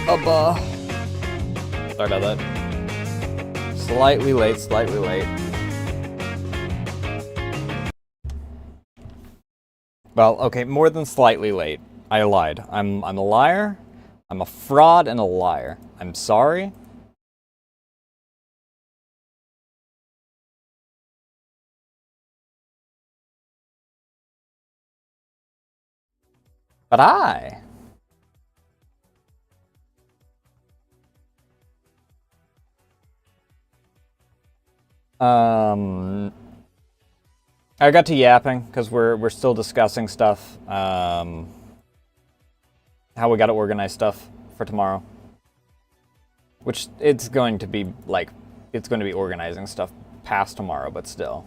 Sorry about that. Slightly late, slightly late. Well, okay, more than slightly late. I lied. I'm a liar. I'm a fraud and a liar. I'm sorry. But I got to yapping because we're still discussing stuff. How we got to organize stuff for tomorrow, which it's going to be organizing stuff past tomorrow, but still.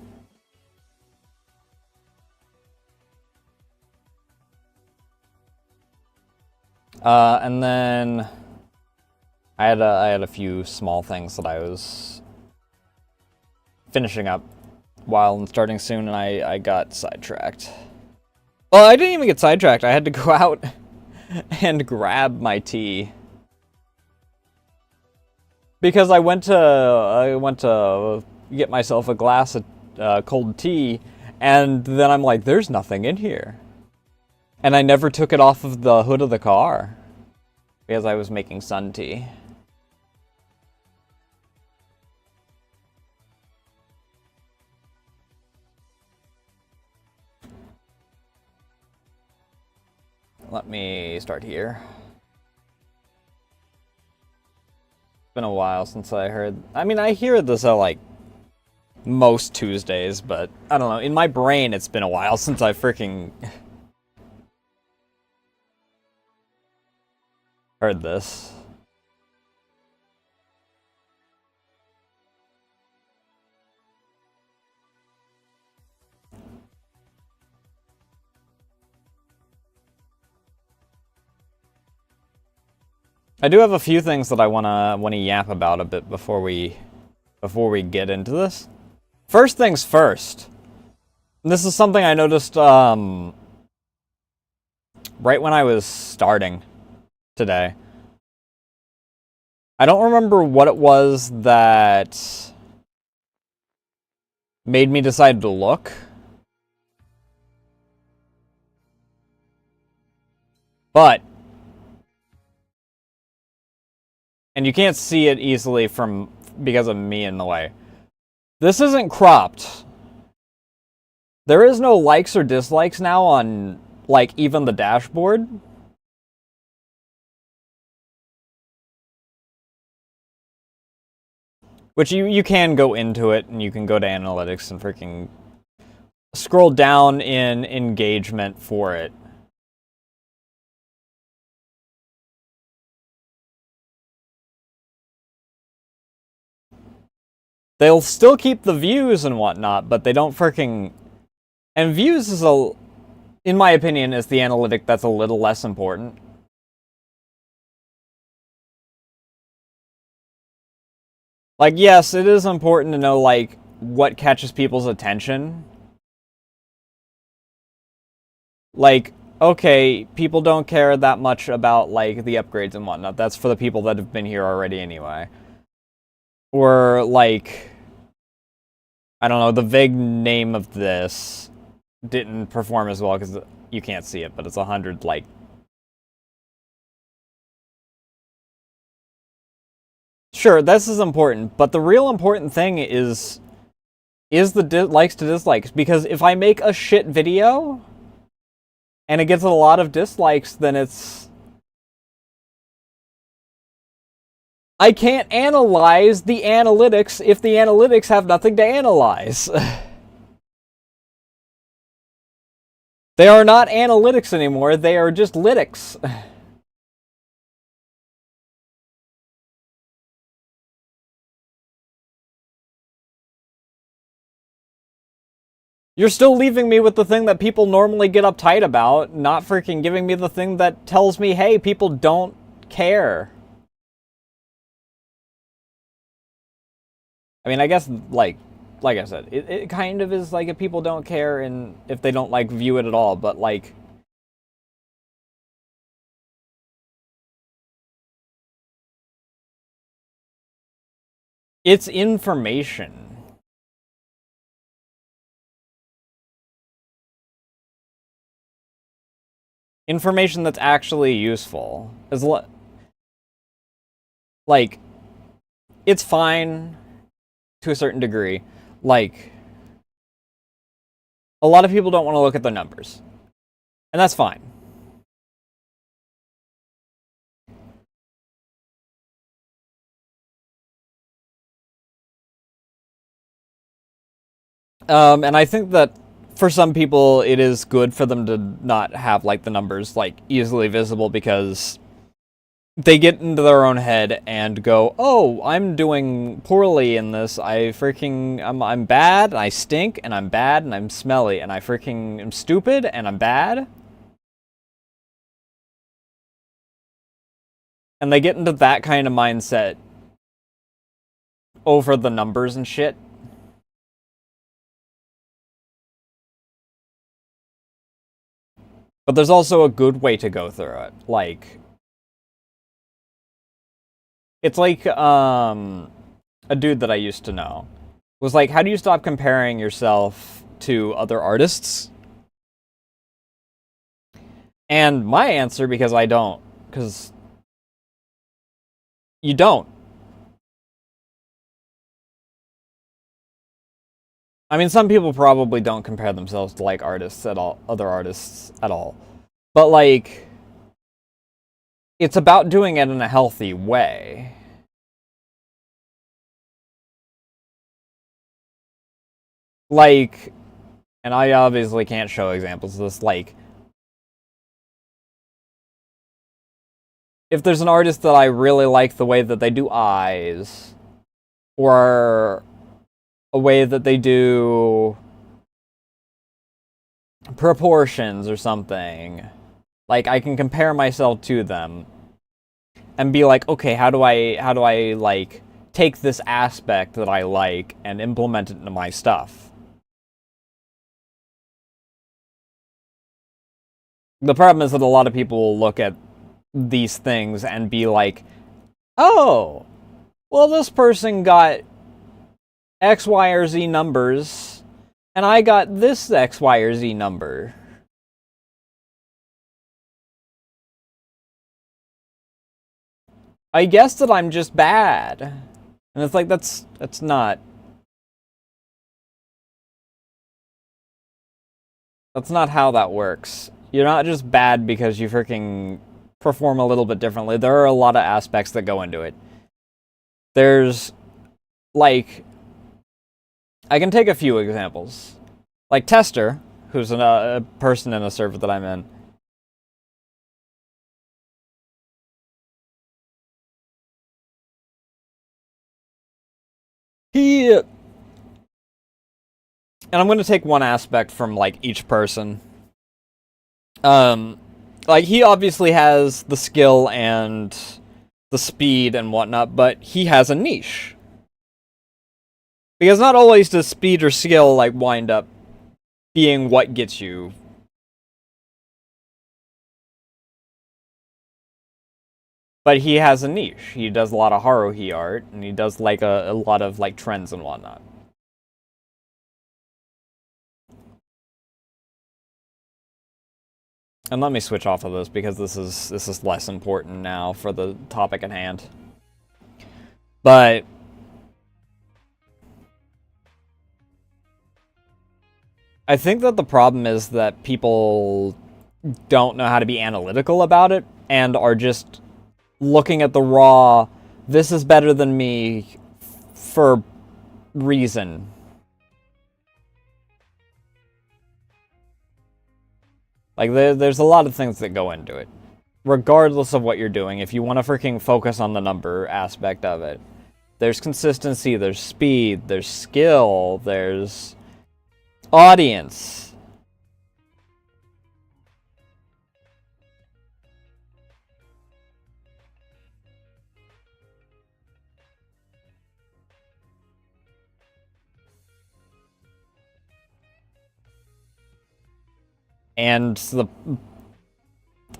And then I had a few small things that I was finishing up while and starting soon, and I got sidetracked. Well, I didn't even get sidetracked. I had to go out and grab my tea because I went to get myself a glass of cold tea, and then I'm like, there's nothing in here. And I never took it off of the hood of the car because I was making sun tea. Let me start here. It's been a while since I heard... I mean, I hear this like most Tuesdays, but I don't know. In my brain, it's been a while since I freaking... heard this. I do have a few things that I wanna yap about a bit before we get into this. First things first. This is something I noticed right when I was starting today. I don't remember what it was that made me decide to look. But, and you can't see it easily because of me in the way. This isn't cropped. There is no likes or dislikes now on, like, even the dashboard. Which you can go into it, and you can go to analytics and freaking scroll down in engagement for it. They'll still keep the views and whatnot, but they don't freaking... And views is in my opinion, is the analytic that's a little less important. Like, yes, it is important to know, like, what catches people's attention. Like, okay, people don't care that much about, like, the upgrades and whatnot. That's for the people that have been here already anyway. Or, like, I don't know, the vague name of this didn't perform as well because you can't see it, but it's 100, like... Sure, this is important, but the real important thing is the likes to dislikes, because if I make a shit video and it gets a lot of dislikes, then it's... I can't analyze the analytics if the analytics have nothing to analyze. They are not analytics anymore, they are just lytics. You're still leaving me with the thing that people normally get uptight about, not freaking giving me the thing that tells me, hey, people don't care. I mean, I guess, like I said, it kind of is like if people don't care and if they don't, like, view it at all, but, like... It's information. Information that's actually useful. Like, it's fine to a certain degree. Like, a lot of people don't want to look at the numbers. And that's fine. And I think that for some people, it is good for them to not have, like, the numbers, like, easily visible because they get into their own head and go, oh, I'm doing poorly in this. I'm bad, and I stink, and I'm bad, and I'm smelly, and I freaking am stupid, and I'm bad. And they get into that kind of mindset over the numbers and shit. But there's also a good way to go through it. Like, it's like, a dude that I used to know was like, how do you stop comparing yourself to other artists? And my answer, because you don't. I mean, some people probably don't compare themselves to, like, other artists at all. But, like, it's about doing it in a healthy way. Like, and I obviously can't show examples of this, like, if there's an artist that I really like the way that they do eyes, or a way that they do proportions or something, like, I can compare myself to them and be like, okay, how do I like take this aspect that I like and implement it into my stuff? The problem is that a lot of people will look at these things and be like, oh, well, this person got X, Y, or Z numbers, and I got this X, Y, or Z number. I guess that I'm just bad. And it's like, that's not... That's not how that works. You're not just bad because you freaking perform a little bit differently. There are a lot of aspects that go into it. There's, like... I can take a few examples. Like Tester, who's a person in a server that I'm in. And I'm going to take one aspect from, like, each person. Like, he obviously has the skill and the speed and whatnot, but he has a niche. Because not always does speed or skill, like, wind up being what gets you. But he has a niche. He does a lot of Haruhi art, and he does, like, a lot of, like, trends and whatnot. And let me switch off of this because this is less important now for the topic at hand. But I think that the problem is that people don't know how to be analytical about it and are just looking at the raw, this is better than me for reason. Like, there's a lot of things that go into it. Regardless of what you're doing, if you want to freaking focus on the number aspect of it. There's consistency, there's speed, there's skill, there's audience. And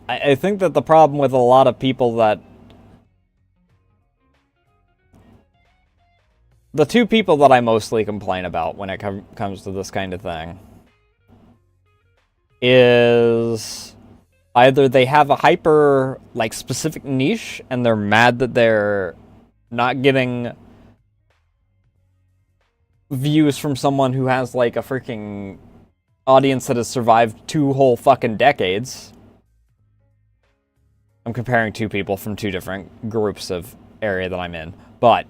I think that the problem with a lot of people that the two people that I mostly complain about when it comes to this kind of thing is either they have a hyper, like, specific niche, and they're mad that they're not getting views from someone who has, like, a freaking audience that has survived 2 whole fucking decades. I'm comparing 2 people from 2 different groups of area that I'm in, but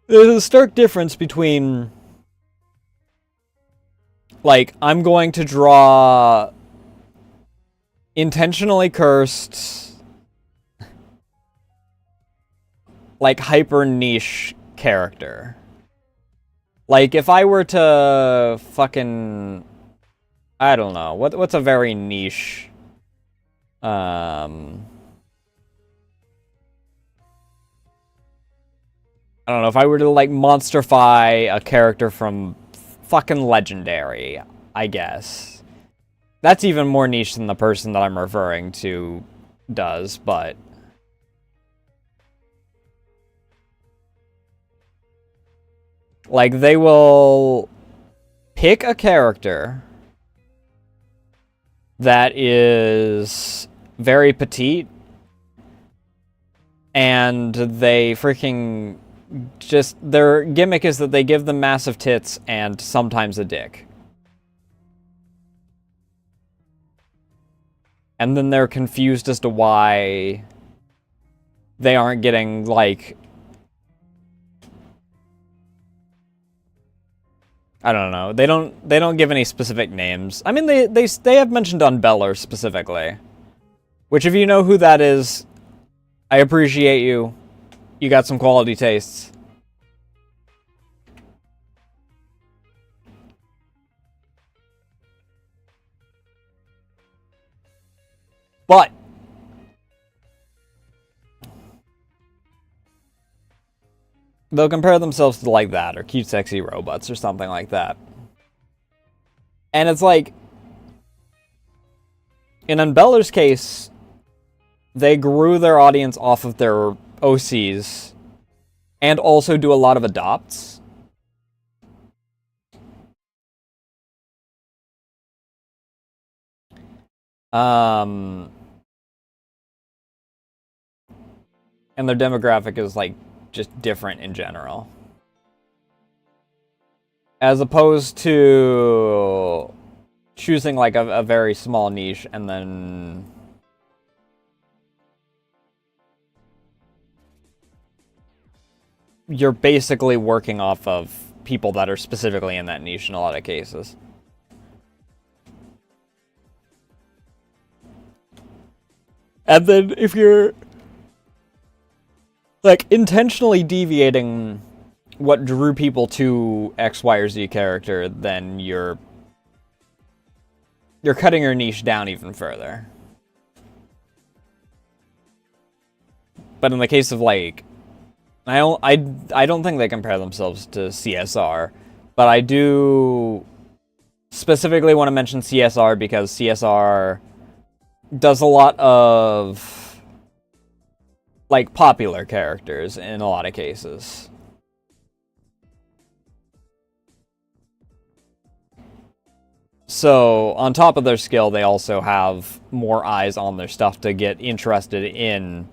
there's a stark difference between, like, I'm going to draw intentionally cursed, like, hyper niche character. Like, if I were to fucking, I don't know, what's a very niche, I don't know, if I were to, like, monsterify a character from fucking Legendary, I guess. That's even more niche than the person that I'm referring to does, but like, they will pick a character that is very petite, and they freaking just, their gimmick is that they give them massive tits and sometimes a dick. And then they're confused as to why they aren't getting, like, I don't know. They don't give any specific names. I mean, they have mentioned Unbeller specifically. Which, if you know who that is, I appreciate you. You got some quality tastes. But they'll compare themselves to, like, that, or Cute Sexy Robots, or something like that. And it's like, in Unbeller's case, they grew their audience off of their OCs, and also do a lot of adopts. And their demographic is, like, just different in general. As opposed to choosing, like, a very small niche and then you're basically working off of people that are specifically in that niche in a lot of cases. And then if you're, like, intentionally deviating what drew people to X, Y, or Z character, then you're cutting your niche down even further. But in the case of, like, I don't think they compare themselves to CSR, but I do specifically want to mention CSR because CSR does a lot of, like, popular characters in a lot of cases. So, on top of their skill, they also have more eyes on their stuff to get interested in,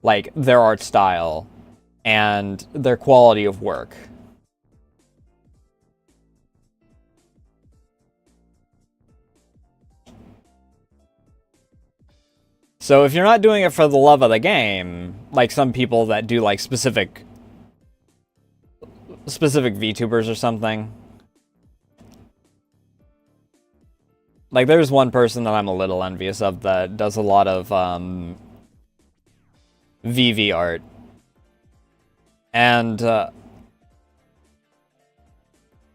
like, their art style and their quality of work. So if you're not doing it for the love of the game, like some people that do, like, specific VTubers or something. Like, there's one person that I'm a little envious of that does a lot of VV art. And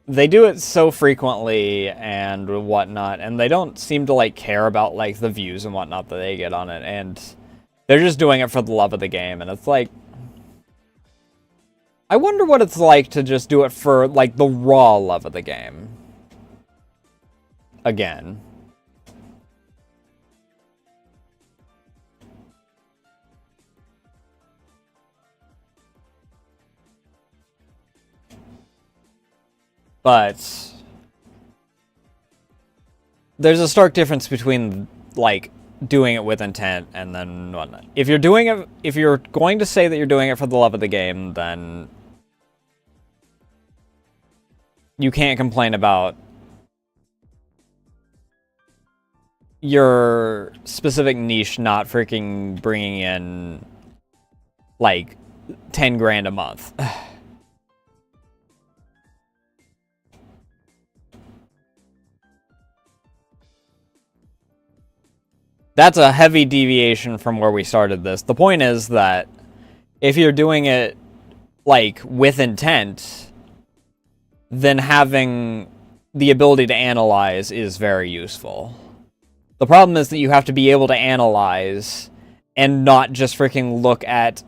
they do it so frequently and whatnot, and they don't seem to, like, care about, like, the views and whatnot that they get on it, and they're just doing it for the love of the game, and it's like, I wonder what it's like to just do it for, like, the raw love of the game. Again. But there's a stark difference between, like, doing it with intent and then whatnot. If you're doing it, if you're going to say that you're doing it for the love of the game, then you can't complain about your specific niche not freaking bringing in, like, 10 grand a month. That's a heavy deviation from where we started this. The point is that if you're doing it, like, with intent, then having the ability to analyze is very useful. The problem is that you have to be able to analyze and not just freaking look at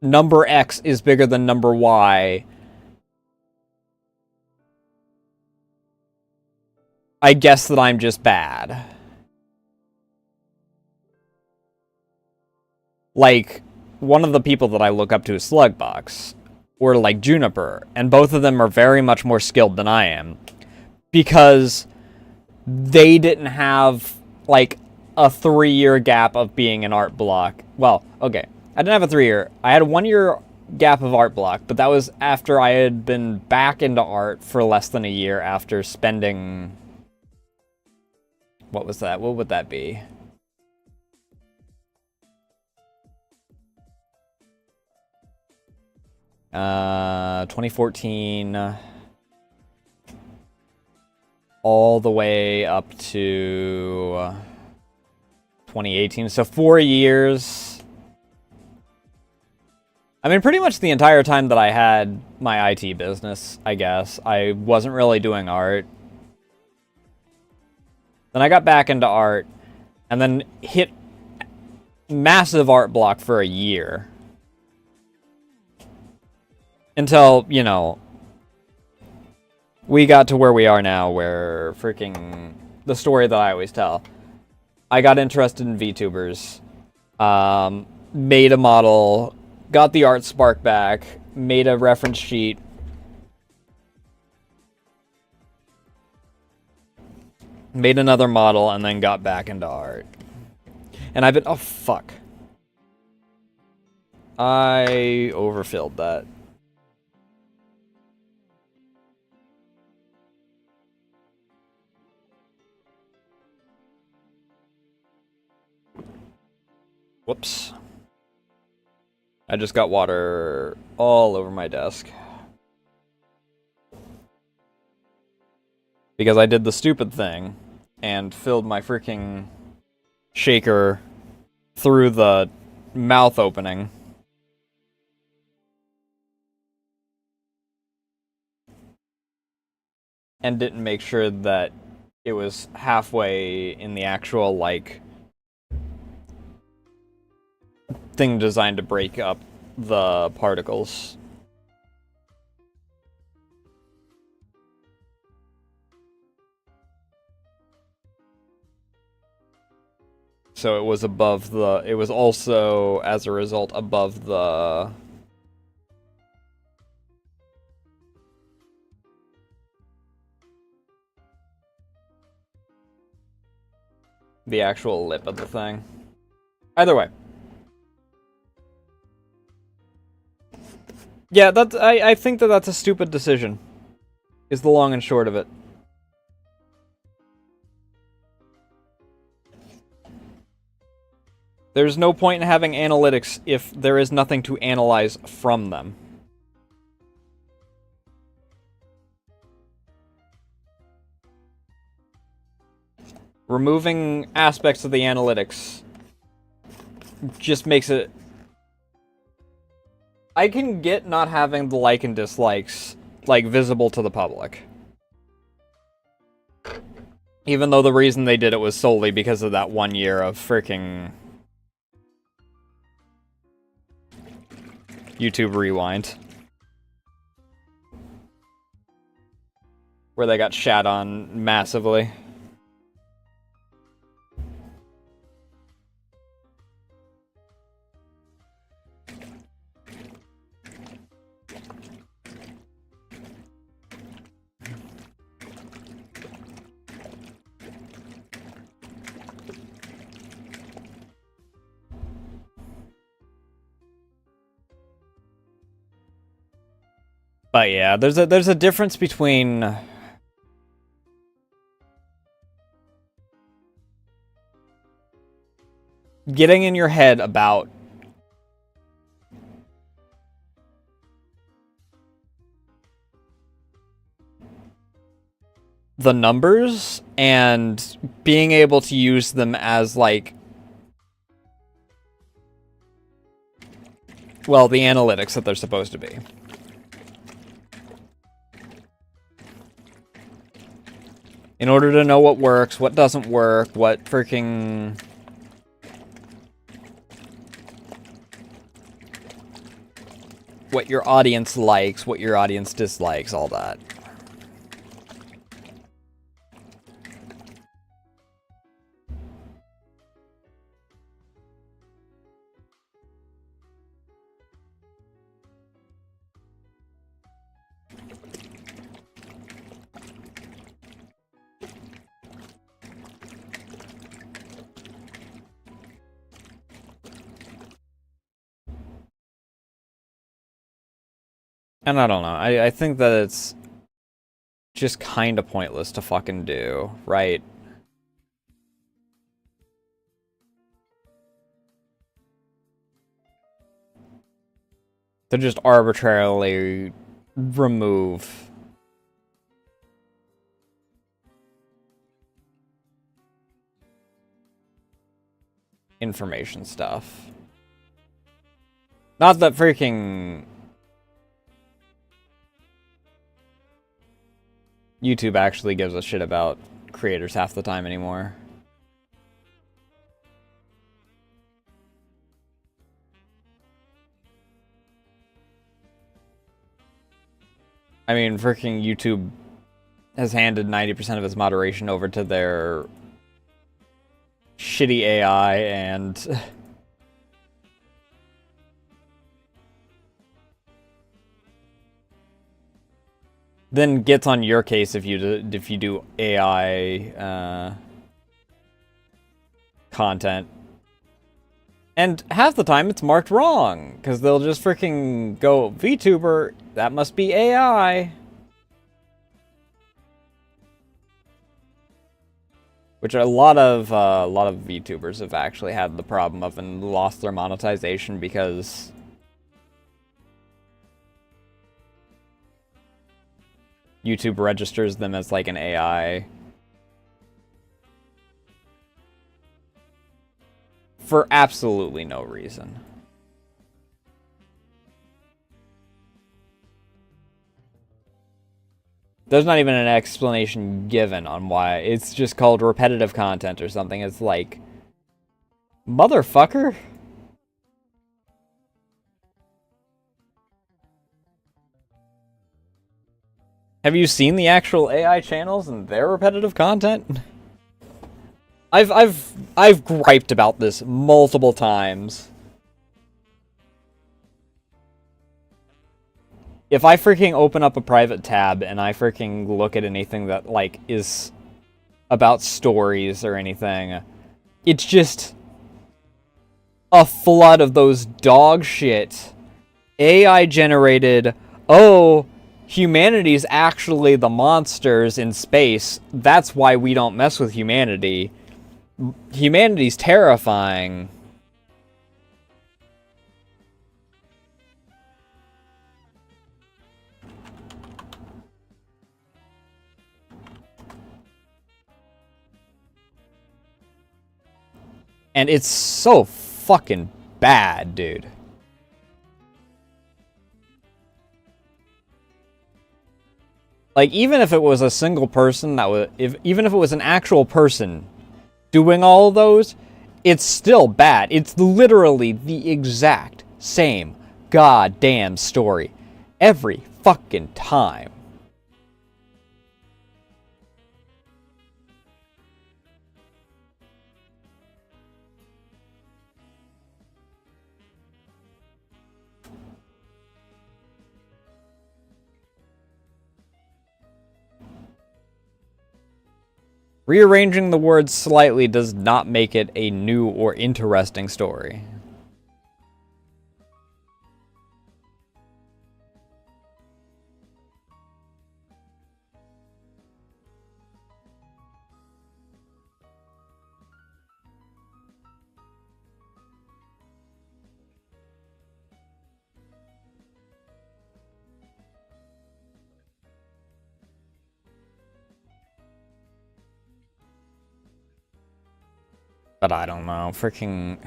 number X is bigger than number Y. I guess that I'm just bad. Like, one of the people that I look up to is Slugbox, or like Juniper, and both of them are very much more skilled than I am, because they didn't have, like, a 3-year gap of being an art block. Well, okay, I didn't have a 3-year. I had a 1-year gap of art block, but that was after I had been back into art for less than a year after spending... What was that? What would that be? 2014 all the way up to 2018, so 4 years. I mean, pretty much the entire time that I had my IT business, I guess. I wasn't really doing art. Then I got back into art, and then hit massive art block for a year. Until, you know, we got to where we are now, where freaking the story that I always tell. I got interested in VTubers, made a model, got the art spark back, made a reference sheet, made another model, and then got back into art. And I've been... Oh, fuck. I overfilled that. Whoops. I just got water all over my desk. Because I did the stupid thing and filled my freaking shaker through the mouth opening. And didn't make sure that it was halfway in the actual, like, thing designed to break up the particles. So it was above the... It was also, as a result, above the... the actual lip of the thing. Either way. Yeah, that's, I think that that's a stupid decision, is the long and short of it. There's no point in having analytics if there is nothing to analyze from them. Removing aspects of the analytics just makes it... I can get not having the like and dislikes, like, visible to the public. Even though the reason they did it was solely because of that 1 year of freaking YouTube Rewind. Where they got shat on massively. But yeah, there's a difference between getting in your head about the numbers and being able to use them as, like, well, the analytics that they're supposed to be. In order to know what works, what doesn't work, what freaking... what your audience likes, what your audience dislikes, all that. And I don't know, I think that it's just kind of pointless to fucking do, right? To just arbitrarily remove information stuff. Not that freaking YouTube actually gives a shit about creators half the time anymore. I mean, freaking YouTube has handed 90% of its moderation over to their shitty AI and then gets on your case if you do AI content. And half the time it's marked wrong, because they'll just freaking go, VTuber, that must be AI. Which a lot of VTubers have actually had the problem of and lost their monetization because YouTube registers them as like an AI for absolutely no reason. There's not even an explanation given on why. It's just called repetitive content or something. It's like, motherfucker. Have you seen the actual AI channels and their repetitive content? I've griped about this multiple times. If I freaking open up a private tab and I freaking look at anything that, like, is about stories or anything, it's just a flood of those dog shit AI-generated, oh, humanity's actually the monsters in space, that's why we don't mess with humanity. Humanity's terrifying. And it's so fucking bad, dude. Like, even if it was a single person that was, even if it was an actual person doing all of those, it's still bad. It's literally the exact same goddamn story every fucking time. Rearranging the words slightly does not make it a new or interesting story. But I don't know, freaking...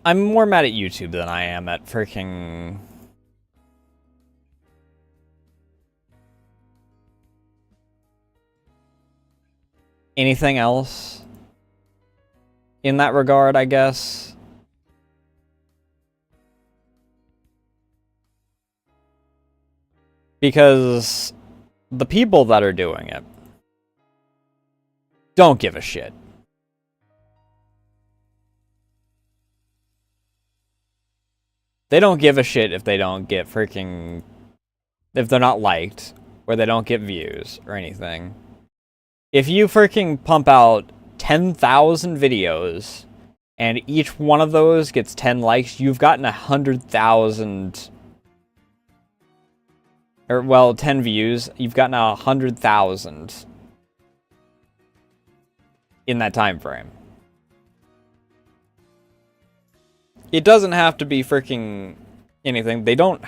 I'm more mad at YouTube than I am at freaking... anything else in that regard, I guess. Because the people that are doing it don't give a shit. They don't give a shit if they don't get freaking... if they're not liked, or they don't get views, or anything. If you freaking pump out 10,000 videos, and each one of those gets 10 likes, you've gotten 100,000... or, well, 10 views, you've gotten 100,000 in that time frame. It doesn't have to be freaking anything. They don't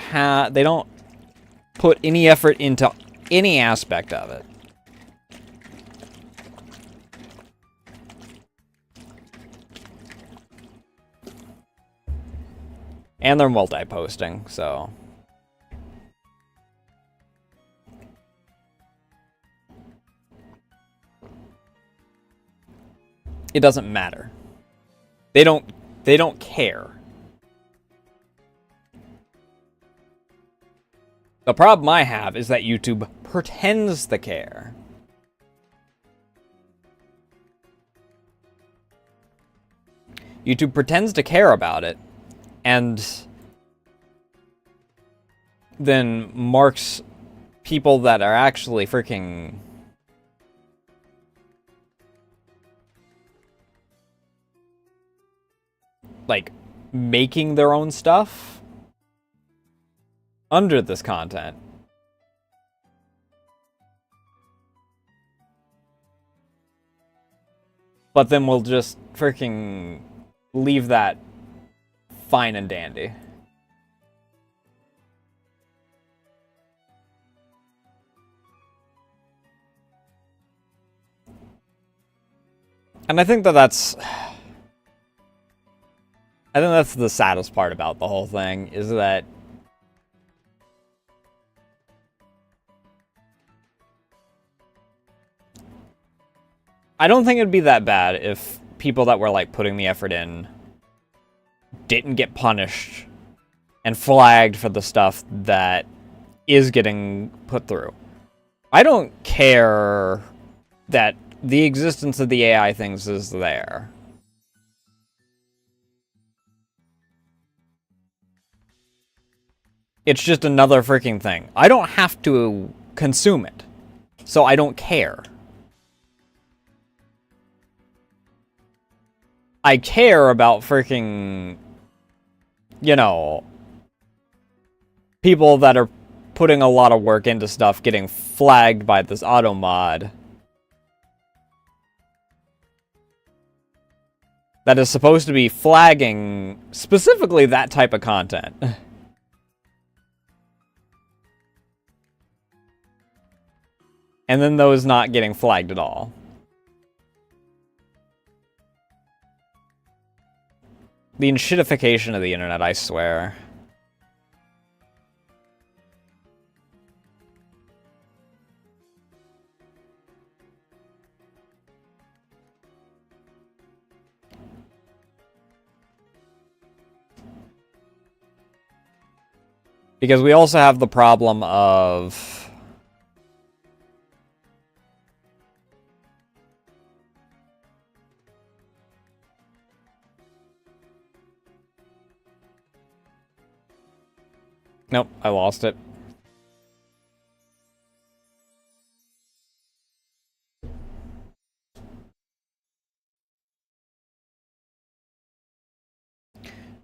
put any effort into any aspect of it. And they're multi-posting, so... it doesn't matter. They don't care. The problem I have is that YouTube pretends to care. YouTube pretends to care about it, and then marks people that are actually freaking... like, making their own stuff under this content. But then we'll just freaking leave that fine and dandy. And I think that's the saddest part about the whole thing, is that I don't think it'd be that bad if people that were, like, putting the effort in didn't get punished and flagged for the stuff that is getting put through. I don't care that the existence of the AI things is there. It's just another freaking thing. I don't have to consume it, so I don't care. I care about freaking, you know, people that are putting a lot of work into stuff getting flagged by this auto mod that is supposed to be flagging specifically that type of content. And then those not getting flagged at all. The enshittification of the internet, I swear. Because we also have the problem of... Nope, I lost it.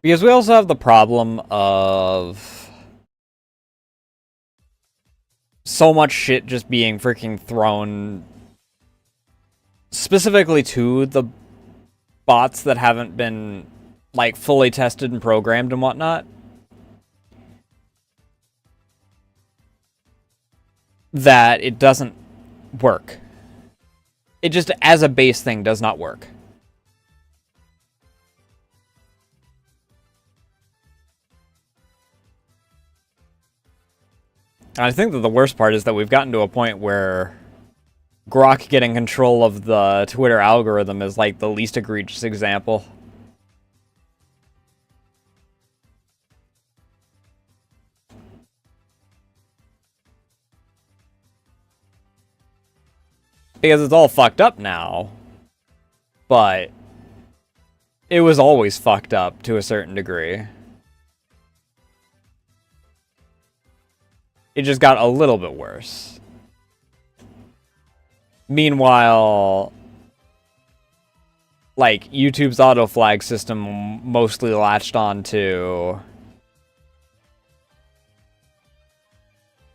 Because we also have the problem of so much shit just being freaking thrown specifically to the bots that haven't been like, fully tested and programmed and whatnot, that it doesn't work. It just, as a base thing, does not work. And I think that the worst part is that we've gotten to a point where Grok getting control of the Twitter algorithm is like the least egregious example. Because it's all fucked up now. But it was always fucked up to a certain degree. It just got a little bit worse. Meanwhile, like, YouTube's auto flag system mostly latched on to,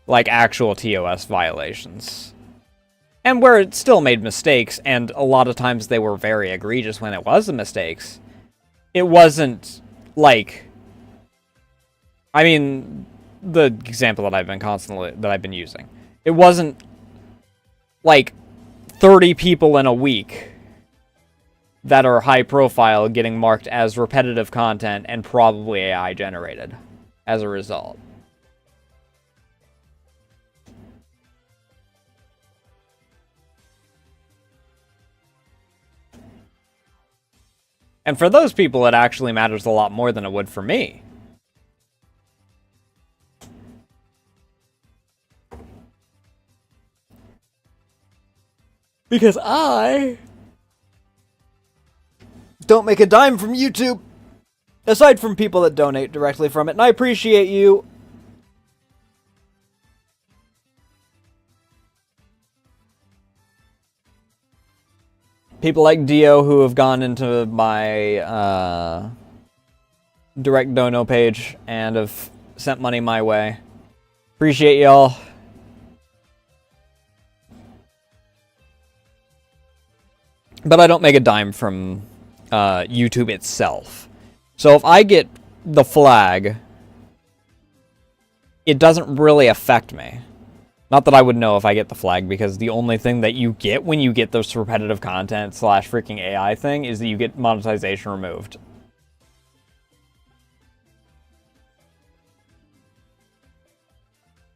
like, actual TOS violations. And where it still made mistakes, and a lot of times they were very egregious when it was the mistakes, it wasn't, like... I mean, the example that I've been using. It wasn't, like, 30 people in a week that are high profile getting marked as repetitive content and probably AI generated as a result. And for those people, it actually matters a lot more than it would for me. Because I don't make a dime from YouTube, aside from people that donate directly from it, and I appreciate you. People like Dio who have gone into my direct dono page and have sent money my way. Appreciate y'all. But I don't make a dime from YouTube itself. So if I get the flag, it doesn't really affect me. Not that I would know if I get the flag, because the only thing that you get when you get this repetitive content / freaking AI thing is that you get monetization removed.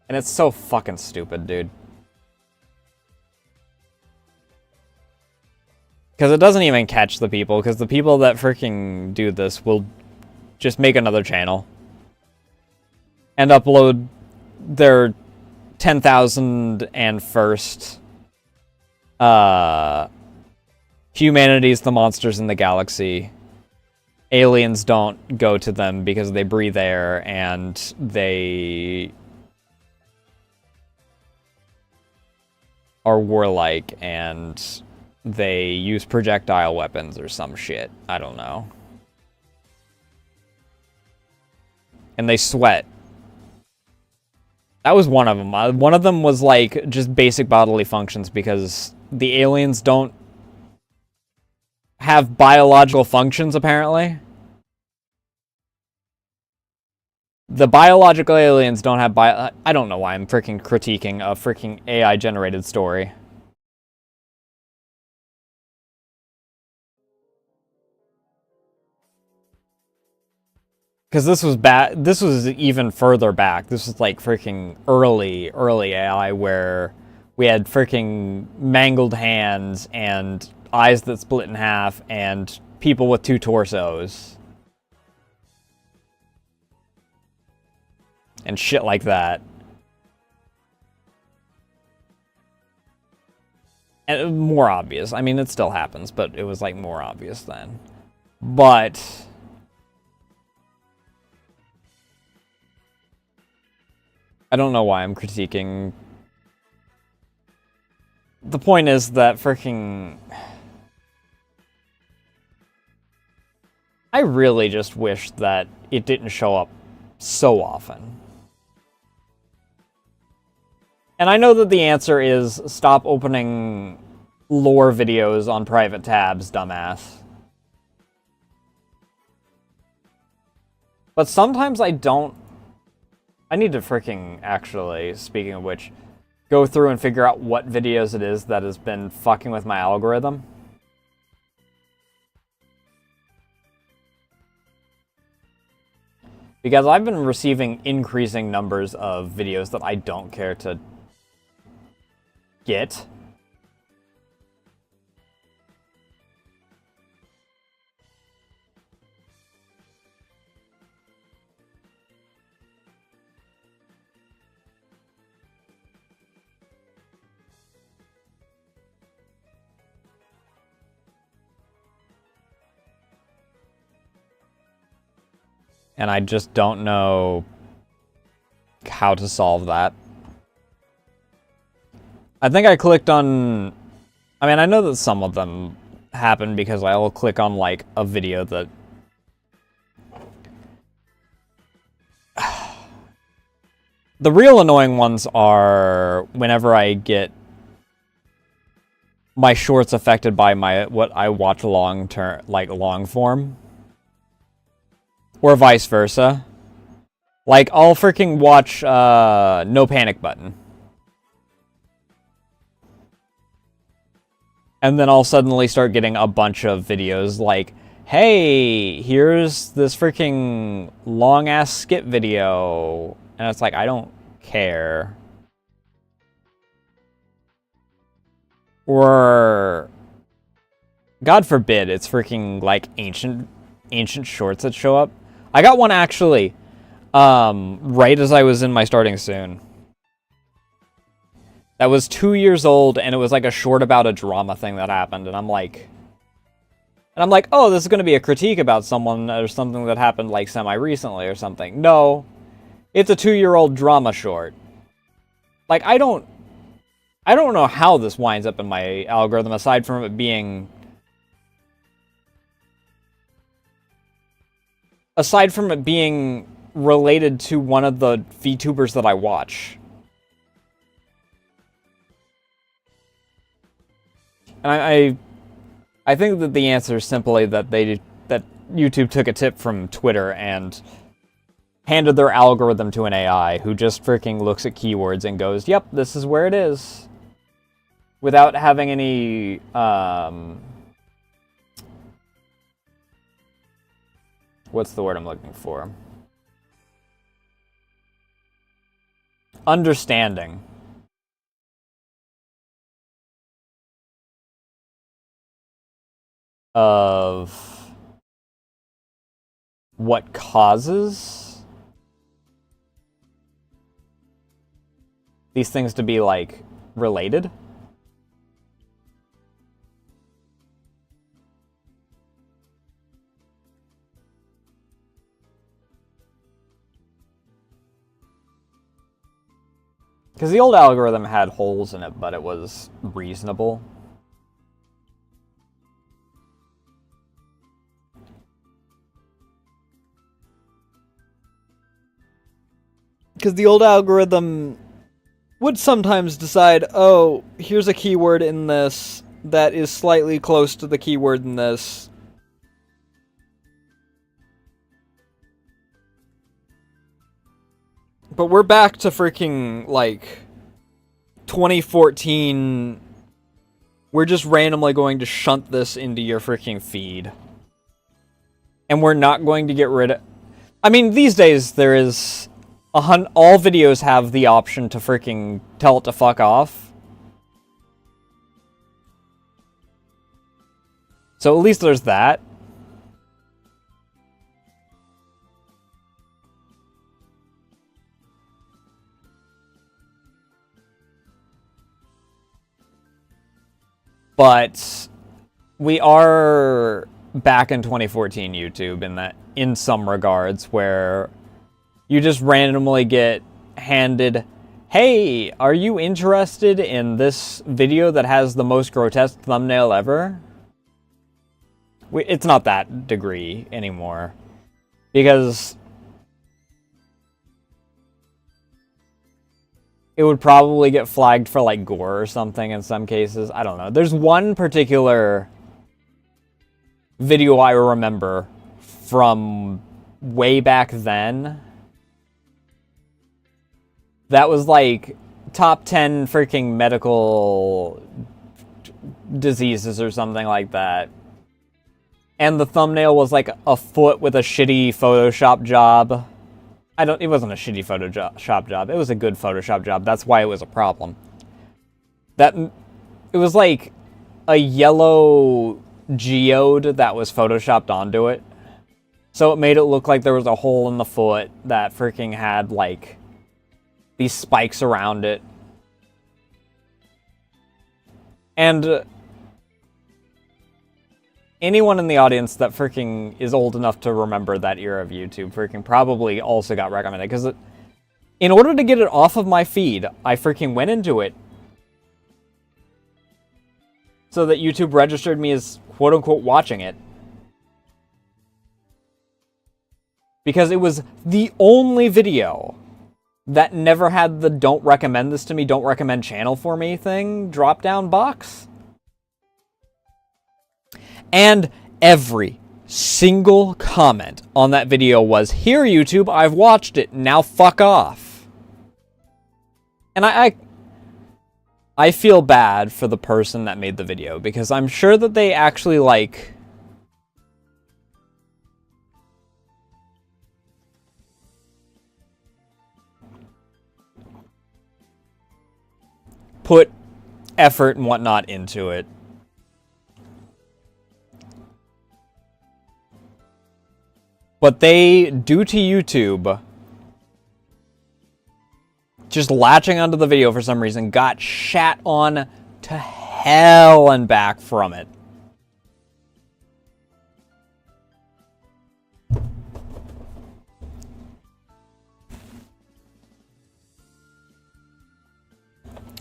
And it's so fucking stupid, dude. Because it doesn't even catch the people, because the people that freaking do this will just make another channel and upload their 10,001st humanity's the monsters in the galaxy. Aliens don't go to them because they breathe air and they are warlike and they use projectile weapons or some shit. I don't know. And they sweat. That was one of them. One of them was, like, just basic bodily functions because the aliens don't have biological functions, apparently. The biological aliens don't have I don't know why I'm freaking critiquing a freaking AI-generated story. Because this was this was even further back. This was like freaking early AI where we had freaking mangled hands and eyes that split in half and people with 2 torsos. And shit like that. And more obvious. I mean, it still happens, but it was like more obvious then. But I don't know why I'm critiquing. The point is that freaking... I really just wish that it didn't show up so often. And I know that the answer is stop opening lore videos on private tabs, dumbass. But sometimes I don't... I need to freaking, actually, speaking of which, go through and figure out what videos it is that has been fucking with my algorithm. Because I've been receiving increasing numbers of videos that I don't care to get. And I just don't know how to solve that. I think I clicked on... I mean, I know that some of them happen because I will click on, like, a video that... The real annoying ones are whenever I get my shorts affected by what I watch long form. Or vice versa. Like, I'll freaking watch No Panic Button. And then I'll suddenly start getting a bunch of videos like, hey, here's this freaking long-ass skit video. And it's like, I don't care. Or, God forbid, it's freaking, like, ancient shorts that show up. I got one, actually, right as I was in my starting soon. That was 2 years old, and it was like a short about a drama thing that happened, and I'm like, oh, this is going to be a critique about someone or something that happened, like, semi-recently or something. No, it's a 2-year-old drama short. Like, I don't know how this winds up in my algorithm, aside from it being... Aside from it being related to one of the VTubers that I watch. And I think that the answer is simply that that YouTube took a tip from Twitter and handed their algorithm to an AI who just freaking looks at keywords and goes, yep, this is where it is. Without having any, what's the word I'm looking for? Understanding. Of what causes these things to be, like, related. Because the old algorithm had holes in it, but it was reasonable. Because the old algorithm would sometimes decide, oh, here's a keyword in this that is slightly close to the keyword in this. But we're back to freaking, like, 2014. We're just randomly going to shunt this into your freaking feed. And we're not going to get rid of... I mean, these days there is... all videos have the option to freaking tell it to fuck off. So at least there's that. But we are back in 2014 YouTube in some regards, where you just randomly get handed, hey, are you interested in this video that has the most grotesque thumbnail ever? It's not that degree anymore. Because it would probably get flagged for, like, gore or something in some cases. I don't know. There's one particular video I remember from way back then, that was like top 10 freaking medical diseases or something like that. And the thumbnail was like a foot with a shitty Photoshop job. It wasn't a shitty Photoshop job. It was a good Photoshop job. That's why it was a problem. It was like a yellow geode that was Photoshopped onto it. So it made it look like there was a hole in the foot that freaking had like these spikes around it. And anyone in the audience that freaking is old enough to remember that era of YouTube freaking probably also got recommended. Because in order to get it off of my feed, I freaking went into it so that YouTube registered me as quote-unquote watching it. Because it was the only video that never had the don't recommend this to me, don't recommend channel for me thing drop-down box. And every single comment on that video was, "Here, YouTube, I've watched it, now fuck off." And I feel bad for the person that made the video, because I'm sure that they actually, like, put effort and whatnot into it. But they, due to YouTube just latching onto the video for some reason, got shat on to hell and back from it.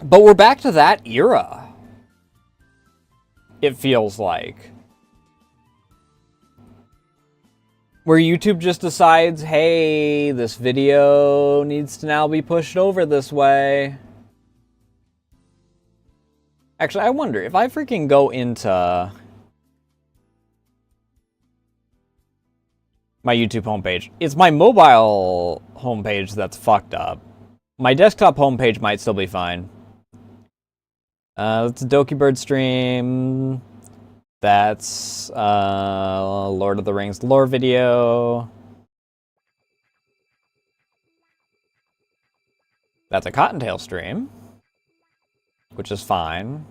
But we're back to that era, it feels like. Where YouTube just decides, hey, this video needs to now be pushed over this way. Actually, I wonder, if I freaking go into my YouTube homepage, it's my mobile homepage that's fucked up. My desktop homepage might still be fine. That's a Doki Bird stream. That's Lord of the Rings lore video. That's a Cottontail stream, which is fine.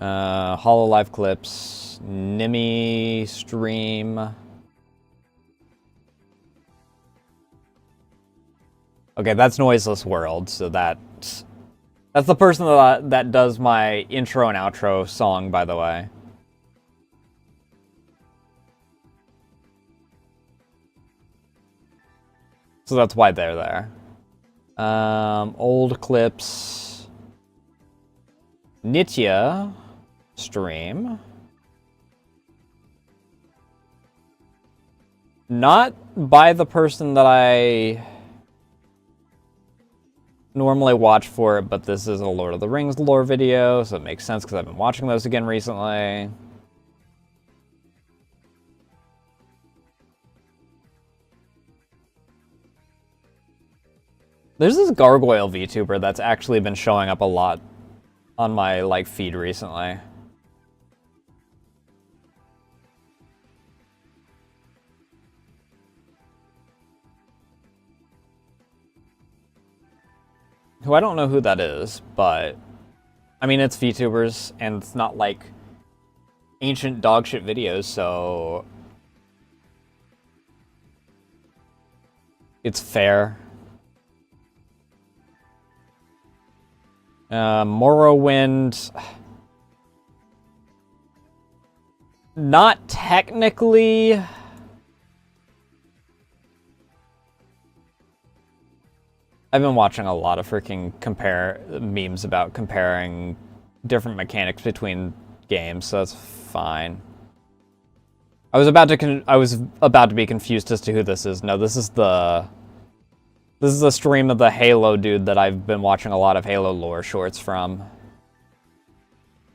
Hololive clips, Nimi stream. Okay, that's Noiseless World, so that's the person that does my intro and outro song, by the way. So that's why they're there. Old clips. Nitya stream. Not by the person that I normally watch for it, but this is a Lord of the Rings lore video, so it makes sense because I've been watching those again recently. There's this gargoyle VTuber that's actually been showing up a lot on my like feed recently. Who I don't know who that is, but I mean, it's VTubers and it's not like ancient dogshit videos, so it's fair. Morrowind, not technically. I've been watching a lot of freaking memes about comparing different mechanics between games, so that's fine. I was about to be confused as to who this is. No, this is the stream of the Halo dude that I've been watching a lot of Halo lore shorts from.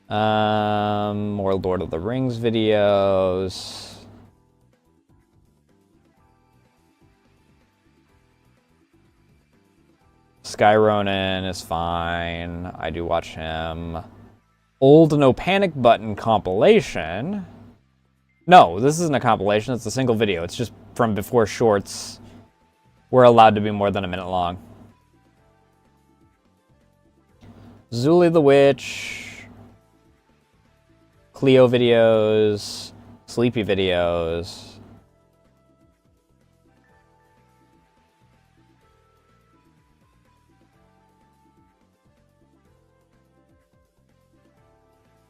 More Lord of the Rings videos. Sky Ronin is fine. I do watch him. Old No Panic Button compilation. No, this isn't a compilation. It's a single video. It's just from before shorts were allowed to be more than a minute long. Zuli the Witch. Cleo videos. Sleepy videos.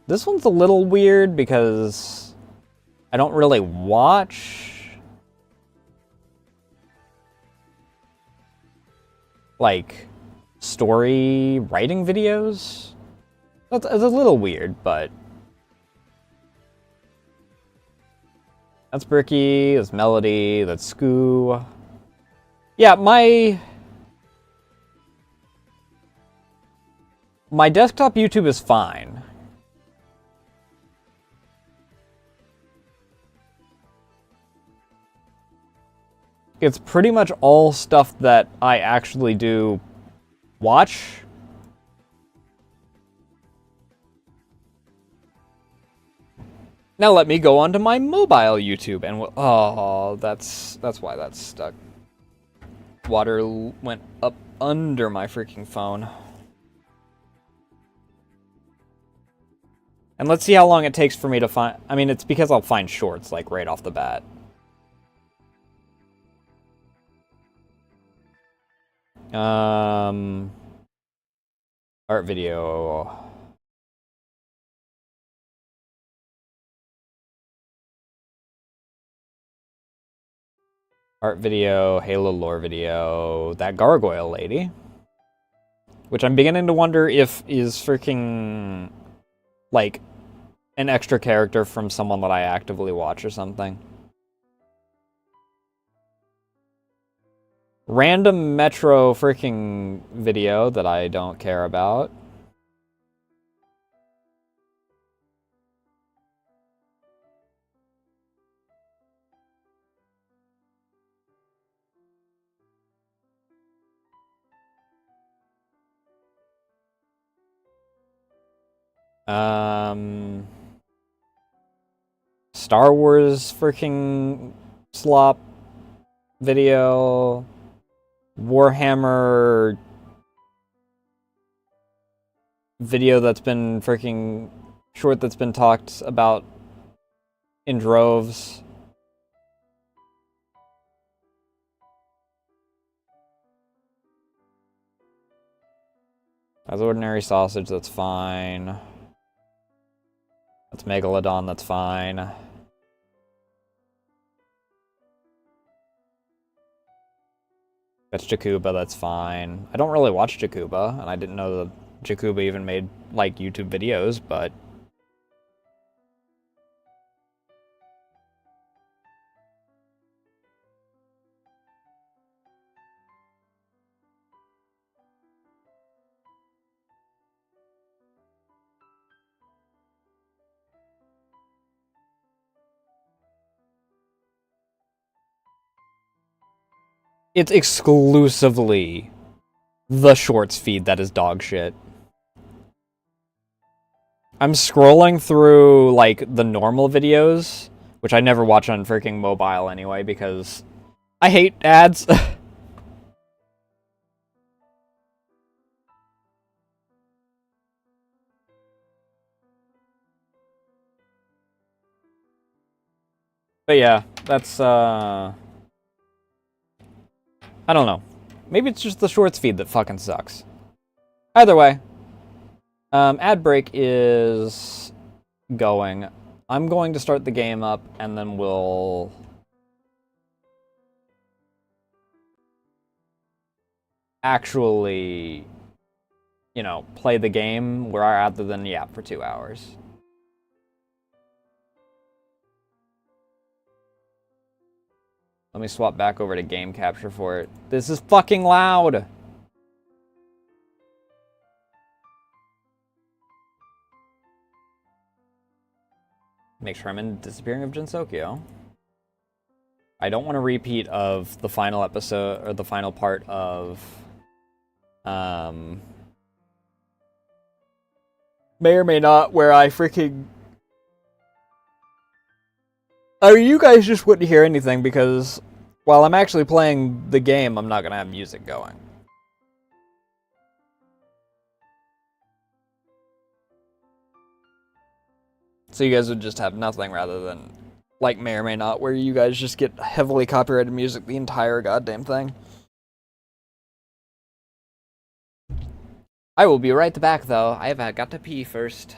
This one's a little weird because I don't really watch like story writing videos. It's a little weird, but that's Bricky, that's Melody, that's Scoo. Yeah, my desktop YouTube is fine. It's pretty much all stuff that I actually do watch. Now let me go onto my mobile YouTube and oh, that's why that's stuck. Water went up under my freaking phone. And let's see how long it takes for me to find. I mean, it's because I'll find shorts like right off the bat. Art video. Art video, Halo lore video, that gargoyle lady. Which I'm beginning to wonder if is freaking, like, an extra character from someone that I actively watch or something. Random Metro freaking video that I don't care about. Star Wars freaking slop video. Warhammer video that's been freaking short that's been talked about in droves. As ordinary sausage, that's fine. That's Megalodon, that's fine. That's Jakuba, that's fine. I don't really watch Jakuba, and I didn't know that Jakuba even made, like, YouTube videos, but... It's exclusively the shorts feed that is dog shit. I'm scrolling through, like, the normal videos, which I never watch on freaking mobile anyway, because I hate ads. But yeah, that's, I don't know. Maybe it's just the shorts feed that fucking sucks. Either way, ad break is going. I'm going to start the game up, and then we'll... actually, you know, play the game rather than yap for 2 hours. Let me swap back over to game capture for it. This is fucking loud! Make sure I'm in Disappearing of Jinsokyo. I don't want a repeat of the final episode, or the final part of, may or may not, where I freaking... I mean, you guys just wouldn't hear anything because while I'm actually playing the game, I'm not going to have music going. So you guys would just have nothing rather than, like, may or may not, where you guys just get heavily copyrighted music the entire goddamn thing. I will be right back, though. I've got to pee first.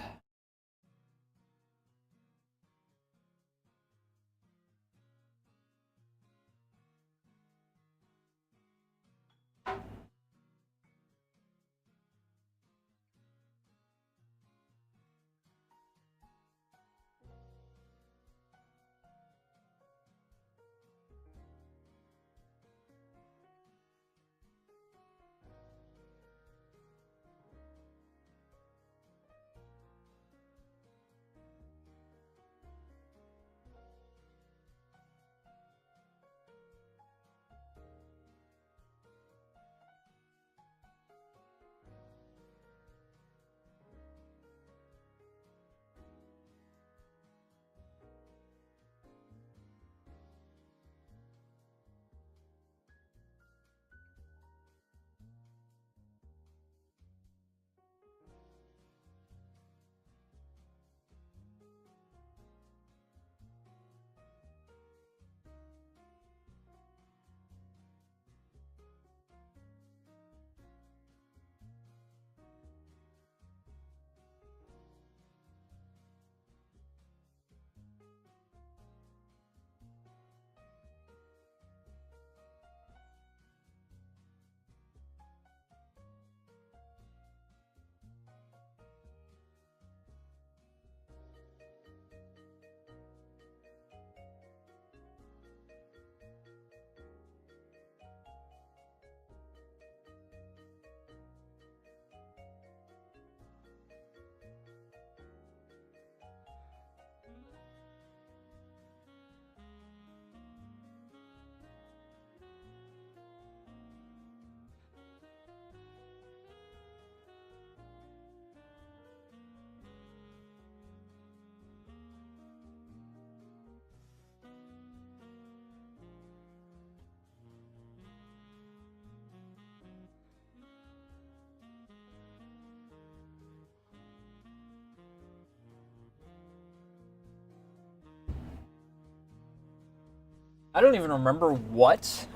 I don't even remember what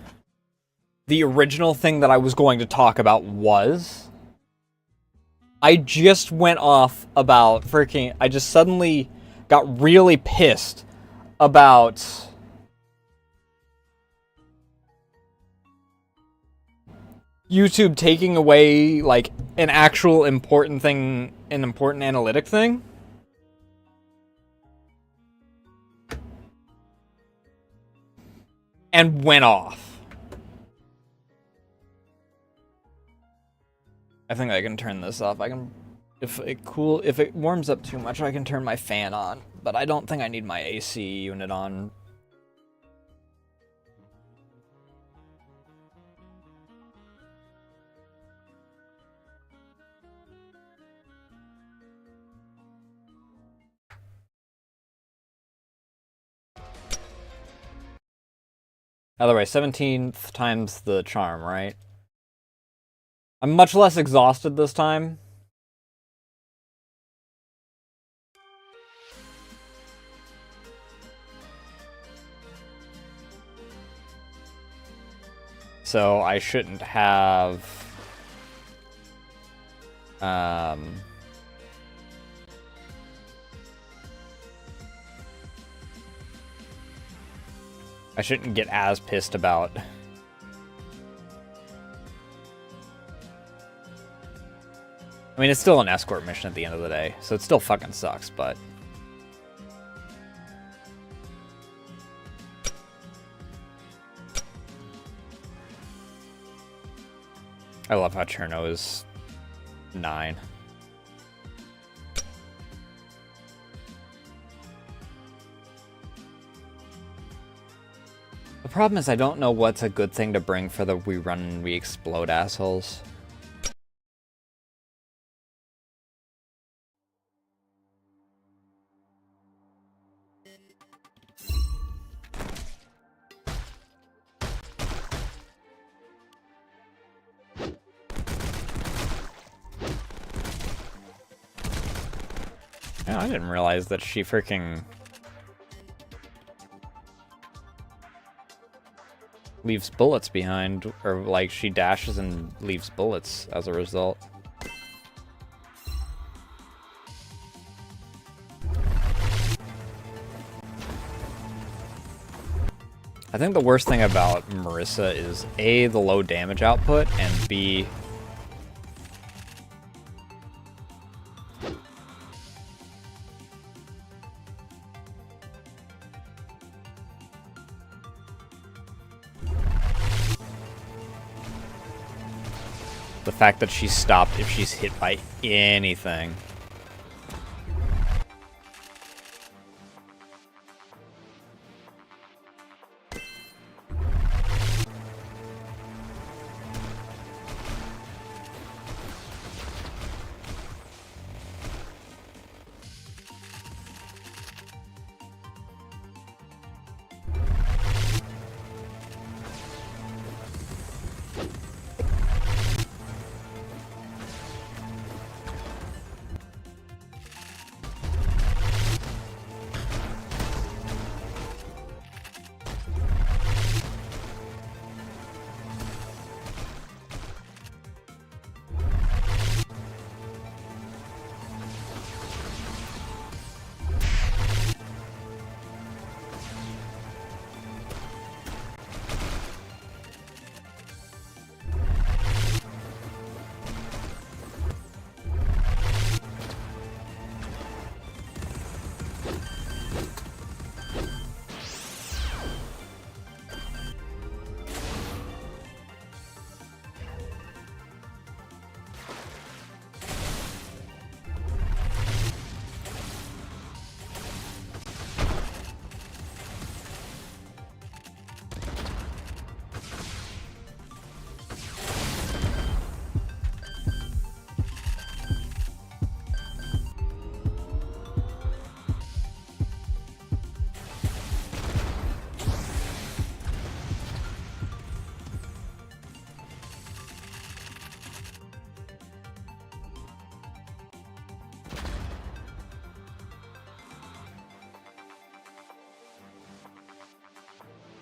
the original thing that I was going to talk about was. I just went off about freaking... I just suddenly got really pissed about... YouTube taking away, like, an actual important thing, an important analytic thing. And went off. I think I can turn this off. I can, if it warms up too much, I can turn my fan on. But I don't think I need my AC unit on. Either way, 17th times the charm, right? I'm much less exhausted this time. So I shouldn't have... I shouldn't get as pissed about... I mean, it's still an escort mission at the end of the day, so it still fucking sucks, but... I love how Cherno is 9. problem is I don't know what's a good thing to bring for the we run and we explode assholes. Yeah, I didn't realize that she freaking leaves bullets behind, or like she dashes and leaves bullets as a result. I think the worst thing about Marissa is A, the low damage output, and B, the fact that she's stopped if she's hit by anything.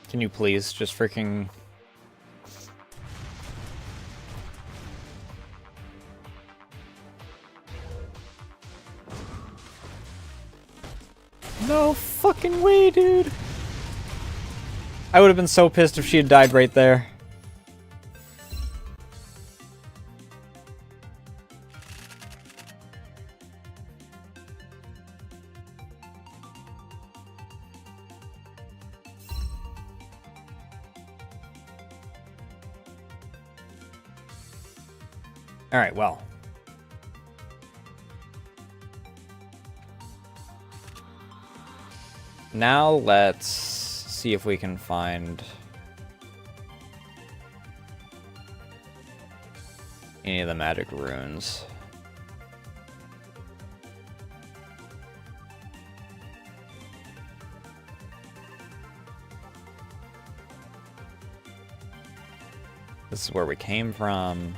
Can you please just freaking... No fucking way, dude! I would have been so pissed if she had died right there. Alright, well. Now let's see if we can find any of the magic runes. This is where we came from.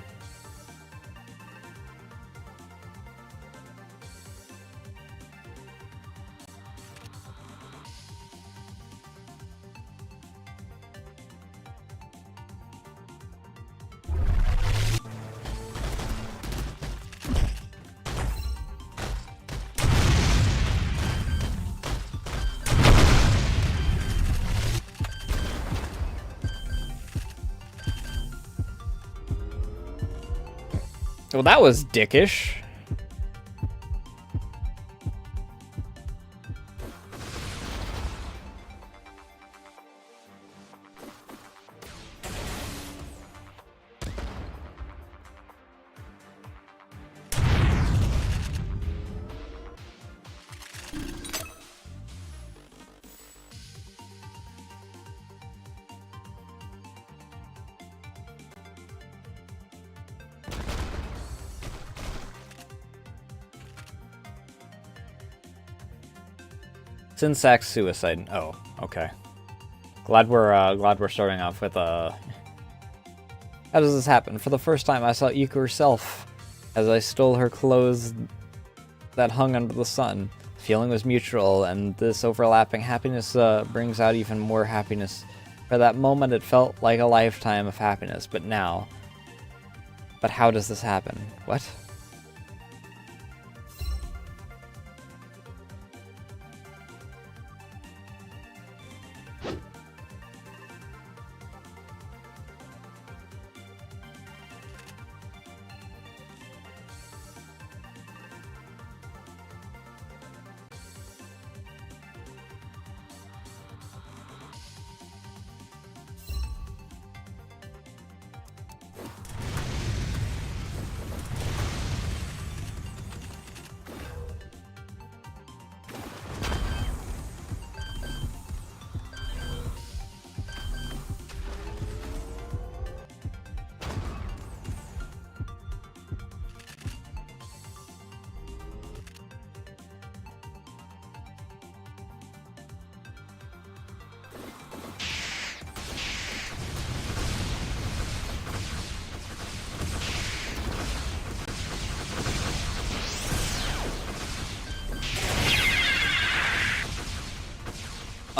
Well, that was dickish. Synsax suicide. Oh, okay. Glad we're starting off with How does this happen? For the first time, I saw Yuko herself as I stole her clothes that hung under the sun. The feeling was mutual, and this overlapping happiness brings out even more happiness. For that moment, it felt like a lifetime of happiness, but now... But how does this happen? What?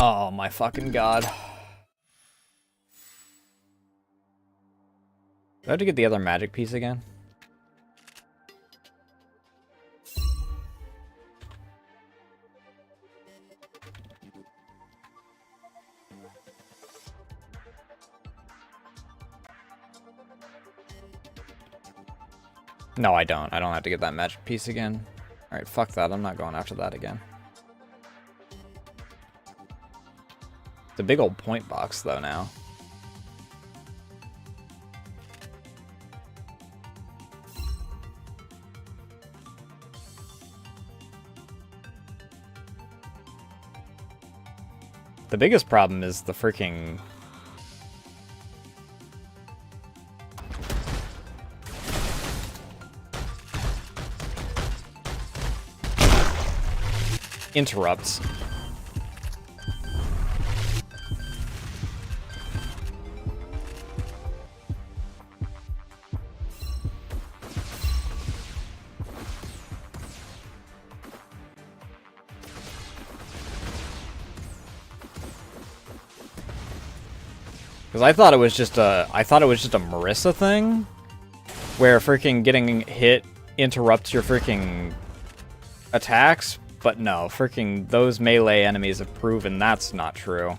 Oh my fucking god. Do I have to get the other magic piece again? No, I don't. I don't have to get that magic piece again. Alright, fuck that. I'm not going after that again. It's a big old point box, though, now. The biggest problem is the freaking... interrupts. Because I thought it was just a Marissa thing, where freaking getting hit interrupts your freaking attacks, but no, freaking those melee enemies have proven that's not true.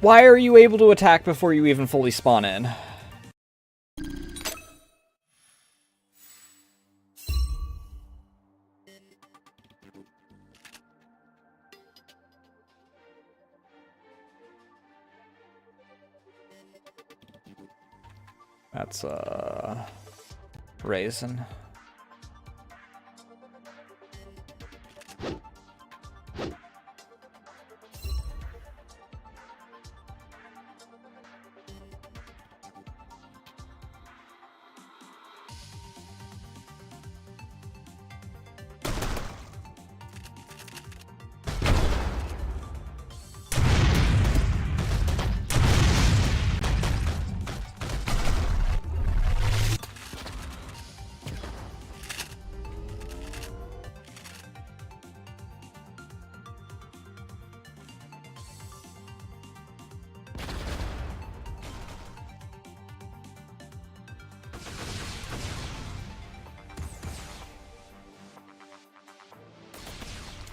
Why are you able to attack before you even fully spawn in? That's, Raisin.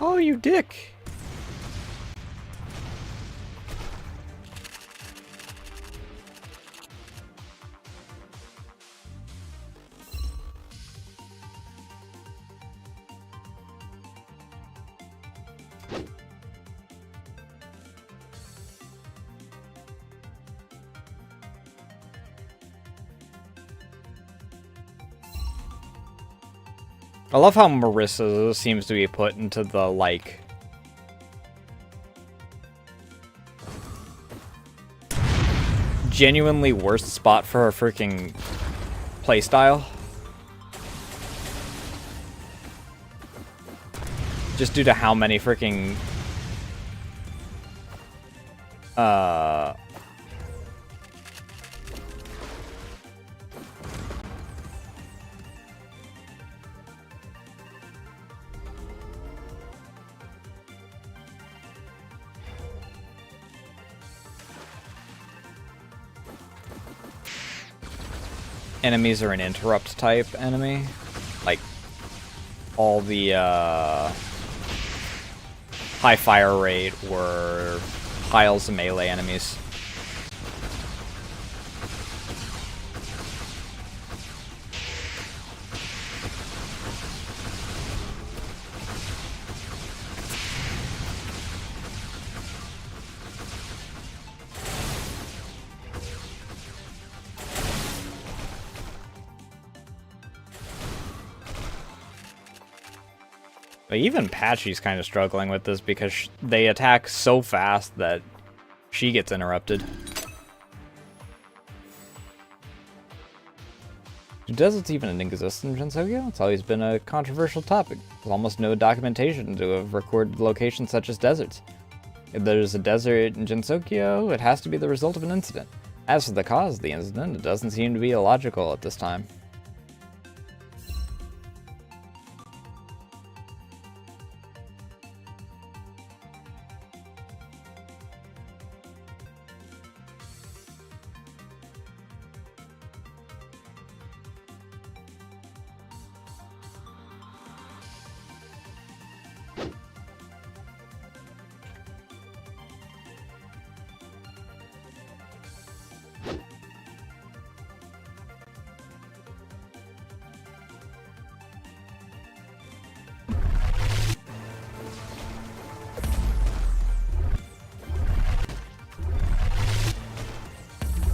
Oh, you dick! I love how Marissa seems to be put into the, like... genuinely worst spot for her freaking playstyle. Just due to how many freaking... enemies are an interrupt type enemy. Like, all the, high fire rate were piles of melee enemies. But even Patchy's kind of struggling with this because they attack so fast that she gets interrupted. Do deserts even exist in Jinsokyo? It's always been a controversial topic. There's almost no documentation to have recorded locations such as deserts. If there's a desert in Jinsokyo, it has to be the result of an incident. As for the cause of the incident, it doesn't seem to be illogical at this time.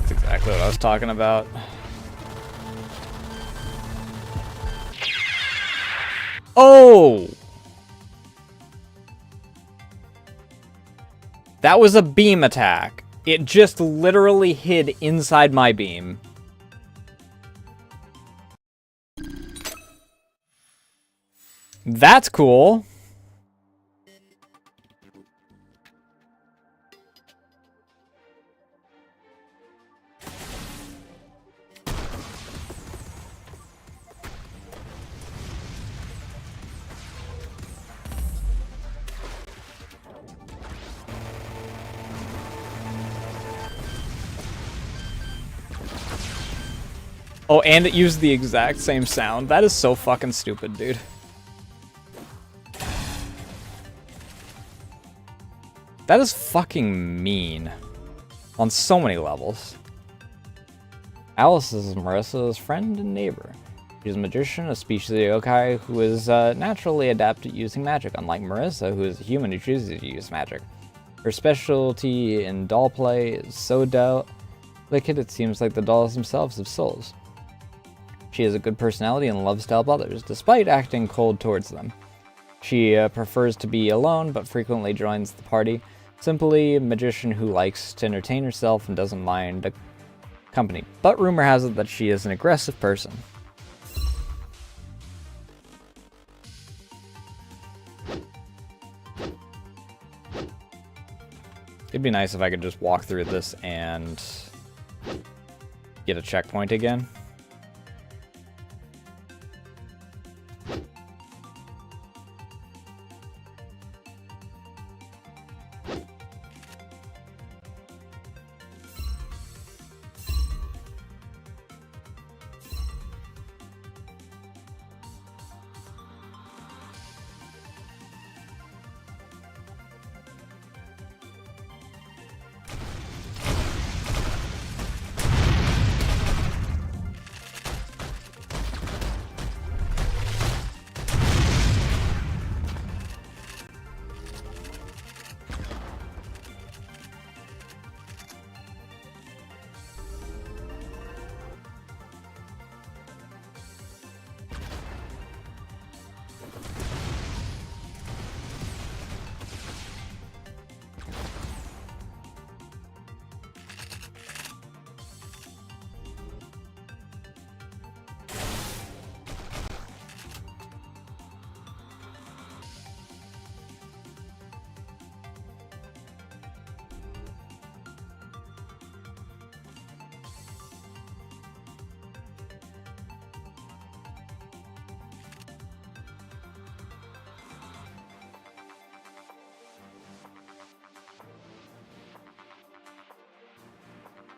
Exactly what I was talking about. Oh! That was a beam attack. It just literally hid inside my beam. That's cool. Oh, and it used the exact same sound. That is so fucking stupid, dude. That is fucking mean. On so many levels. Alice is Marissa's friend and neighbor. She's a magician, a species of yokai who is naturally adept at using magic, unlike Marissa, who is a human who chooses to use magic. Her specialty in doll play is so delicate it seems like the dolls themselves have souls. She has a good personality and loves to help others, despite acting cold towards them. She prefers to be alone, but frequently joins the party. Simply a magician who likes to entertain herself and doesn't mind company. But rumor has it that she is an aggressive person. It'd be nice if I could just walk through this and get a checkpoint again.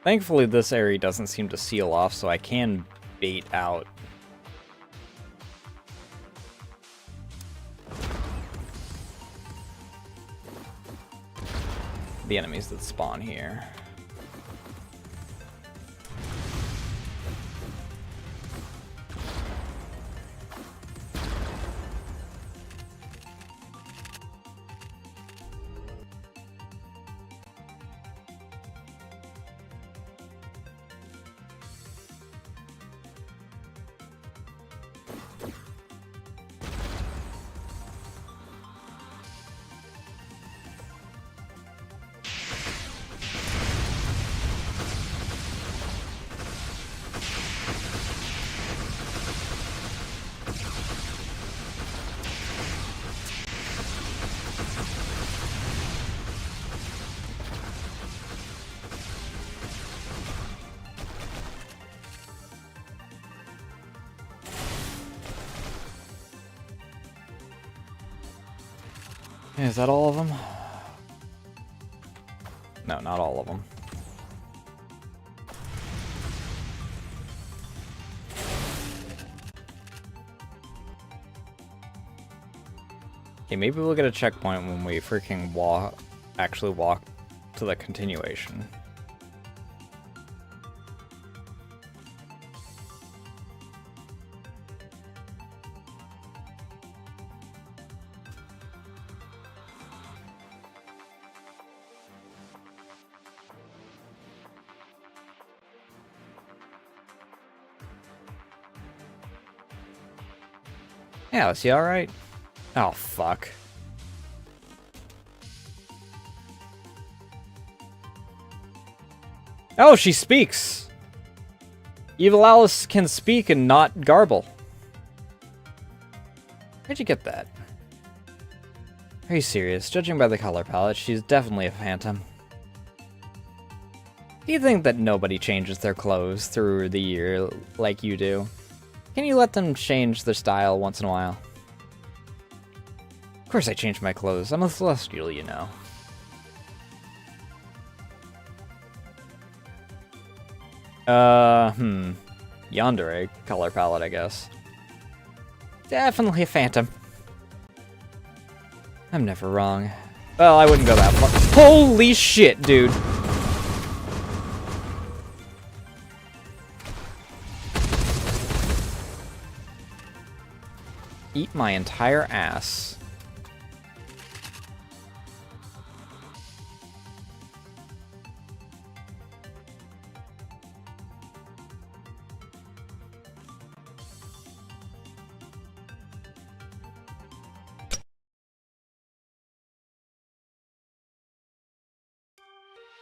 Thankfully, this area doesn't seem to seal off, so I can bait out the enemies that spawn here. Is that all of them? No, not all of them. Okay, maybe we'll get a checkpoint when we freaking actually walk to the continuation. Yeah, is he alright? Oh, fuck. Oh, she speaks! Evil Alice can speak and not garble. Where'd you get that? Are you serious? Judging by the color palette, she's definitely a phantom. Do you think that nobody changes their clothes through the year like you do? Can you let them change their style once in a while? Of course I change my clothes. I'm a celestial, you know. Yandere color palette, I guess. Definitely a phantom. I'm never wrong. Well, I wouldn't go that far. Holy shit, dude! Eat my entire ass.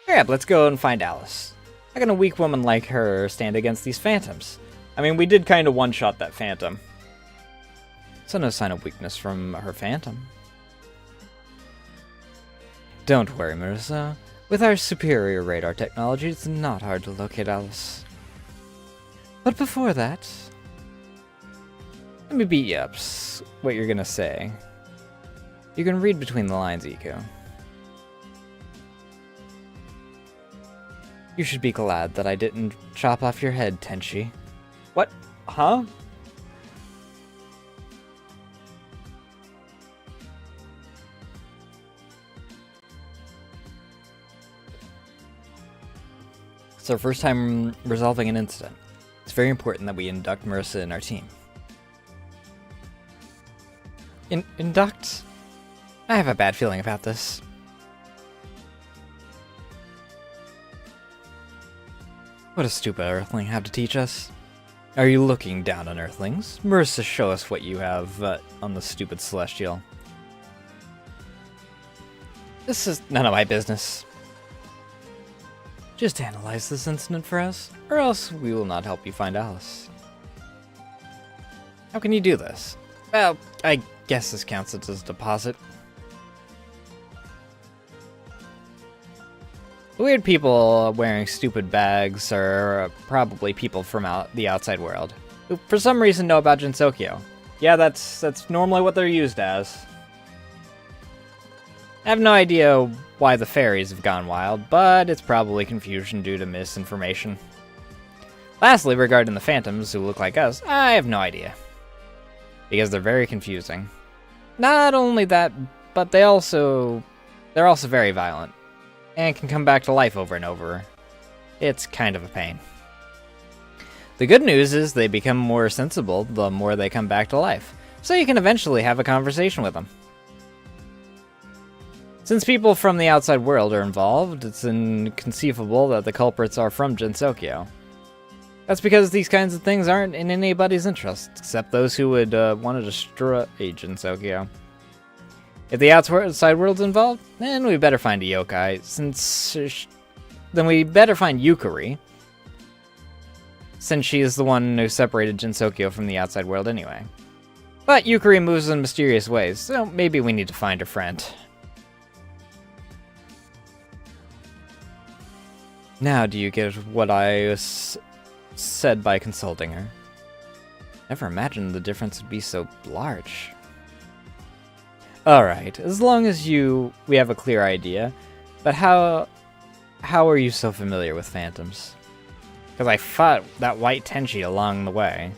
Alright, let's go and find Alice. How can a weak woman like her stand against these phantoms? I mean, we did kind of one-shot that phantom. So no sign of weakness from her phantom. Don't worry, Marissa. With our superior radar technology, it's not hard to locate Alice. But before that, let me beat you up what you're gonna say. You can read between the lines, Eco. You should be glad that I didn't chop off your head, Tenchi. What? Huh? It's our first time resolving an incident. It's very important that we induct Marissa in our team. Induct? I have a bad feeling about this. What does stupid Earthling have to teach us? Are you looking down on Earthlings? Marissa, show us what you have on the stupid Celestial. This is none of my business. Just analyze this incident for us, or else we will not help you find Alice. How can you do this? Well, I guess this counts as a deposit. The weird people wearing stupid bags are probably people from the outside world, who for some reason know about Jinsokyo. Yeah, that's normally what they're used as. I have no idea why the fairies have gone wild, but it's probably confusion due to misinformation. Lastly, regarding the phantoms who look like us, I have no idea. Because they're very confusing. Not only that, but they're also very violent. And can come back to life over and over. It's kind of a pain. The good news is they become more sensible the more they come back to life. So you can eventually have a conversation with them. Since people from the outside world are involved, it's inconceivable that the culprits are from Jinsokyo. That's because these kinds of things aren't in anybody's interest, except those who would want to destroy Jinsokyo. If the outside world's involved, then we better find a yokai, then we better find Yukari, since she is the one who separated Jinsokyo from the outside world anyway. But Yukari moves in mysterious ways, so maybe we need to find her friend. Now do you get what I said by consulting her? Never imagined the difference would be so large. Alright, as long as we have a clear idea, but how are you so familiar with phantoms? Because I fought that white Tenchi along the way.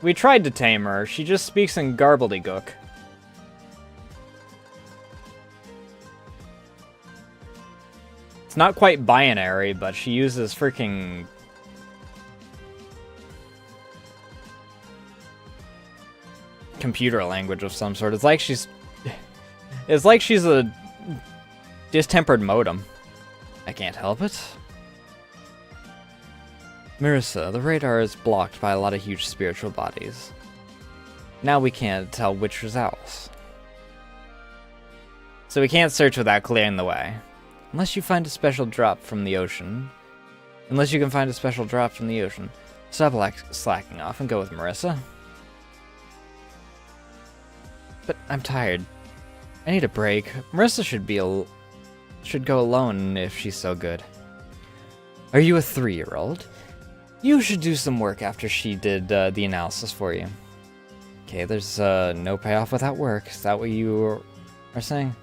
We tried to tame her, she just speaks in garbledygook. It's not quite binary, but she uses freaking computer language of some sort. It's like she's a distempered modem. I can't help it. Marissa, the radar is blocked by a lot of huge spiritual bodies. Now we can't tell which is ours. So we can't search without clearing the way. Unless you find a special drop from the ocean. Unless you can find a special drop from the ocean. Stop slacking off and go with Marissa. But I'm tired. I need a break. Marissa should go alone if she's so good. Are you a 3-year-old? You should do some work after she did the analysis for you. Okay, there's no payoff without work. Is that what you are saying?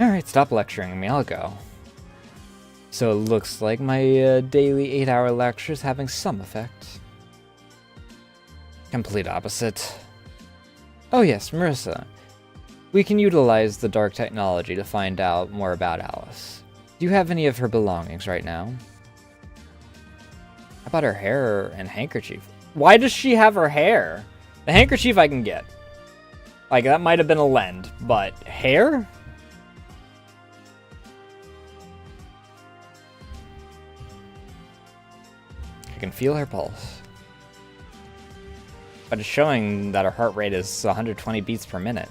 Alright, stop lecturing me, I'll go. So it looks like my daily 8-hour lecture is having some effect. Complete opposite. Oh yes, Marissa. We can utilize the dark technology to find out more about Alice. Do you have any of her belongings right now? How about her hair and handkerchief? Why does she have her hair? The handkerchief I can get. Like, that might have been a lend, but hair? I can feel her pulse. But it's showing that her heart rate is 120 beats per minute.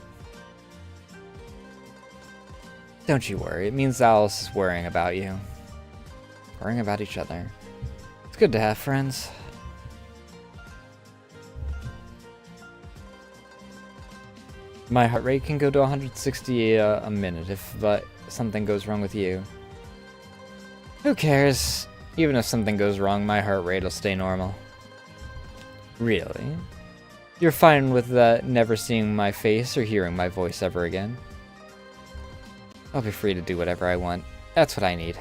Don't you worry, it means Alice is worrying about you. Worrying about each other. It's good to have friends. My heart rate can go to 160 a minute if something goes wrong with you. Who cares? Even if something goes wrong, my heart rate will stay normal. Really? You're fine with never seeing my face or hearing my voice ever again? I'll be free to do whatever I want. That's what I need.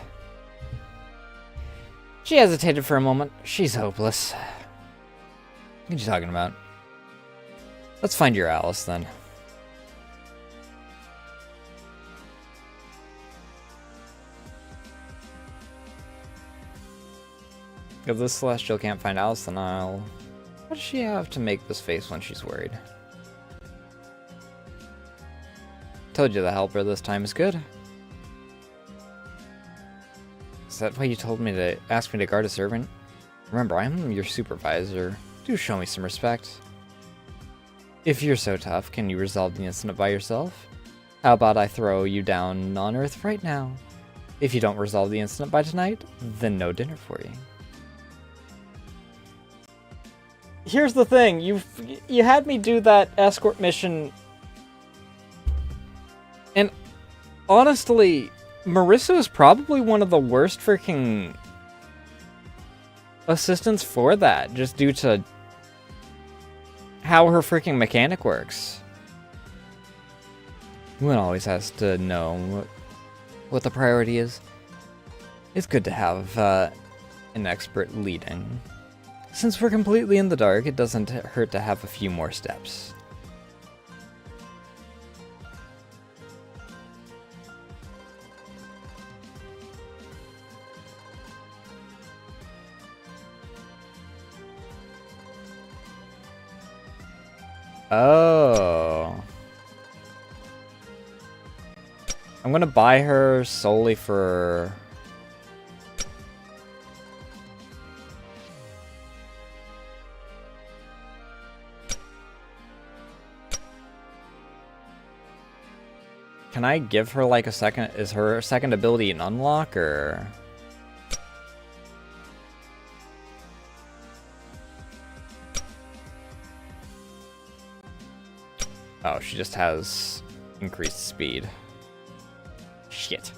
She hesitated for a moment. She's hopeless. What are you talking about? Let's find your Alice, then. If this Celestial can't find Alice, then I'll... What does she have to make this face when she's worried? Told you the helper this time is good. Is that why you told me to ask me to guard a servant? Remember, I'm your supervisor. Do show me some respect. If you're so tough, can you resolve the incident by yourself? How about I throw you down on Earth right now? If you don't resolve the incident by tonight, then no dinner for you. Here's the thing, you had me do that escort mission, and honestly, Marissa is probably one of the worst freaking assistants for that, just due to how her freaking mechanic works. One always has to know what the priority is. It's good to have an expert leading. Since we're completely in the dark, it doesn't hurt to have a few more steps. Oh. I'm gonna buy her solely for... Can I give her like a second? Is her second ability an unlock or? Oh, she just has increased speed. Shit.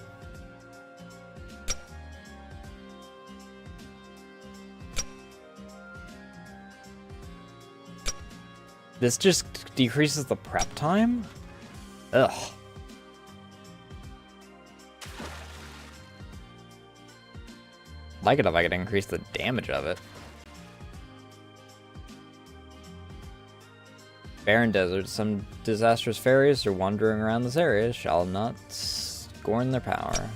This just decreases the prep time? Ugh. Like it if I could increase the damage of it. Barren desert. Some disastrous fairies are wandering around this area. Shall not scorn their power.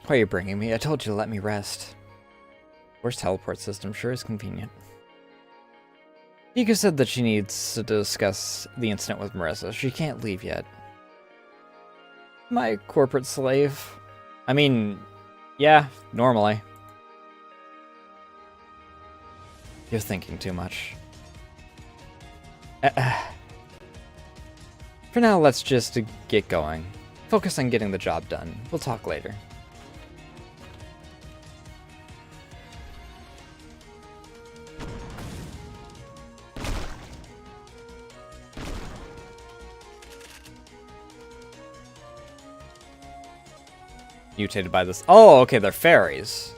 Why are you bringing me? I told you to let me rest. Where's teleport system? Sure is convenient. Ika said that she needs to discuss the incident with Marissa. She can't leave yet. My corporate slave. I mean, yeah, normally. You're thinking too much. For now, let's just get going. Focus on getting the job done. We'll talk later. Mutated by this. Oh, okay, they're fairies.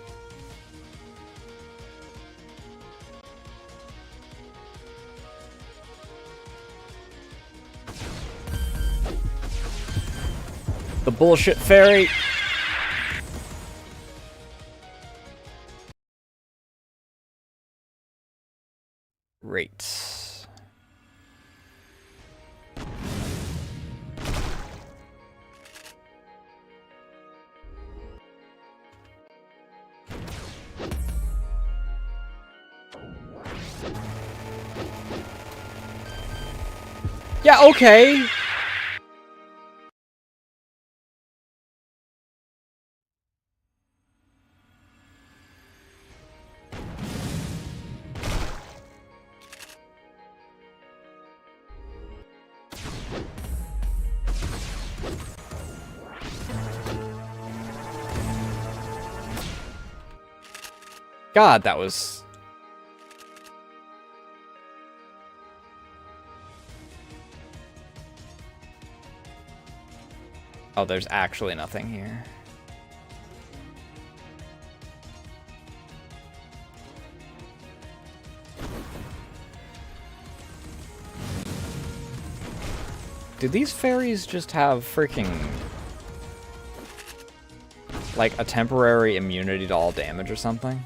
The bullshit fairy. Great. Yeah, okay. God, that was... Oh, there's actually nothing here. Do these fairies just have freaking... like a temporary immunity to all damage or something?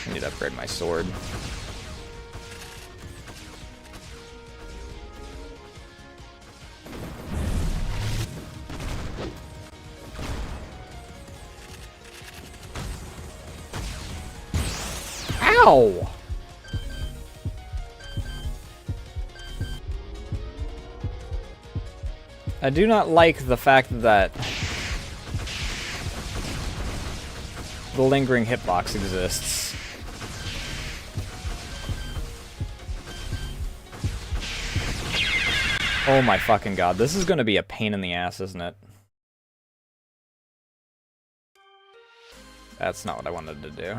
I need to upgrade my sword. Ow! I do not like the fact that the lingering hitbox exists. Oh my fucking god, this is gonna be a pain in the ass, isn't it? That's not what I wanted to do.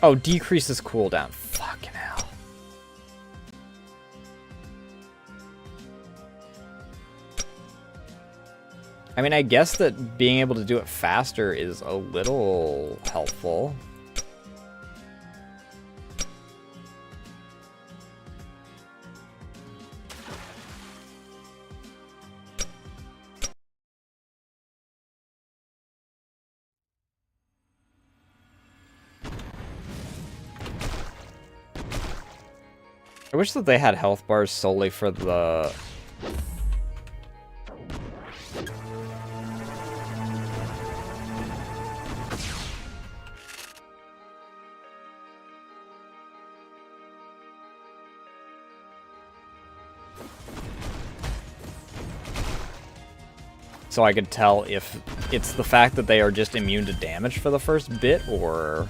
Oh, decreases cooldown. Fucking hell. I mean, I guess that being able to do it faster is a little helpful. I wish that they had health bars solely for the... So I could tell if it's the fact that they are just immune to damage for the first bit, or...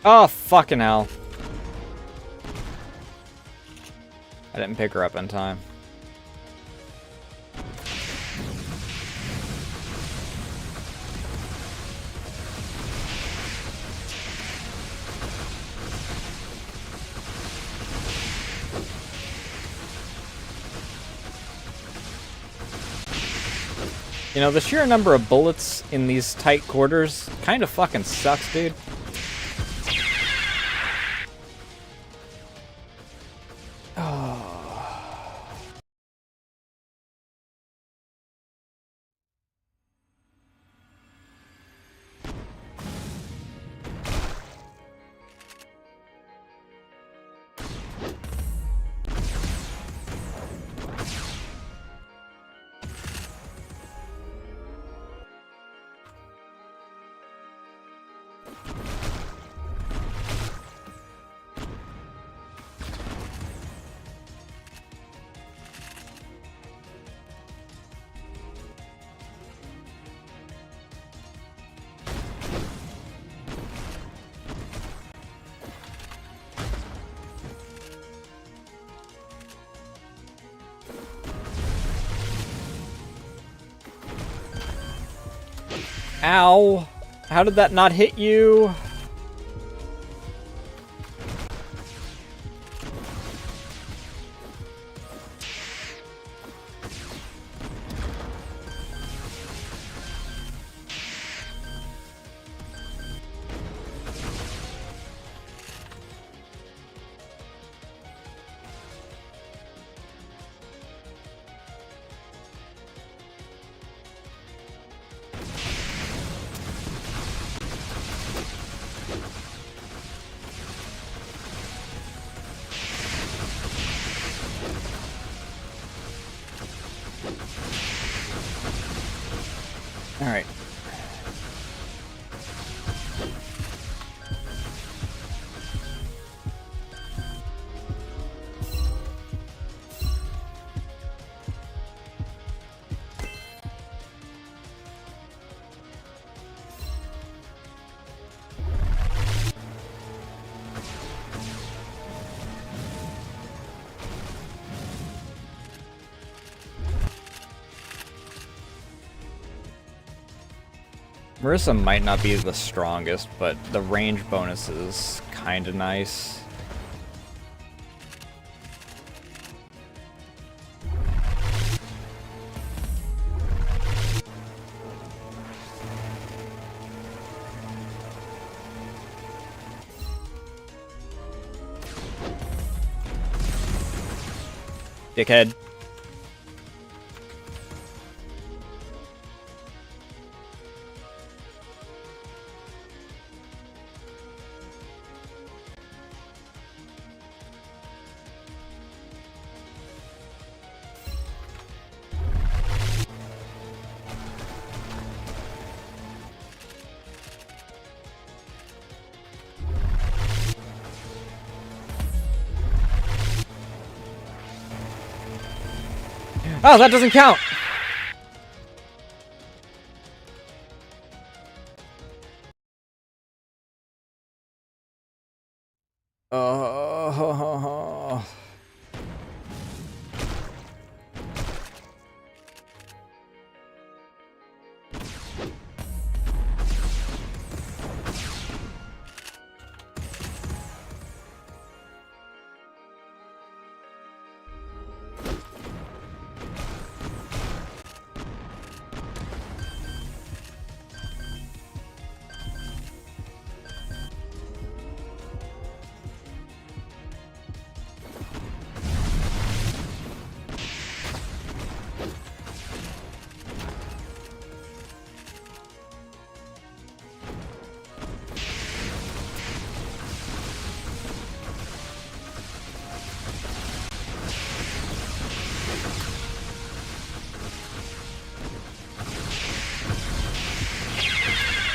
Oh, fucking hell. I didn't pick her up in time. You know, the sheer number of bullets in these tight quarters kind of fucking sucks, dude. Ow! How did that not hit you? Alright. Marissa might not be the strongest, but the range bonus is kind of nice. Dickhead. Oh, that doesn't count!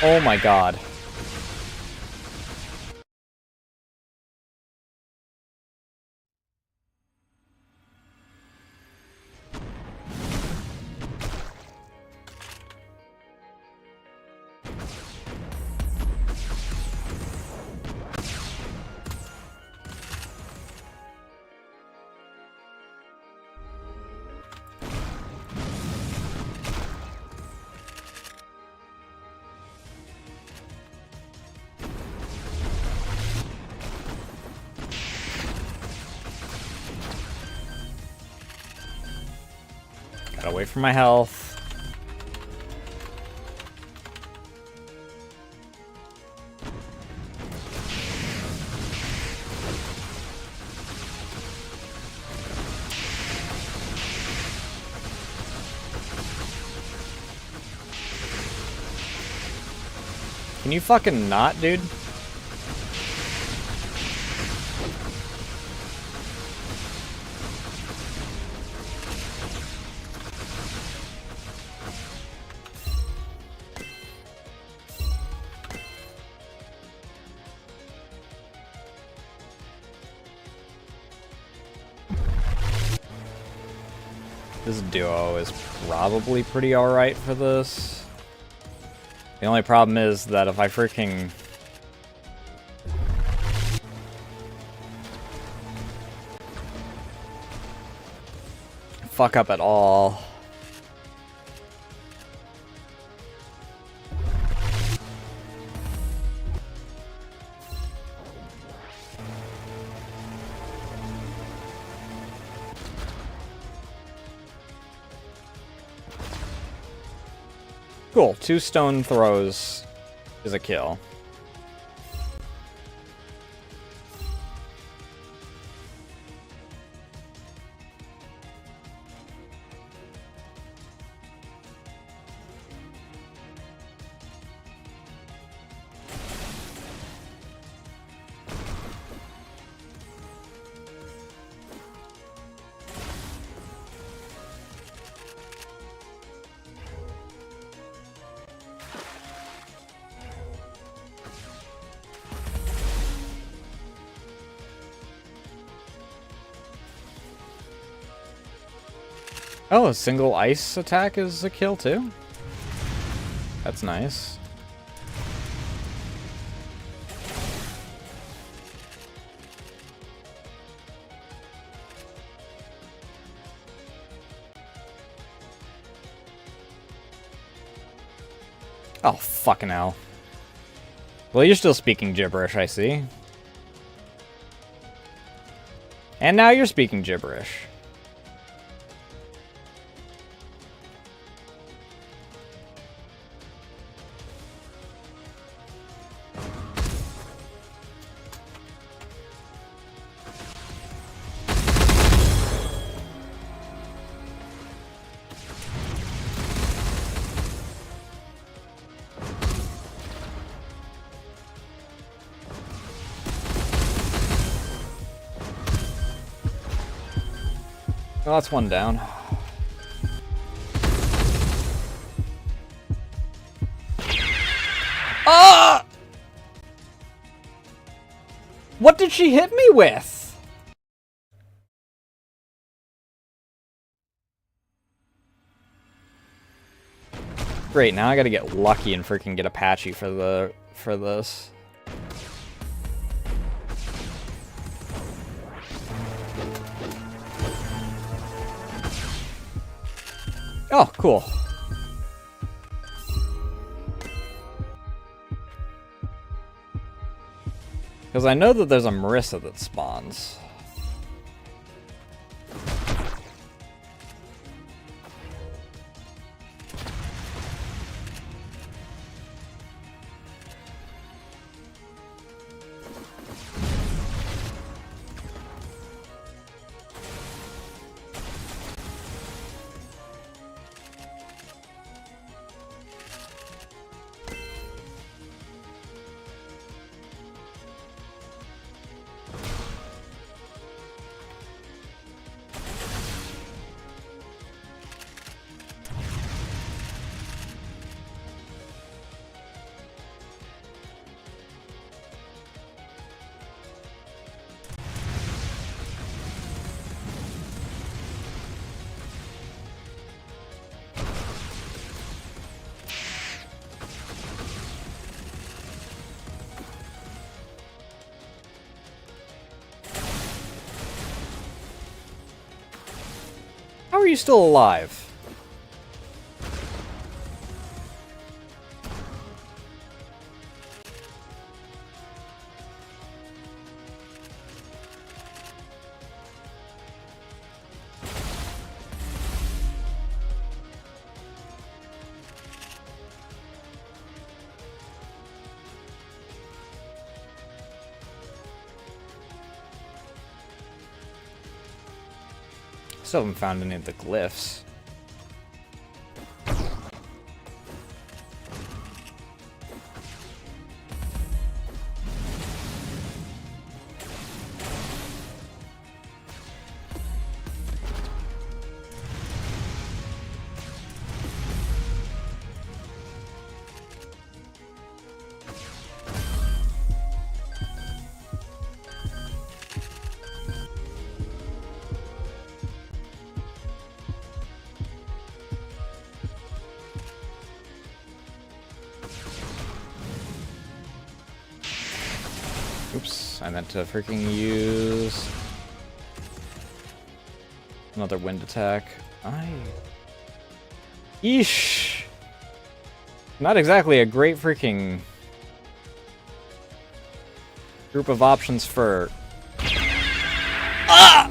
Oh my god. Got away from my health. Can you fucking not, dude? This duo is probably pretty alright for this. The only problem is that if I freaking... fuck up at all... Cool, 2 stone throws is a kill. Oh, a single ice attack is a kill too? That's nice. Oh, fucking hell. Well, you're still speaking gibberish, I see. And now you're speaking gibberish. Well, that's one down. Ah! What did she hit me with? Great, now I gotta get lucky and freaking get Apache for this. Oh, cool. Because I know that there's a Marissa that spawns. How are you still alive? Still haven't found any of the glyphs. Oops, I meant to freaking use another wind attack. Yeesh! Not exactly a great freaking group of options for... Ah!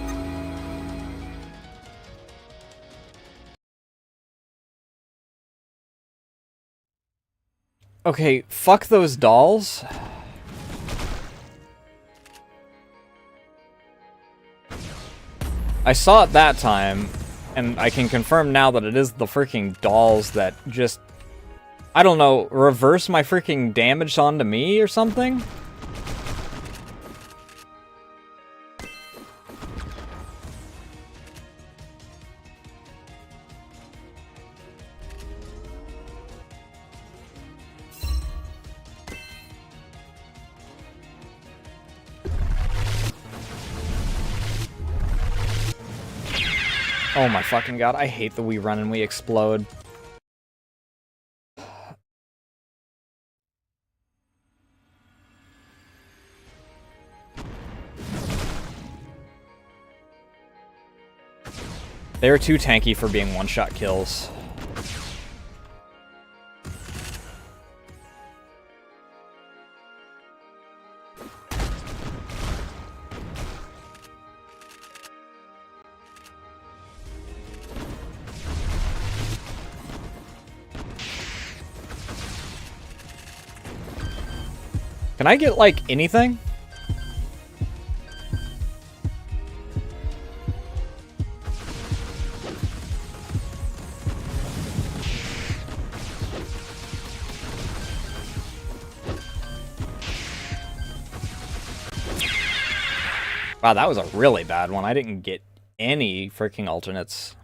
Okay, fuck those dolls. I saw it that time, and I can confirm now that it is the freaking dolls that just, I don't know, reverse my freaking damage onto me or something? Oh my fucking god, I hate that we run and we explode. They're too tanky for being one-shot kills. Can I get, like, anything? Wow, that was a really bad one. I didn't get any freaking alternates.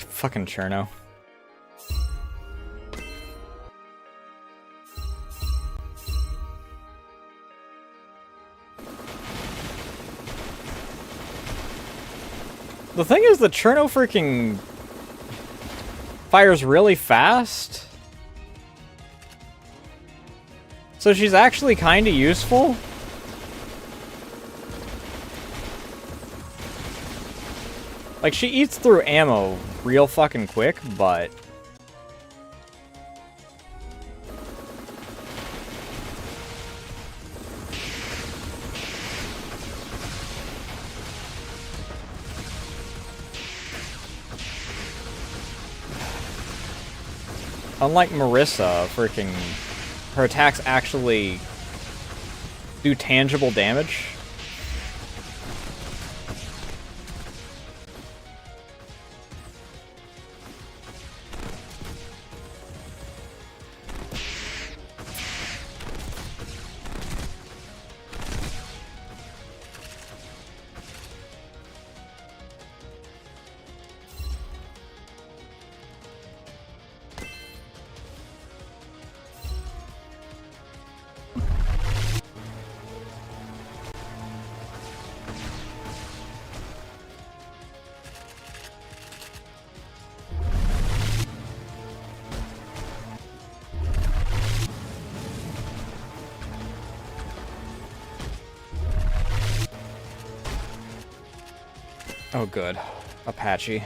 Fucking Cherno. The thing is, the Cherno freaking fires really fast. So she's actually kind of useful. Like, she eats through ammo real fucking quick, but... Unlike Marissa, freaking... her attacks actually do tangible damage. Oh, good. Apache.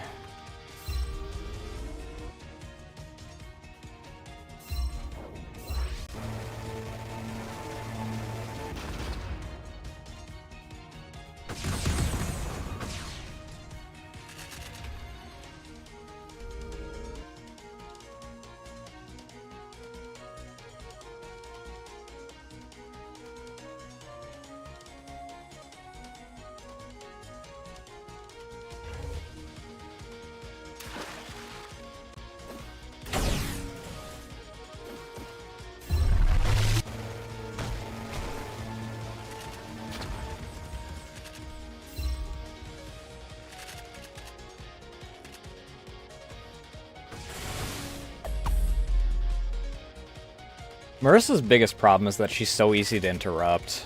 Marissa's biggest problem is that she's so easy to interrupt.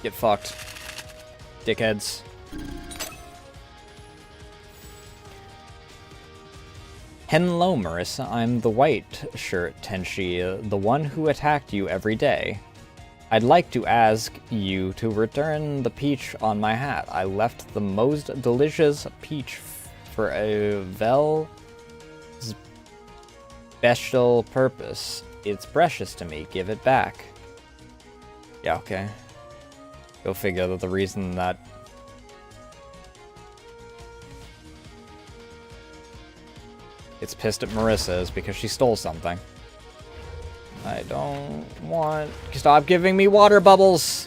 Get fucked. Dickheads. Hello, Marissa. I'm the white shirt Tenshi, the one who attacked you every day. I'd like to ask you to return the peach on my hat. I left the most delicious peach for a very special purpose. It's precious to me. Give it back. Yeah, okay. Go figure that the reason that it's pissed at Marissa is because she stole something. I don't want... Stop giving me water bubbles!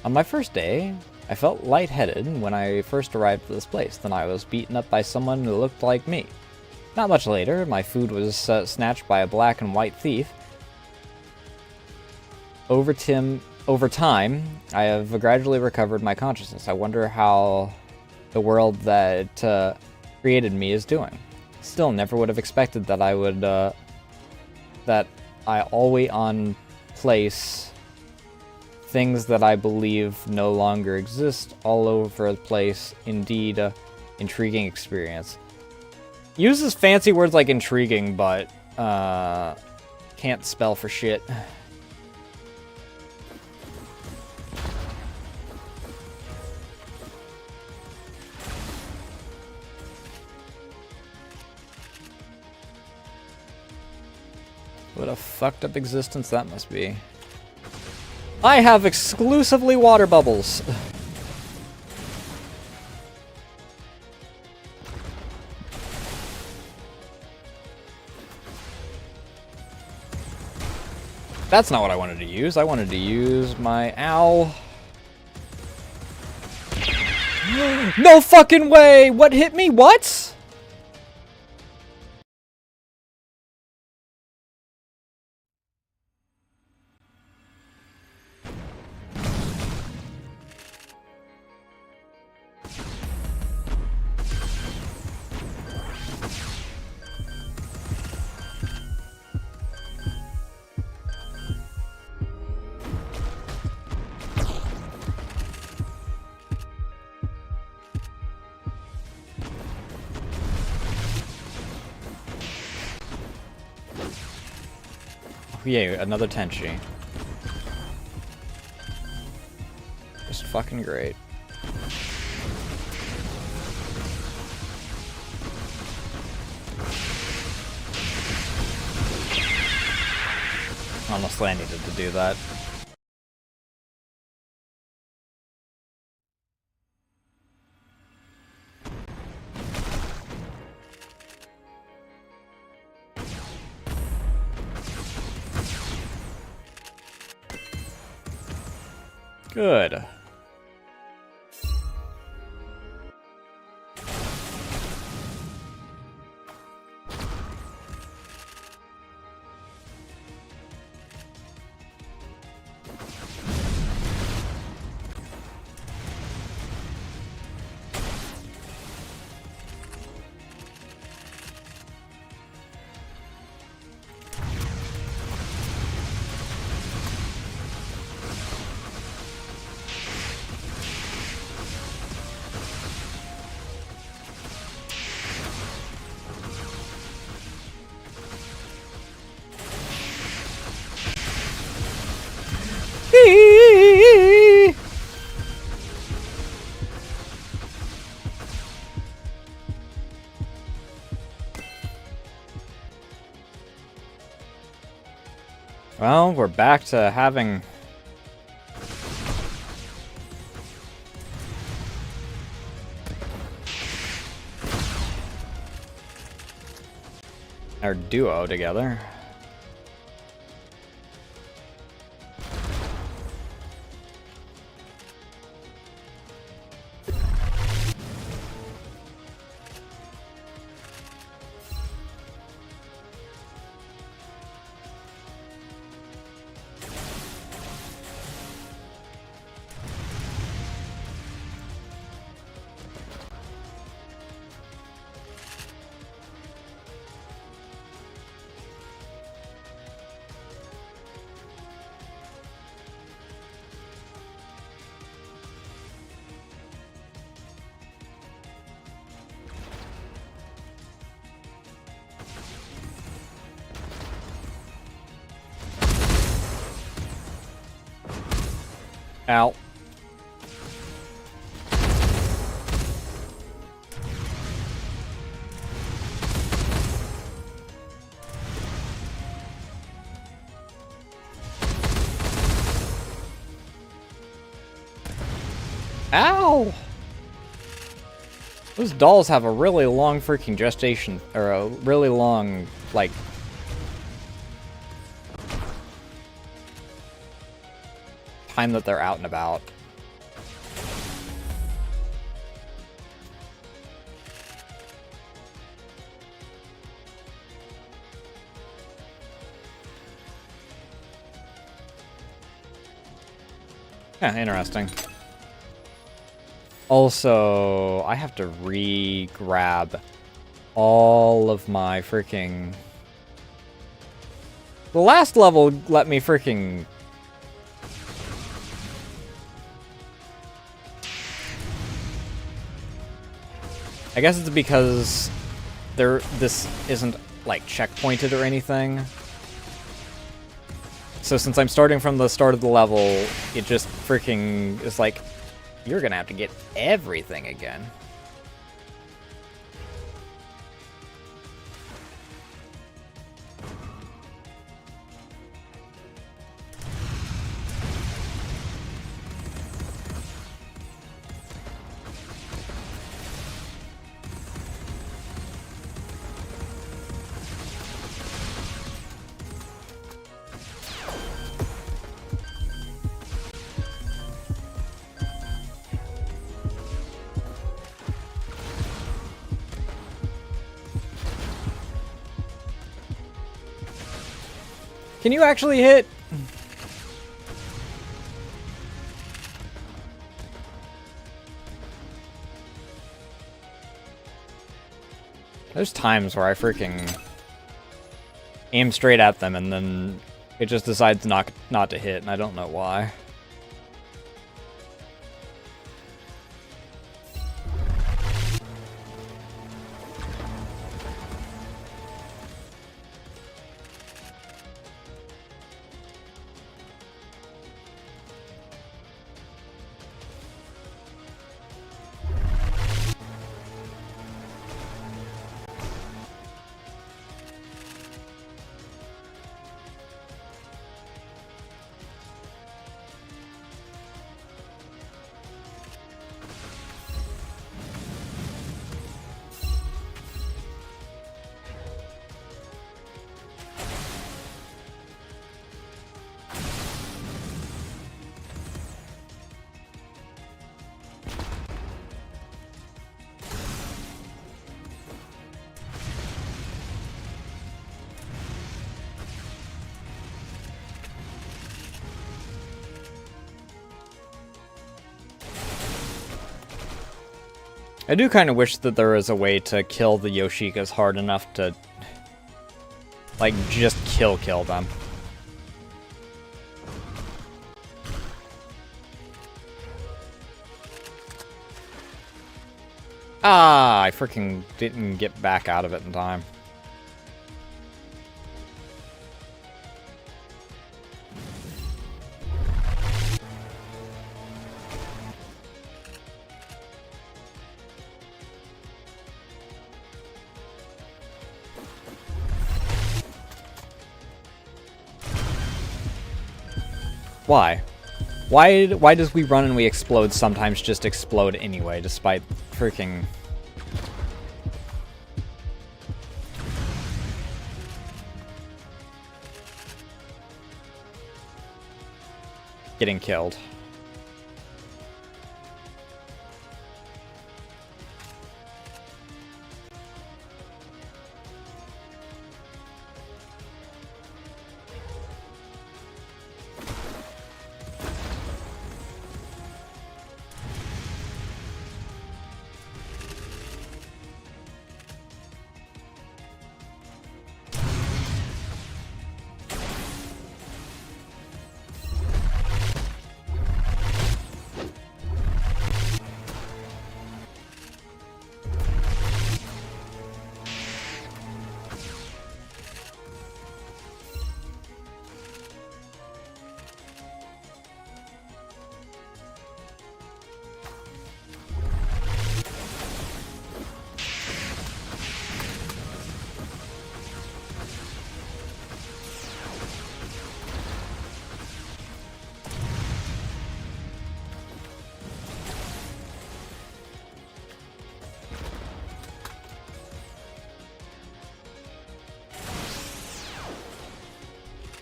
On my first day, I felt lightheaded when I first arrived at this place. Then I was beaten up by someone who looked like me. Not much later, my food was snatched by a black and white thief. Over time, I have gradually recovered my consciousness. I wonder how the world that created me is doing. Still, never would have expected that I would, that I always on place things that I believe no longer exist all over the place. Indeed, intriguing experience. Uses fancy words like intriguing, but can't spell for shit. What a fucked up existence that must be. I have exclusively water bubbles. That's not what I wanted to use. I wanted to use my owl. No fucking way! What hit me? What? Yay, another Tenchi. Just fucking great. Honestly, I needed to do that. Good. Well, we're back to having our duo together. Ow. Ow! Those dolls have a really long freaking gestation, or a really long, like, time that they're out and about. Yeah, interesting. Also, I have to re-grab all of my freaking... The last level let me freaking I guess it's because this isn't, like, checkpointed or anything. So since I'm starting from the start of the level, it just freaking is like, you're gonna have to get everything again. Can you actually hit? There's times where I freaking aim straight at them and then it just decides not to hit, and I don't know why. I do kind of wish that there was a way to kill the Yoshikas hard enough to, like, just kill them. Ah, I freaking didn't get back out of it in time. Why? Why does we run and we explode sometimes just explode anyway, despite freaking... getting killed?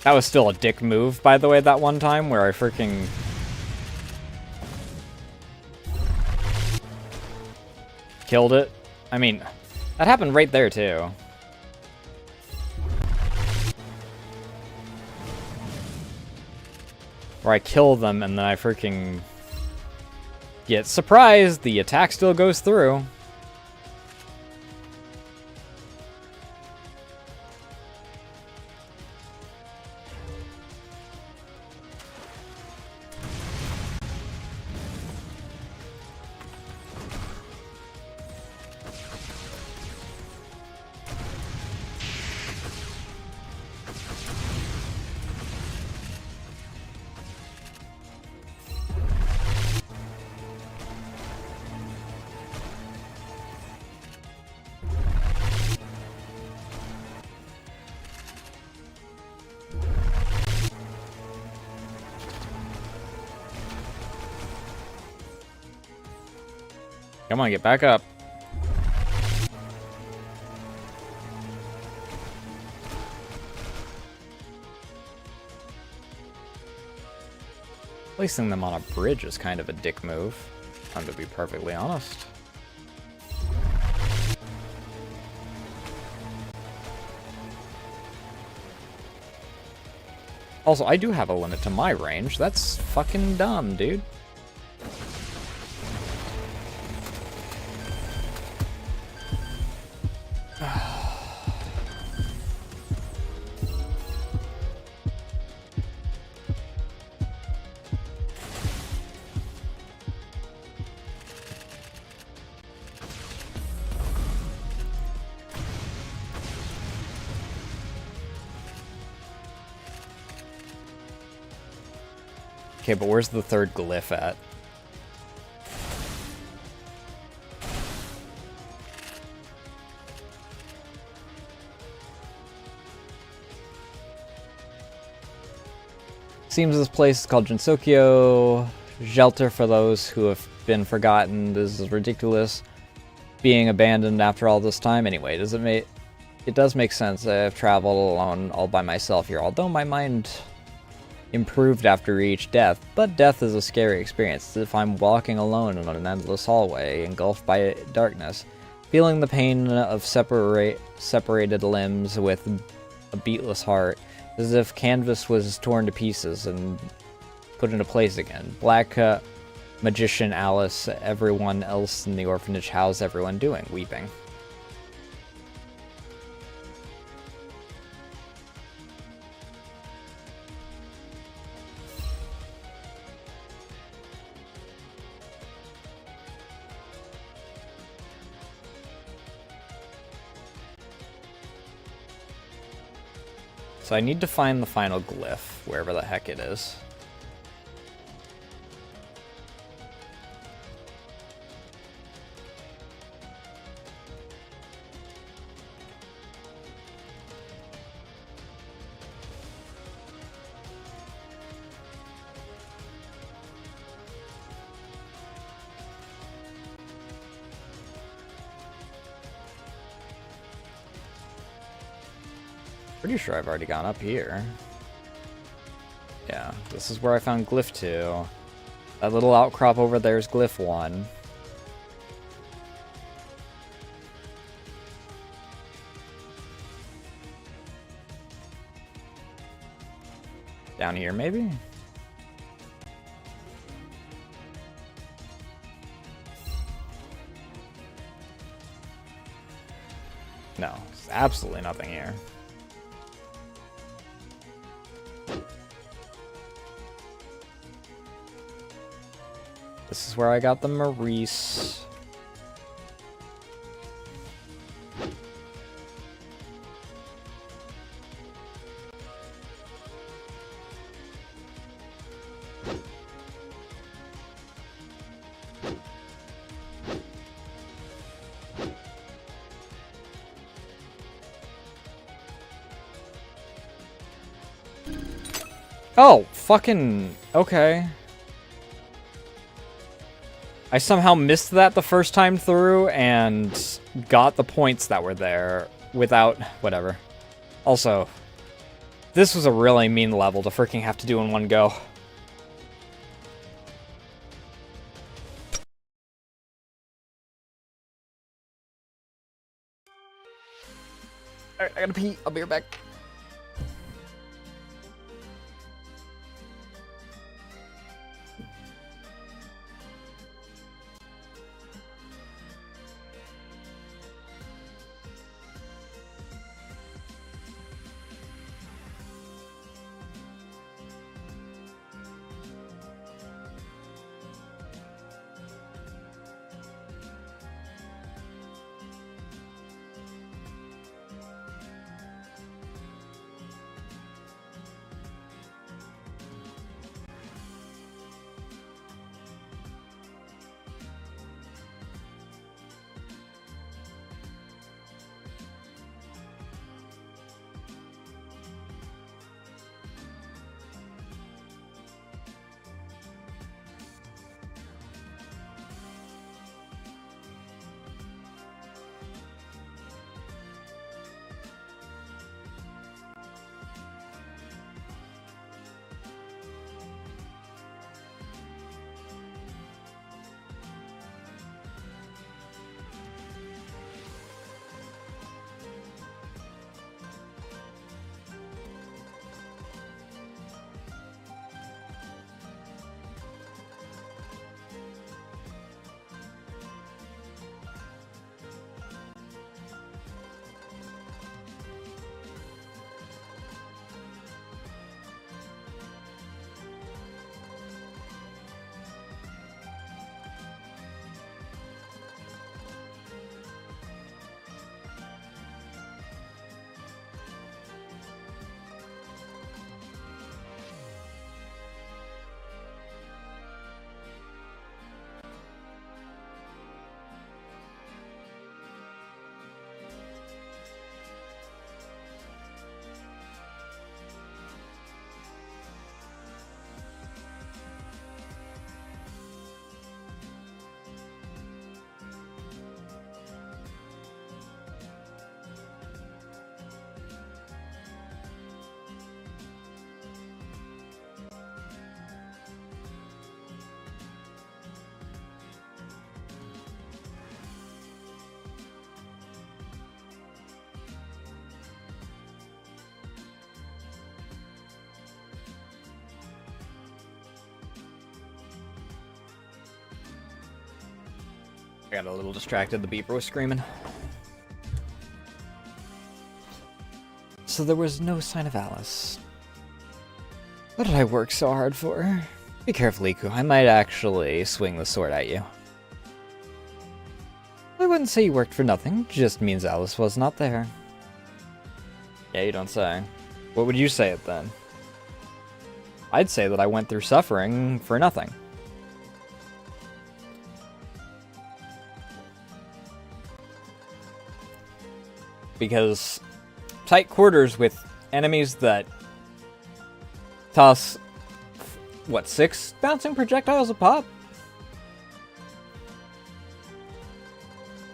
That was still a dick move, by the way, that one time, where I freaking... killed it. I mean, that happened right there, too. Where I kill them, and then I freaking... get surprised, the attack still goes through. Come on, get back up. Placing them on a bridge is kind of a dick move, I'm to be perfectly honest. Also, I do have a limit to my range. That's fucking dumb, dude. Okay, but where's the third glyph at? Seems this place is called Jinsokyo, shelter for those who have been forgotten. This is ridiculous, being abandoned after all this time. Anyway, it does make sense. I've traveled alone all by myself here, although my mind improved after each death, but death is a scary experience. If I'm walking alone in an endless hallway, engulfed by darkness, feeling the pain of separated limbs with a beatless heart, as if canvas was torn to pieces and put into place again. Black magician Alice, everyone else in the orphanage, how's everyone doing? Weeping. So I need to find the final glyph, wherever the heck it is. Pretty sure I've already gone up here. Yeah, this is where I found glyph 2. That little outcrop over there is glyph 1. Down here, maybe? No, there's absolutely nothing here. This is where I got the Maurice. Oh, fucking... okay. I somehow missed that the first time through and got the points that were there without... whatever. Also, this was a really mean level to freaking have to do in one go. Alright, I gotta pee. I'll be right back. I got a little distracted, the beeper was screaming. So there was no sign of Alice. What did I work so hard for? Be careful, Iku. I might actually swing the sword at you. I wouldn't say you worked for nothing. Just means Alice was not there. Yeah, you don't say. What would you say it then? I'd say that I went through suffering for nothing. Because tight quarters with enemies that toss, what, 6 bouncing projectiles a pop?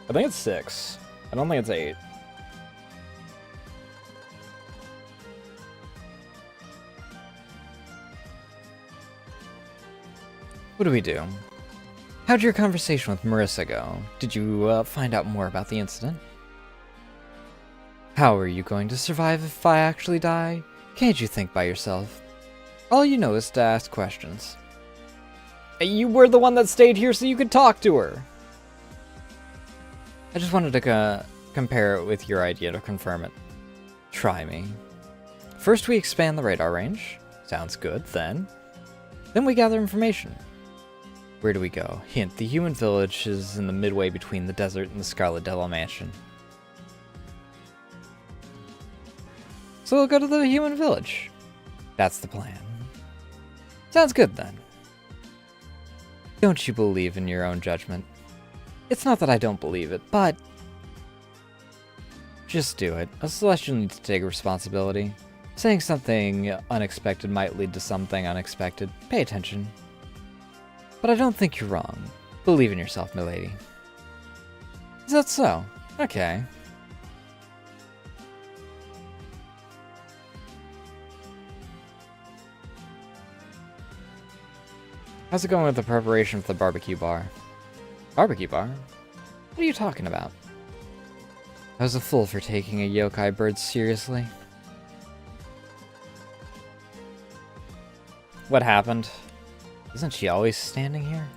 I think it's 6. I don't think it's 8. What do we do? How'd your conversation with Marissa go? Did you find out more about the incident? How are you going to survive if I actually die? Can't you think by yourself? All you know is to ask questions. You were the one that stayed here so you could talk to her. I just wanted to compare it with your idea to confirm it. Try me. First we expand the radar range. Sounds good, then we gather information. Where do we go? Hint, the human village is in the midway between the desert and the Scarlet Devil Mansion. So we'll go to the human village. That's the plan. Sounds good, then. Don't you believe in your own judgment? It's not that I don't believe it, but just do it. A Celestial needs to take responsibility. Saying something unexpected might lead to something unexpected. Pay attention. But I don't think you're wrong. Believe in yourself, milady. Is that so? Okay. How's it going with the preparation for the barbecue bar? Barbecue bar? What are you talking about? I was a fool for taking a yokai bird seriously. What happened? Isn't she always standing here?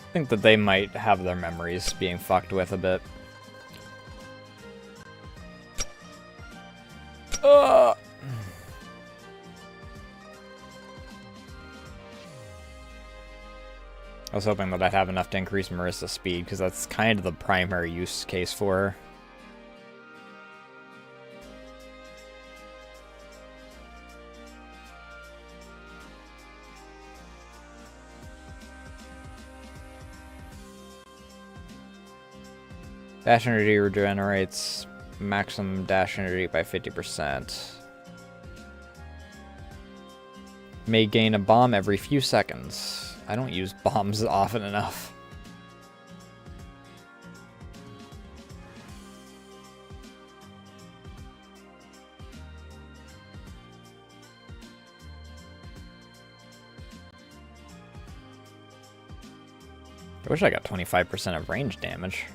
I think that they might have their memories being fucked with a bit. I was hoping that I'd have enough to increase Marissa's speed, because that's kind of the primary use case for her. Dash energy regenerates maximum dash energy by 50%. May gain a bomb every few seconds. I don't use bombs often enough. I wish I got 25% of range damage.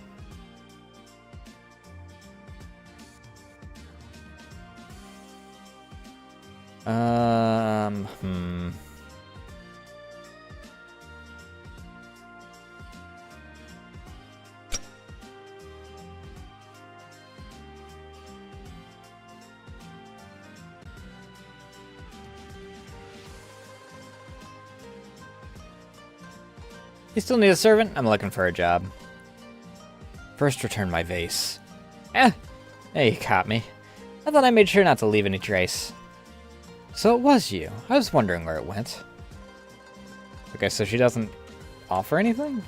You still need a servant? I'm looking for a job. First, return my vase. Hey, you caught me. I thought I made sure not to leave any trace. So it was you. I was wondering where it went. Okay, so she doesn't offer anything?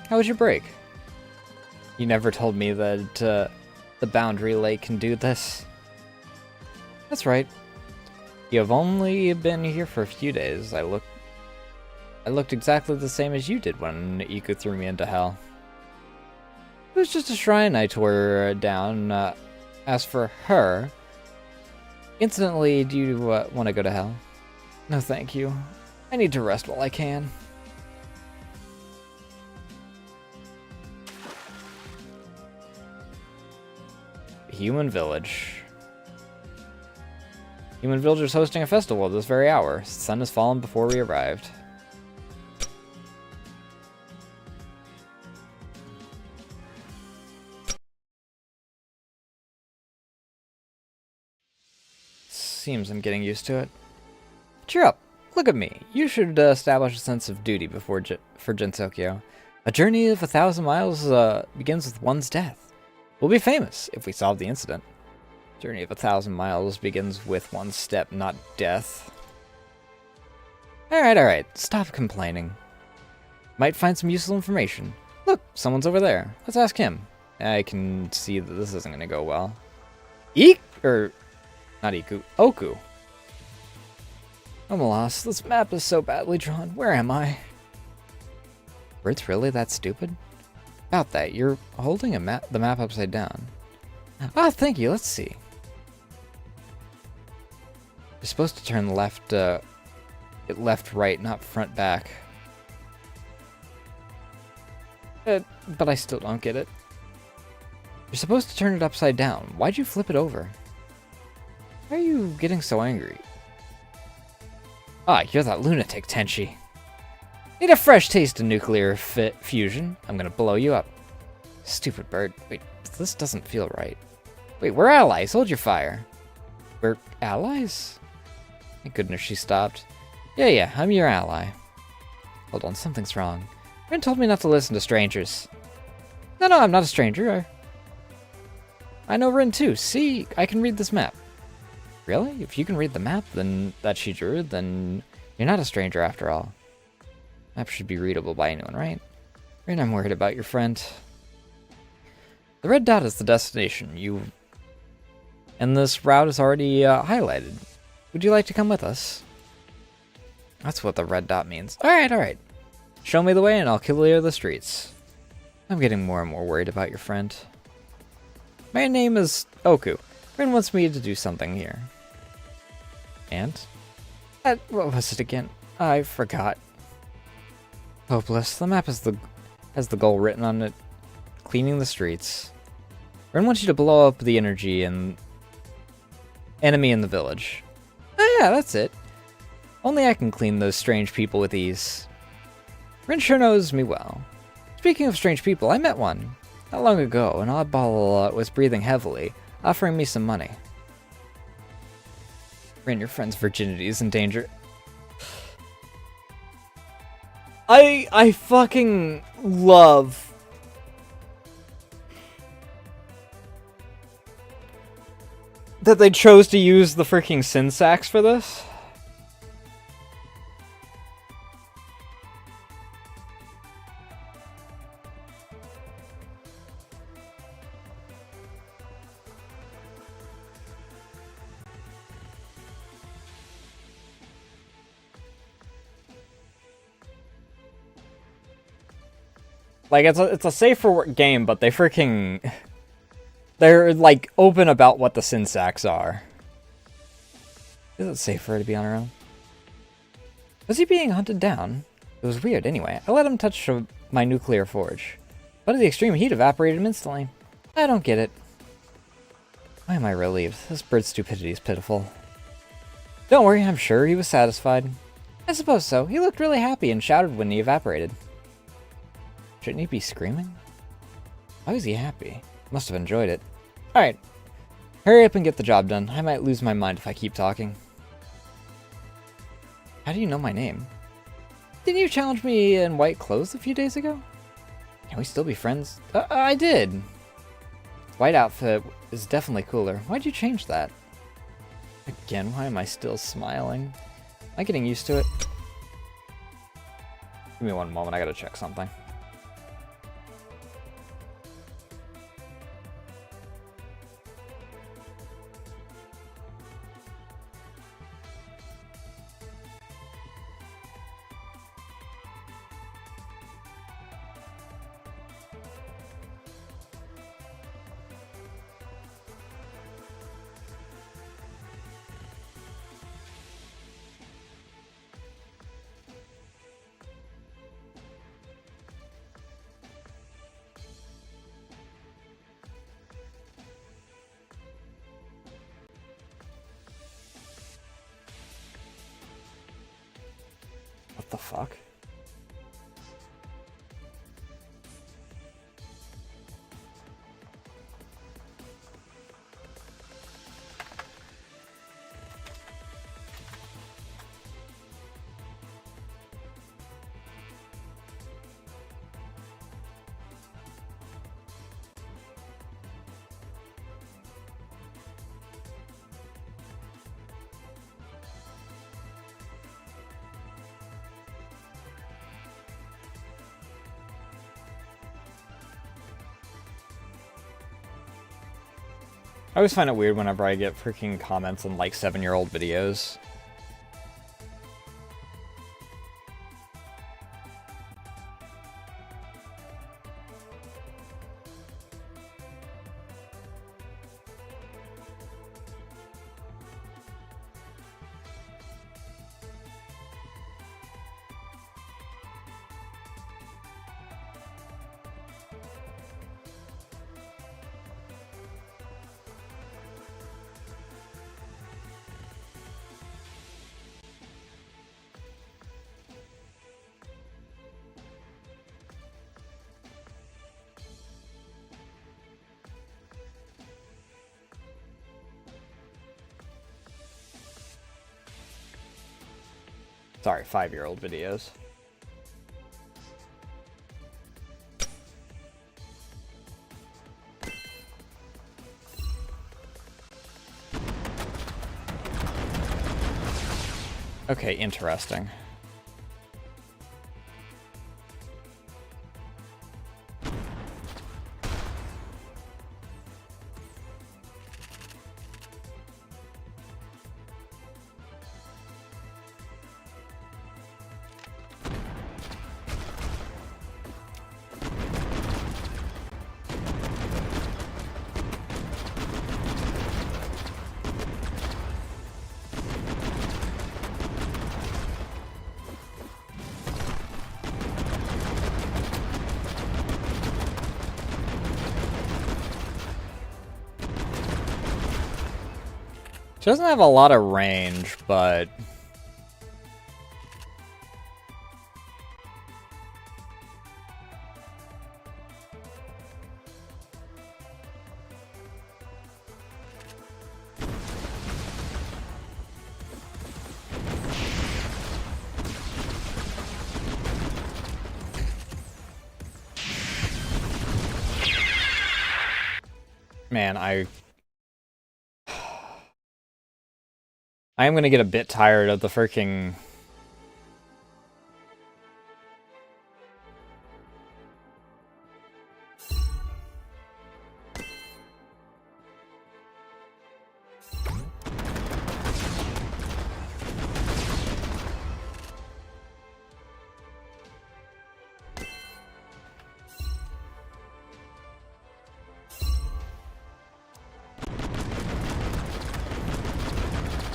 How was your break? You never told me that the Boundary Lake can do this. That's right. You have only been here for a few days. I looked exactly the same as you did when Iku threw me into hell. It was just a shrine I tore down. As for her, incidentally, do you want to go to hell? No, thank you. I need to rest while I can. human village. Human villagers hosting a festival at this very hour. The sun has fallen before we arrived. Seems I'm getting used to it. Cheer up. Look at me. You should establish a sense of duty before for Gensokyo. A journey of 1,000 miles begins with one's death. We'll be famous if we solve the incident. Journey of 1,000 miles begins with one step, not death. Alright. Stop complaining. Might find some useful information. Look, someone's over there. Let's ask him. I can see that this isn't going to go well. Not Iku. Oku. I'm lost. This map is so badly drawn. Where am I? Were it's really that stupid? About that, you're holding the map upside down. Ah, thank you. Let's see. You're supposed to turn left, right, not front back. But I still don't get it. You're supposed to turn it upside down. Why'd you flip it over? Why are you getting so angry? Ah, you're that lunatic, Tenchi. Need a fresh taste of nuclear fusion. I'm gonna blow you up. Stupid bird. Wait, this doesn't feel right. Wait, we're allies. Hold your fire. We're allies? Thank goodness she stopped. Yeah, I'm your ally. Hold on, something's wrong. Rin told me not to listen to strangers. No, I'm not a stranger. I know Rin too. See, I can read this map. Really? If you can read the map that she drew, then you're not a stranger after all. Map should be readable by anyone, right? Rin, I'm worried about your friend. The red dot is the destination. And this route is already highlighted. Would you like to come with us? That's what the red dot means. Alright. Show me the way and I'll clear the streets. I'm getting more and more worried about your friend. My name is Oku. Rin wants me to do something here. And? What was it again? I forgot. Hopeless. The map has the goal written on it. Cleaning the streets. Rin wants you to blow up the enemy in the village. Oh yeah, that's it. Only I can clean those strange people with ease. Rin sure knows me well. Speaking of strange people, I met one. Not long ago, an oddball was breathing heavily, offering me some money. Rin, your friend's virginity is in danger. I fucking love that they chose to use the freaking syntax for this. Like, it's a safer work game, but they're like open about what the syntax are. Is it safe for her to be on her own? Was he being hunted down? It was weird anyway. I let him touch my nuclear forge. But the extreme heat evaporated him instantly. I don't get it. Why am I relieved? This bird's stupidity is pitiful. Don't worry, I'm sure he was satisfied. I suppose so. He looked really happy and shouted when he evaporated. Shouldn't he be screaming? Why was he happy? Must have enjoyed it. Alright. Hurry up and get the job done. I might lose my mind if I keep talking. How do you know my name? Didn't you challenge me in white clothes a few days ago? Can we still be friends? I did. White outfit is definitely cooler. Why'd you change that? Again, why am I still smiling? Am I getting used to it? Give me one moment, I gotta check something. fuck? I always find it weird whenever I get freaking comments on, like, 7-year-old videos. Sorry, 5-year-old videos. Okay, interesting. She doesn't have a lot of range, but... Man, I am gonna get a bit tired of the freaking...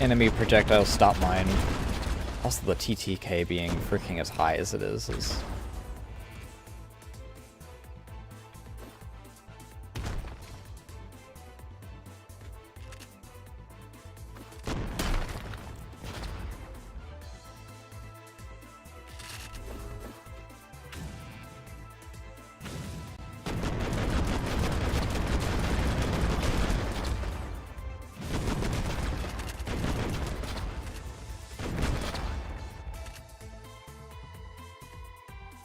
enemy projectiles stop mine. Also, the TTK being freaking as high as it is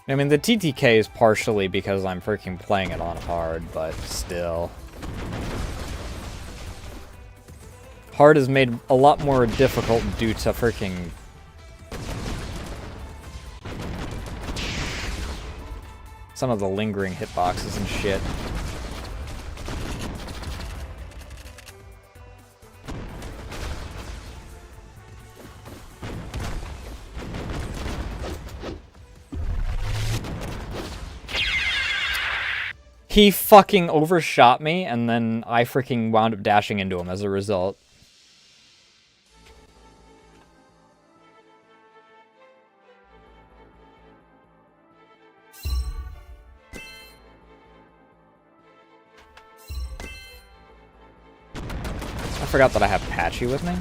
I mean, the TTK is partially because I'm freaking playing it on hard, but still. Hard is made a lot more difficult due to freaking... some of the lingering hitboxes and shit. He fucking overshot me, and then I freaking wound up dashing into him as a result. I forgot that I have Patchy with me.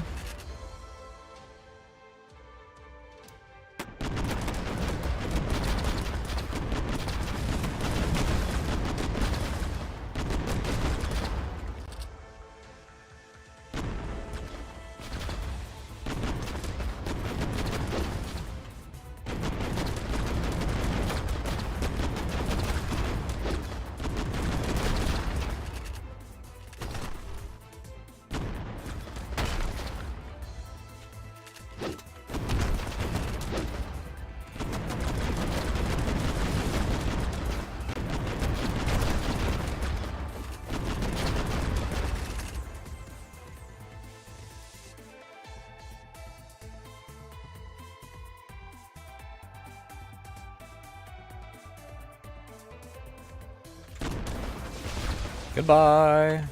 Goodbye.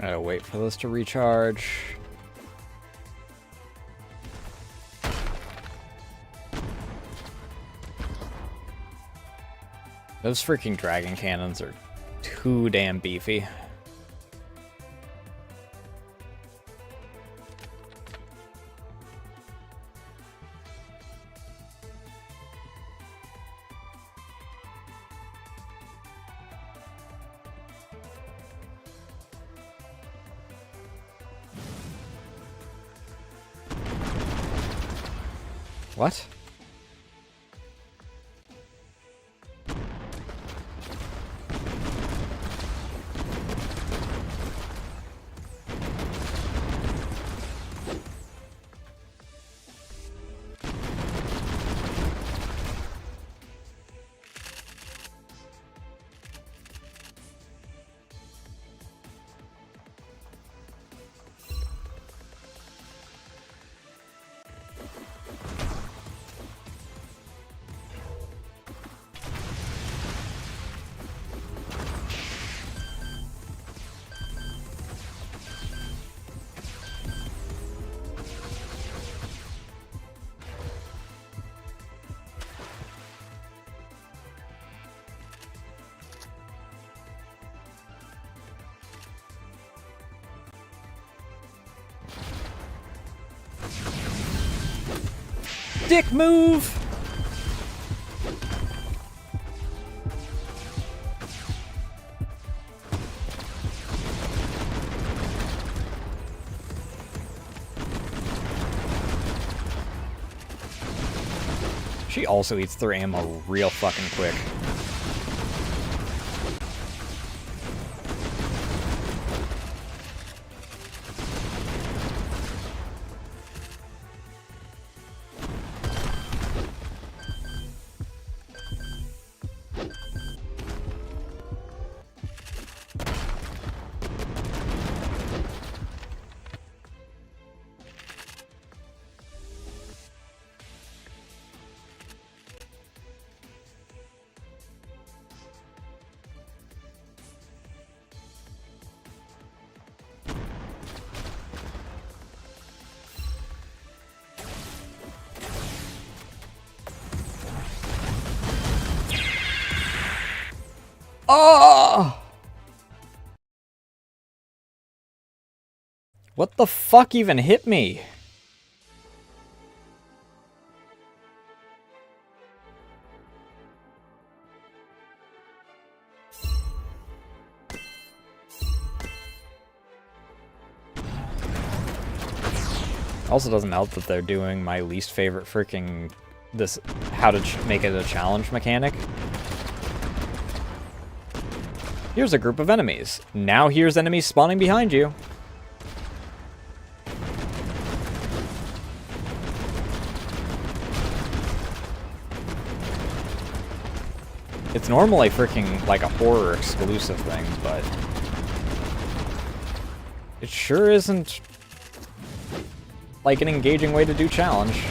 I gotta wait for this to recharge. Those freaking dragon cannons are too damn beefy. What? Dick move! She also eats through ammo real fucking quick. Oh! What the fuck even hit me? Also doesn't help that they're doing my least favorite freaking this how to make it a challenge mechanic. Here's a group of enemies. Now here's enemies spawning behind you. It's normally freaking like a horror exclusive thing, but it sure isn't like an engaging way to do challenge.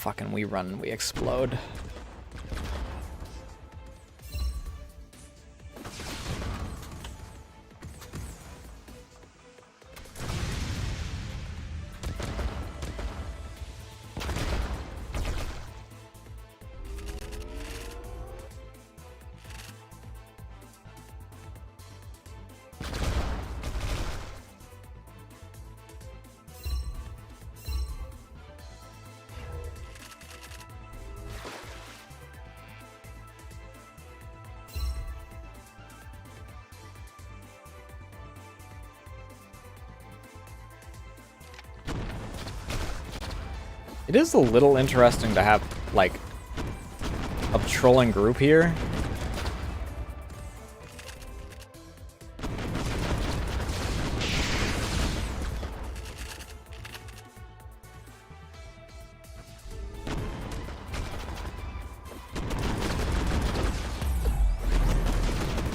fucking we run and we explode. It is a little interesting to have, like, a patrolling group here.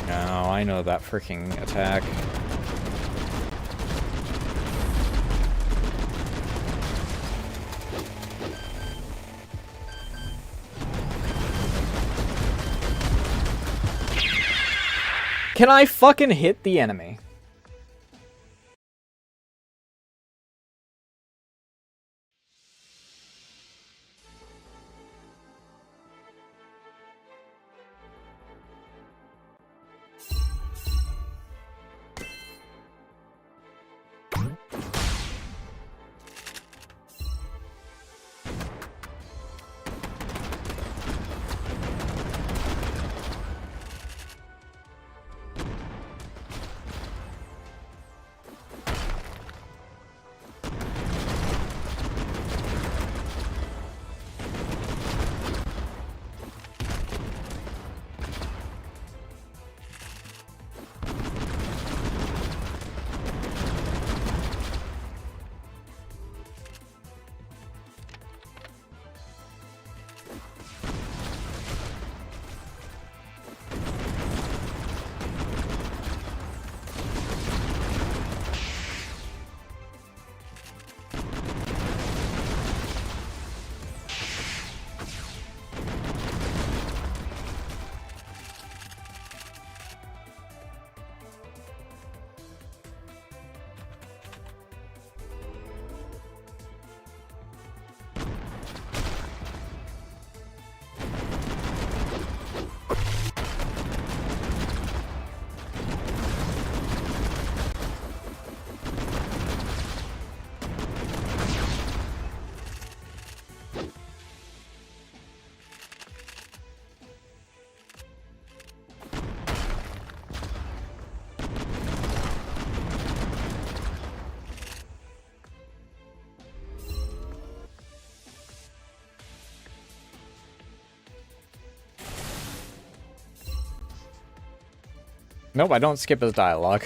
No, I know that freaking attack. Can I fucking hit the enemy? Nope, I don't skip his dialogue.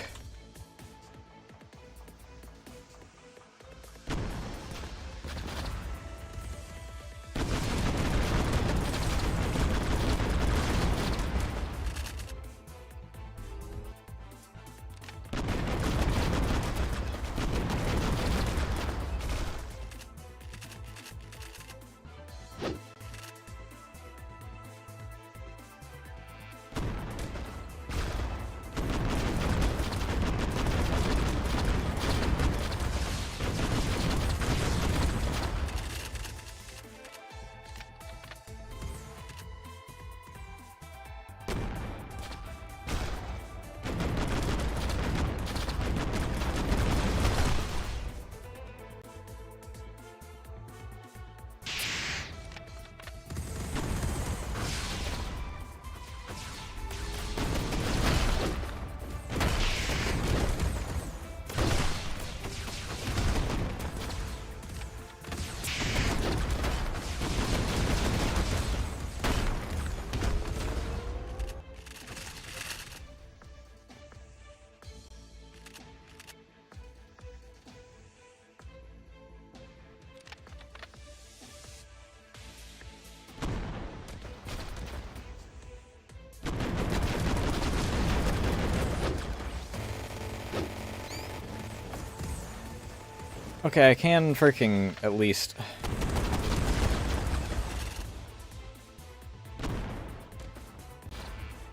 Okay, I can freaking at least...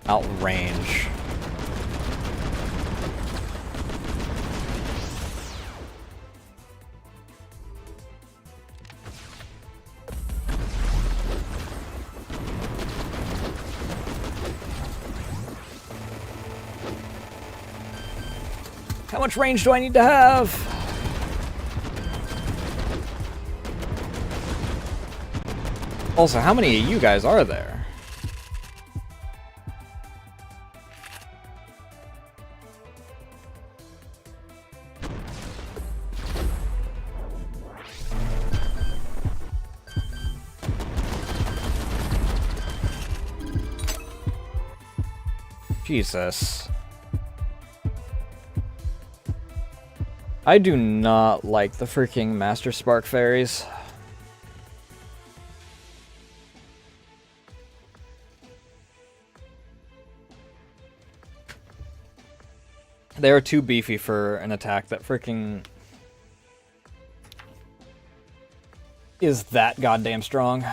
Outrange. How much range do I need to have? Also, how many of you guys are there? Jesus. I do not like the freaking Master Spark Fairies. They are too beefy for an attack that freaking is that goddamn strong.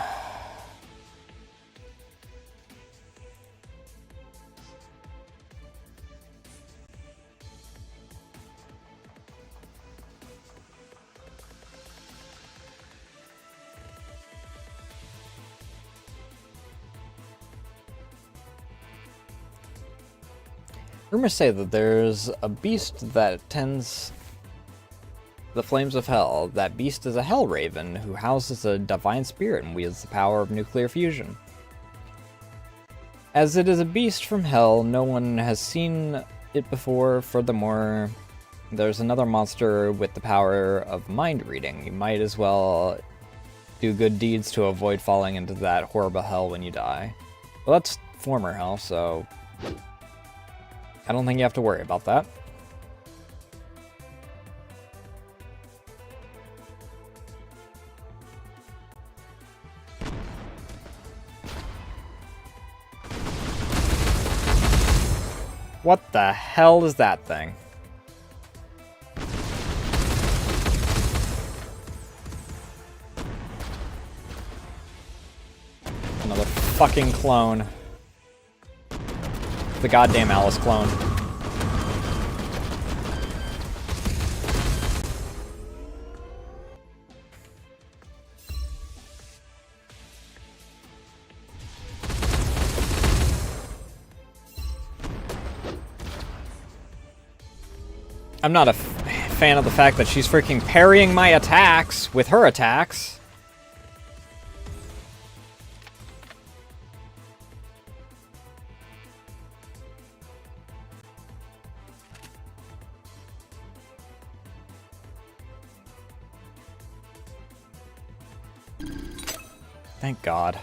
Rumors say that there's a beast that tends the flames of hell. That beast is a hell raven who houses a divine spirit and wields the power of nuclear fusion. As it is a beast from hell, no one has seen it before. Furthermore, there's another monster with the power of mind reading. You might as well do good deeds to avoid falling into that horrible hell when you die. Well, that's former hell, so I don't think you have to worry about that. What the hell is that thing? Another fucking clone. The goddamn Alice clone. I'm not a fan of the fact that she's freaking parrying my attacks with her attacks. Thank God.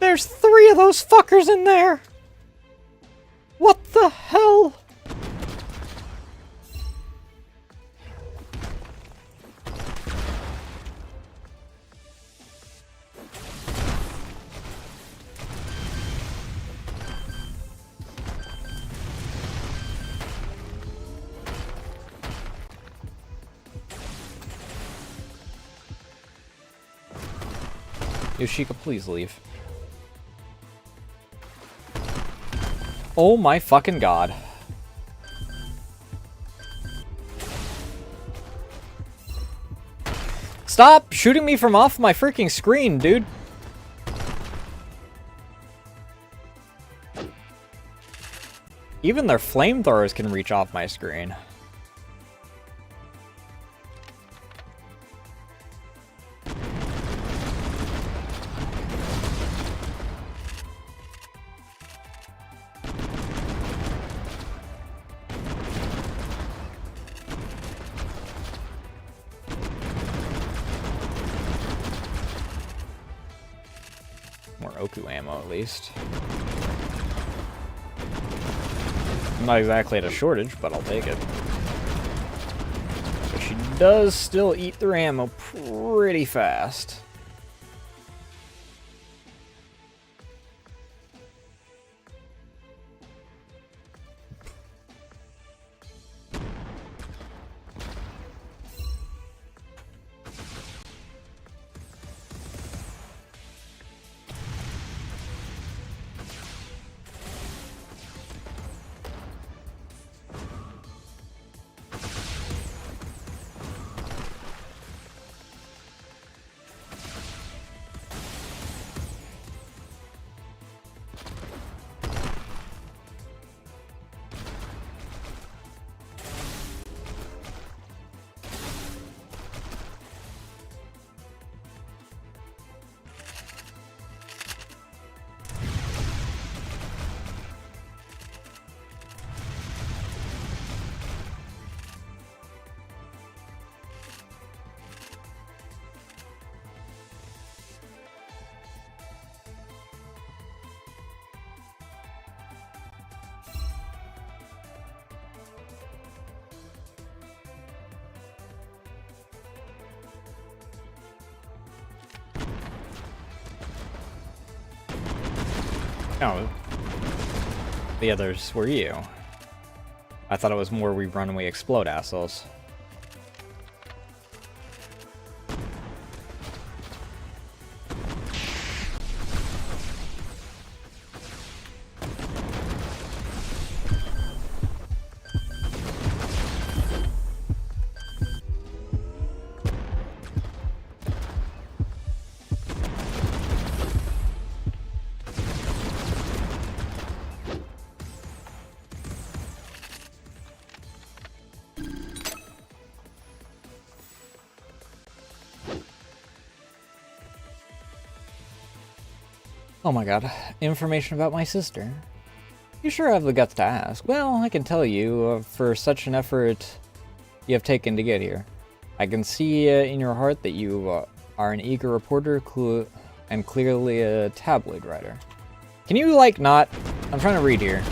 There's 3 of those fuckers in there! What the hell? Yoshika, please leave. Oh my fucking God. Stop shooting me from off my freaking screen, dude. Even their flamethrowers can reach off my screen. Oku ammo, at least. I'm not exactly at a shortage, but I'll take it. So she does still eat their ammo pretty fast. No. The others were you. I thought it was more we run and we explode assholes. Oh my god, information about my sister. You sure have the guts to ask. Well, I can tell you, for such an effort you have taken to get here. I can see in your heart that you are an eager reporter and clearly a tabloid writer. Can you, like, not? I'm trying to read here.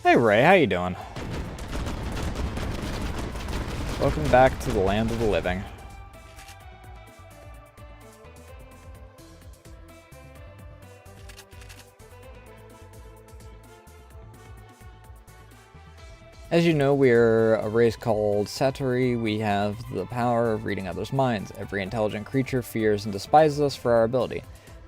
Hey Ray, how you doing? Welcome back to the land of the living. As you know, we're a race called Satori. We have the power of reading others' minds. Every intelligent creature fears and despises us for our ability.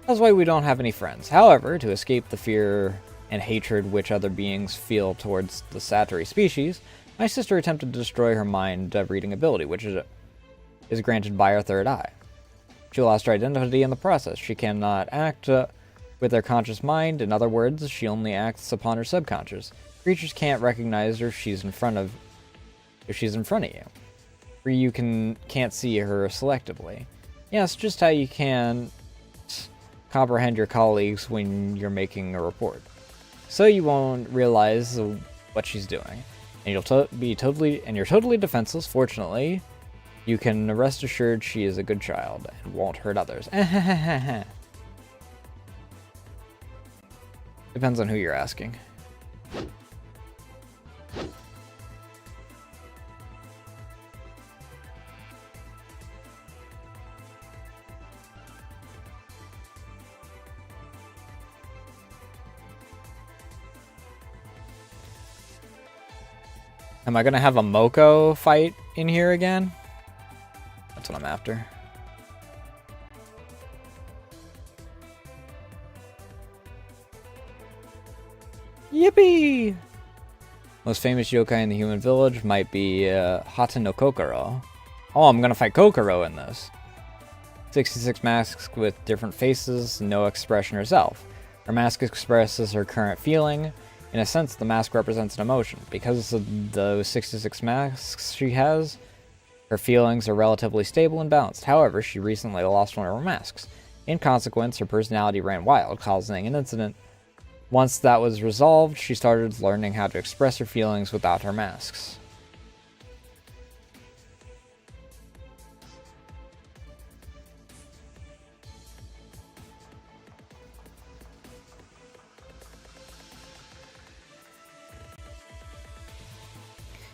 That's why we don't have any friends. However, to escape the fear and hatred which other beings feel towards the Satori species, my sister attempted to destroy her mind-reading ability, which is granted by her third eye. She lost her identity in the process. She cannot act with her conscious mind. In other words, she only acts upon her subconscious. Creatures can't recognize her if she's in front of you. Or you can't see her selectively. Yes, just how you can comprehend your colleagues when you're making a report. So you won't realize what she's doing. And you're totally defenseless. Fortunately, you can rest assured she is a good child and won't hurt others. Depends on who you're asking. Am I gonna have a Moko fight in here again? That's what I'm after. Yippee! Most famous yokai in the human village might be Hata no Kokoro. Oh, I'm gonna fight Kokoro in this. 66 masks with different faces, no expression herself. Her mask expresses her current feeling. In a sense, the mask represents an emotion. Because of those 66 masks she has, her feelings are relatively stable and balanced. However, she recently lost one of her masks. In consequence, her personality ran wild, causing an incident. Once that was resolved, she started learning how to express her feelings without her masks.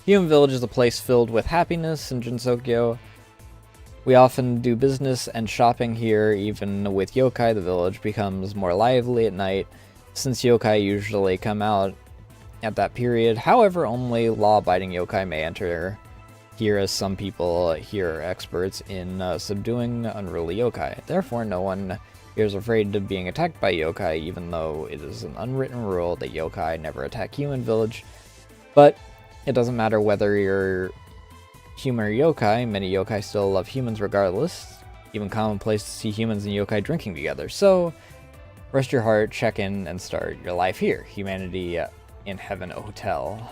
Human Village is a place filled with happiness in Jinsokyo. We often do business and shopping here. Even with yokai, the village becomes more lively at night, since yokai usually come out at that period. However, only law-abiding yokai may enter here, as some people here are experts in subduing unruly yokai. Therefore, no one here is afraid of being attacked by yokai, even though it is an unwritten rule that yokai never attack human village. But it doesn't matter whether you're human or yokai, many yokai still love humans regardless. Even commonplace to see humans and yokai drinking together. So, rest your heart, check in, and start your life here. Humanity in Heaven Hotel.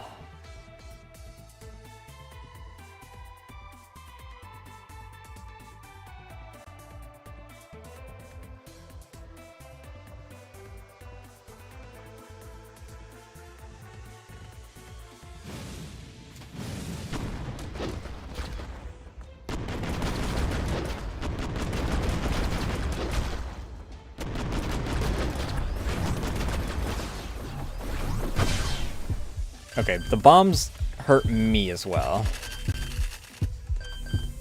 Okay, the bombs hurt me as well.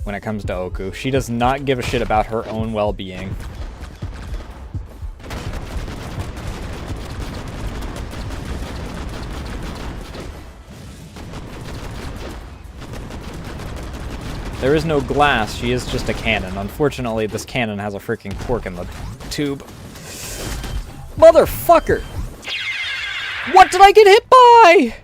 When it comes to Oku, she does not give a shit about her own well-being. There is no glass, she is just a cannon. Unfortunately, this cannon has a freaking cork in the tube. Motherfucker! What did I get hit by?!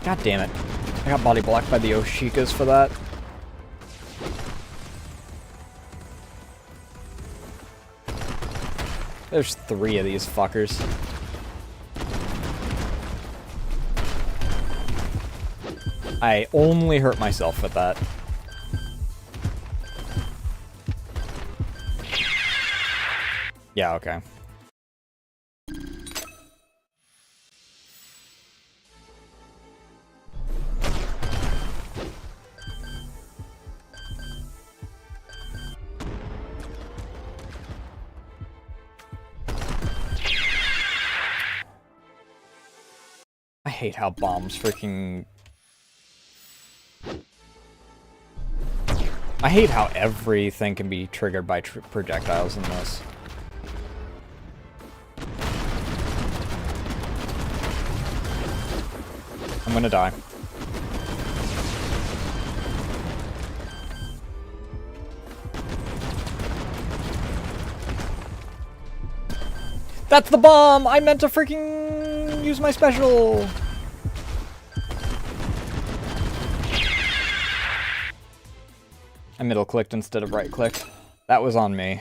God damn it. I got body blocked by the Oshikas for that. There's 3 of these fuckers. I only hurt myself with that. Yeah, okay. I hate how bombs freaking... I hate how everything can be triggered by projectiles in this. I'm gonna die. That's the bomb! I meant to freaking use my special! I middle clicked instead of right clicked. That was on me.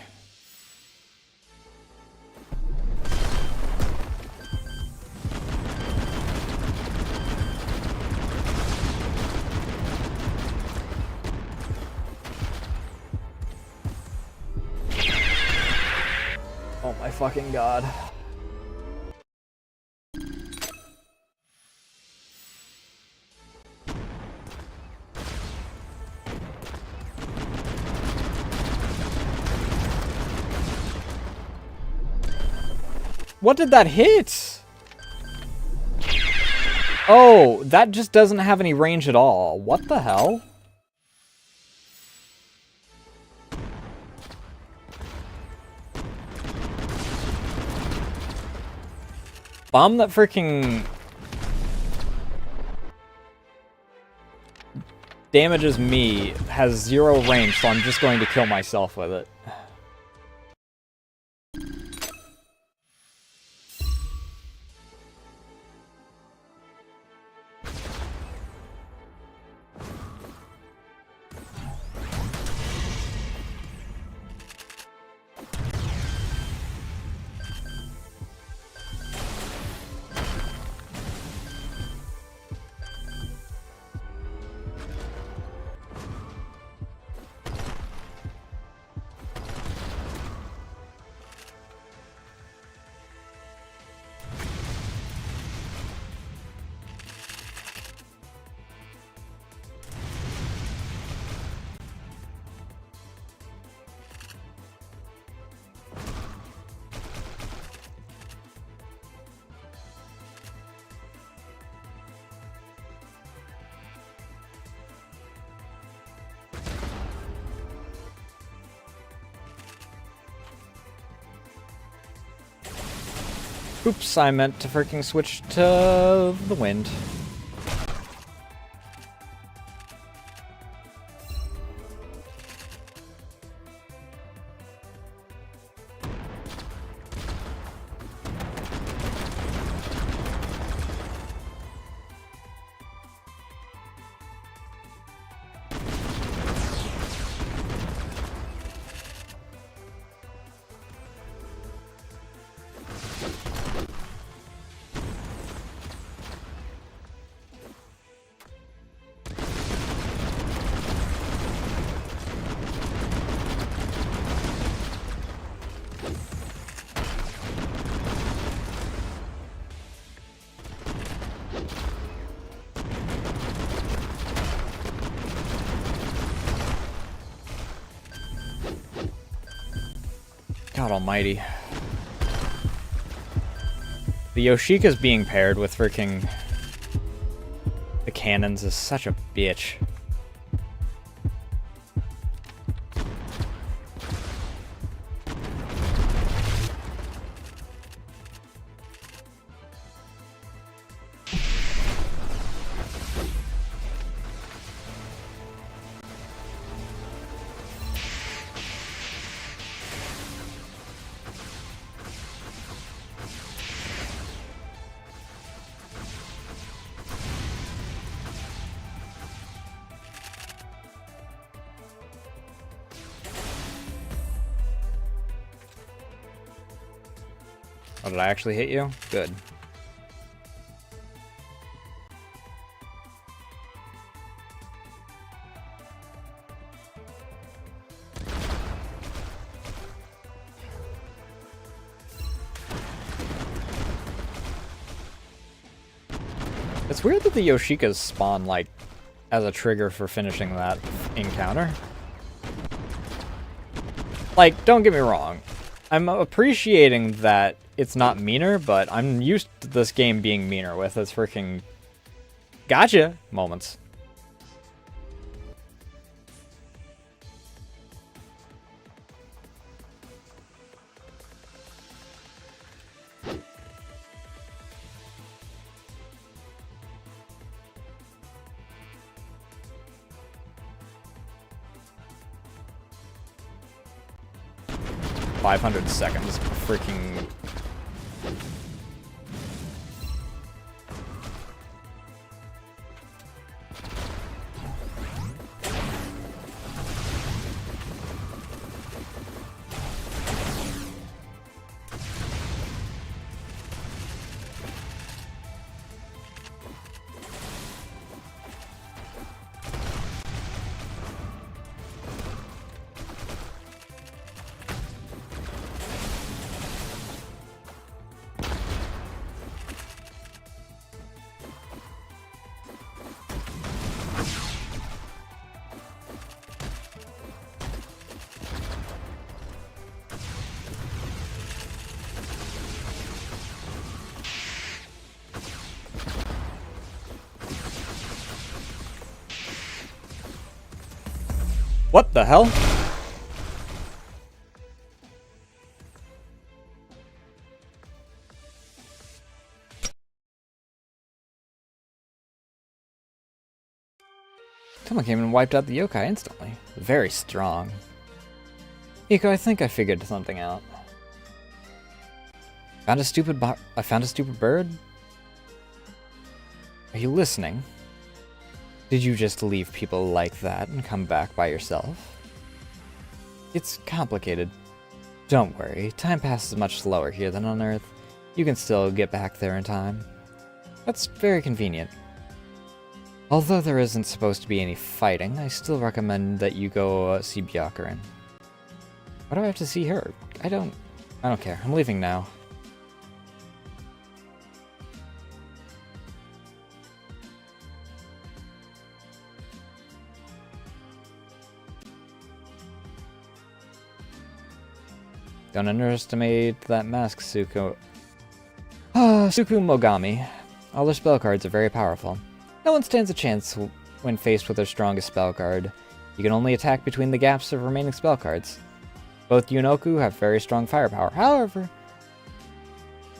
Oh my fucking god. What did that hit? Oh, that just doesn't have any range at all. What the hell? Bomb that freaking damages me has 0 range, so I'm just going to kill myself with it. Oops, I meant to freaking switch to the wind. God almighty. The Yoshika's being paired with freaking the cannons is such a bitch. Oh, did I actually hit you? Good. It's weird that the Yoshikas spawn, like, as a trigger for finishing that encounter. Like, don't get me wrong. I'm appreciating that it's not meaner, but I'm used to this game being meaner with its freaking gotcha moments. .500 seconds, freaking. What the hell? Someone came and wiped out the yokai instantly. Very strong. Iko, I think I figured something out. I found a stupid bird? Are you listening? Did you just leave people like that and come back by yourself? It's complicated. Don't worry, time passes much slower here than on Earth. You can still get back there in time. That's very convenient. Although there isn't supposed to be any fighting, I still recommend that you go see Byakuren. Why do I have to see her? I don't care. I'm leaving now. Don't underestimate that mask, Suku. Suku Mogami. All their spell cards are very powerful. No one stands a chance when faced with their strongest spell card. You can only attack between the gaps of remaining spell cards. Both Yunoku have very strong firepower. However,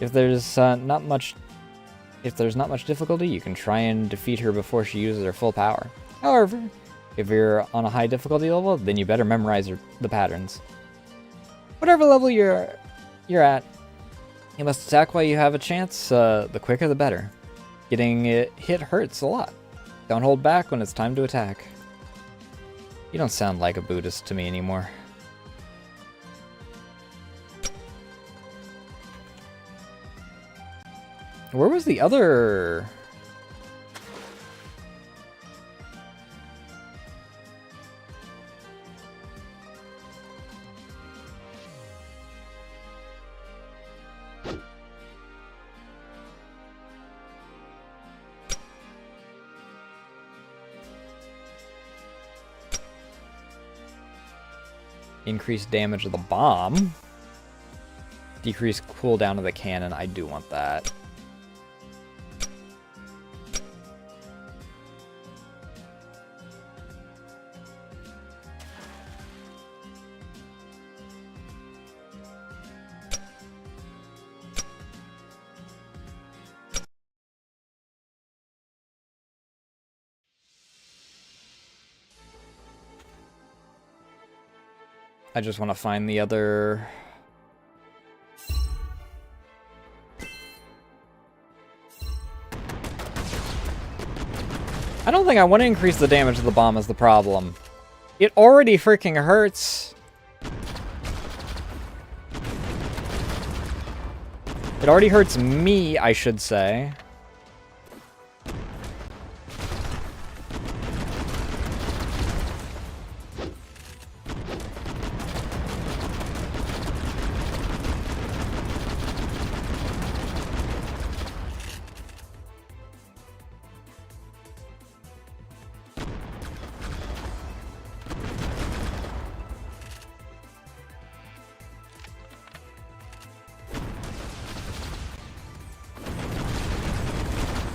If there's not much difficulty, you can try and defeat her before she uses her full power. However, if you're on a high difficulty level, then you better memorize the patterns. Whatever level you're at, you must attack while you have a chance. The quicker the better. Getting hit hurts a lot. Don't hold back when it's time to attack. You don't sound like a Buddhist to me anymore. Where was the other... Increase damage of the bomb. Decrease cooldown of the cannon. I do want that. I just want to find the other... I don't think I want to increase the damage of the bomb is the problem. It already freaking hurts. It already hurts me, I should say.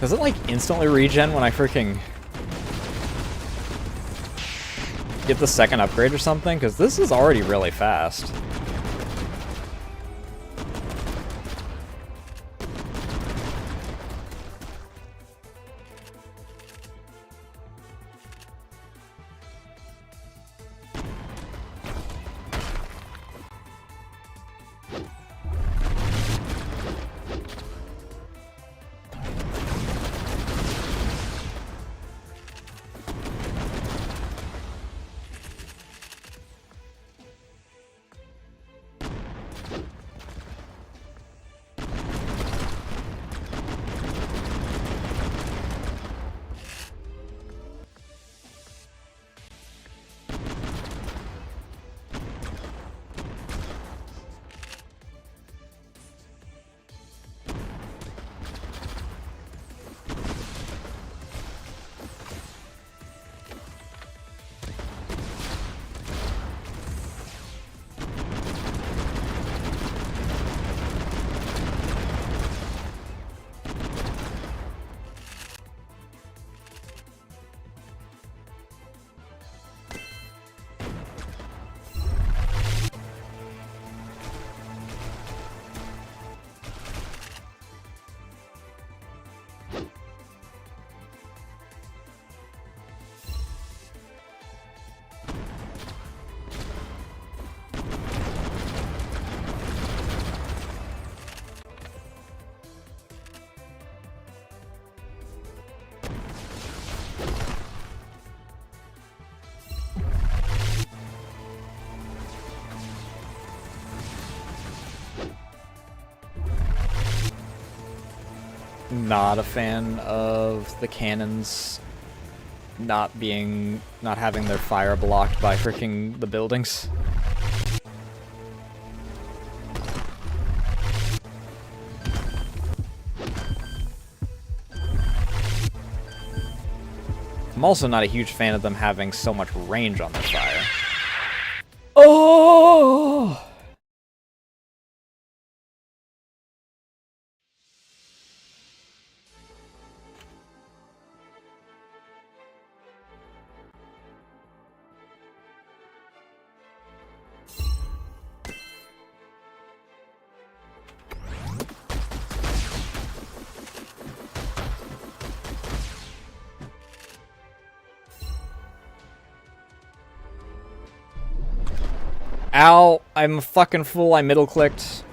Does it, like, instantly regen when I freaking get the second upgrade or something? Because this is already really fast. Not a fan of the cannons not having their fire blocked by freaking the buildings. I'm also not a huge fan of them having so much range on their fire. Oh! Ow! I'm a fucking fool, I middle clicked.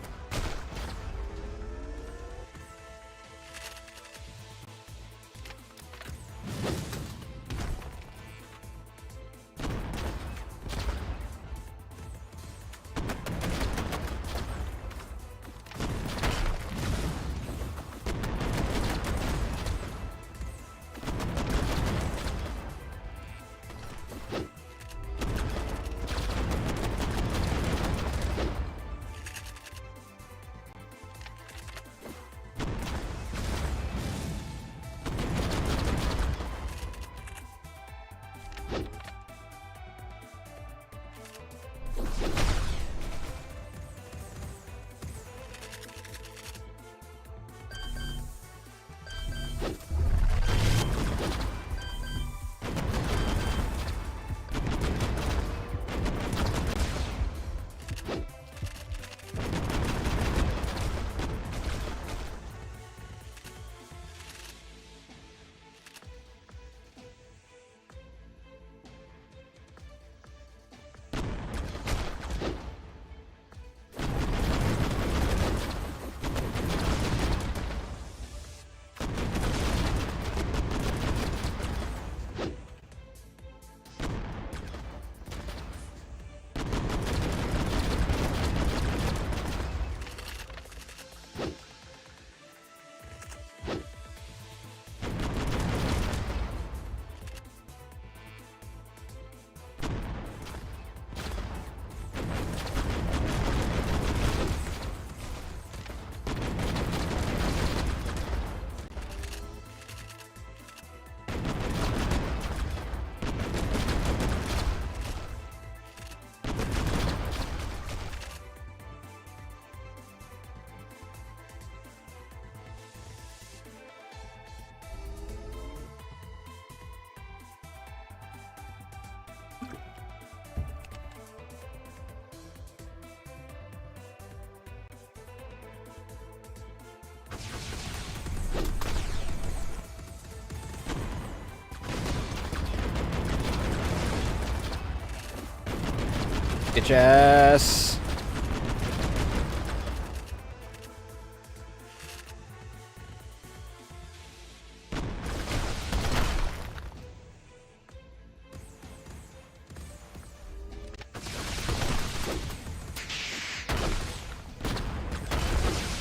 Bitches.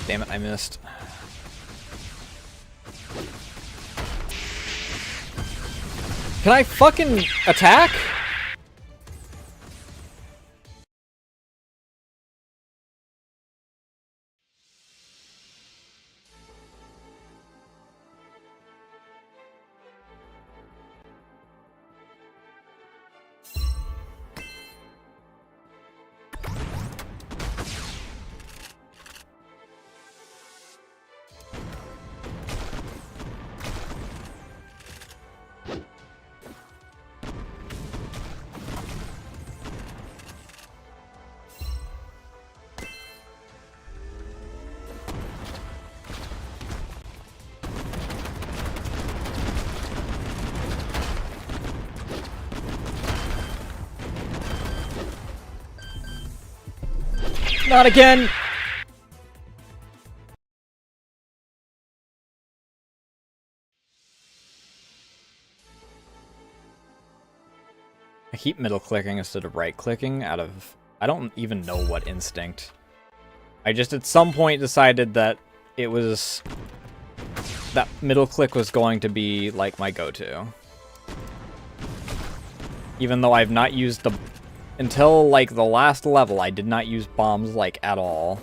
Damn it, I missed. Can I fucking attack? Not again! I keep middle clicking instead of right clicking out of... I don't even know what instinct. I just at some point decided that it was... that middle click was going to be like my go-to. Even though I've not used the... Until, like, the last level, I did not use bombs, like, at all.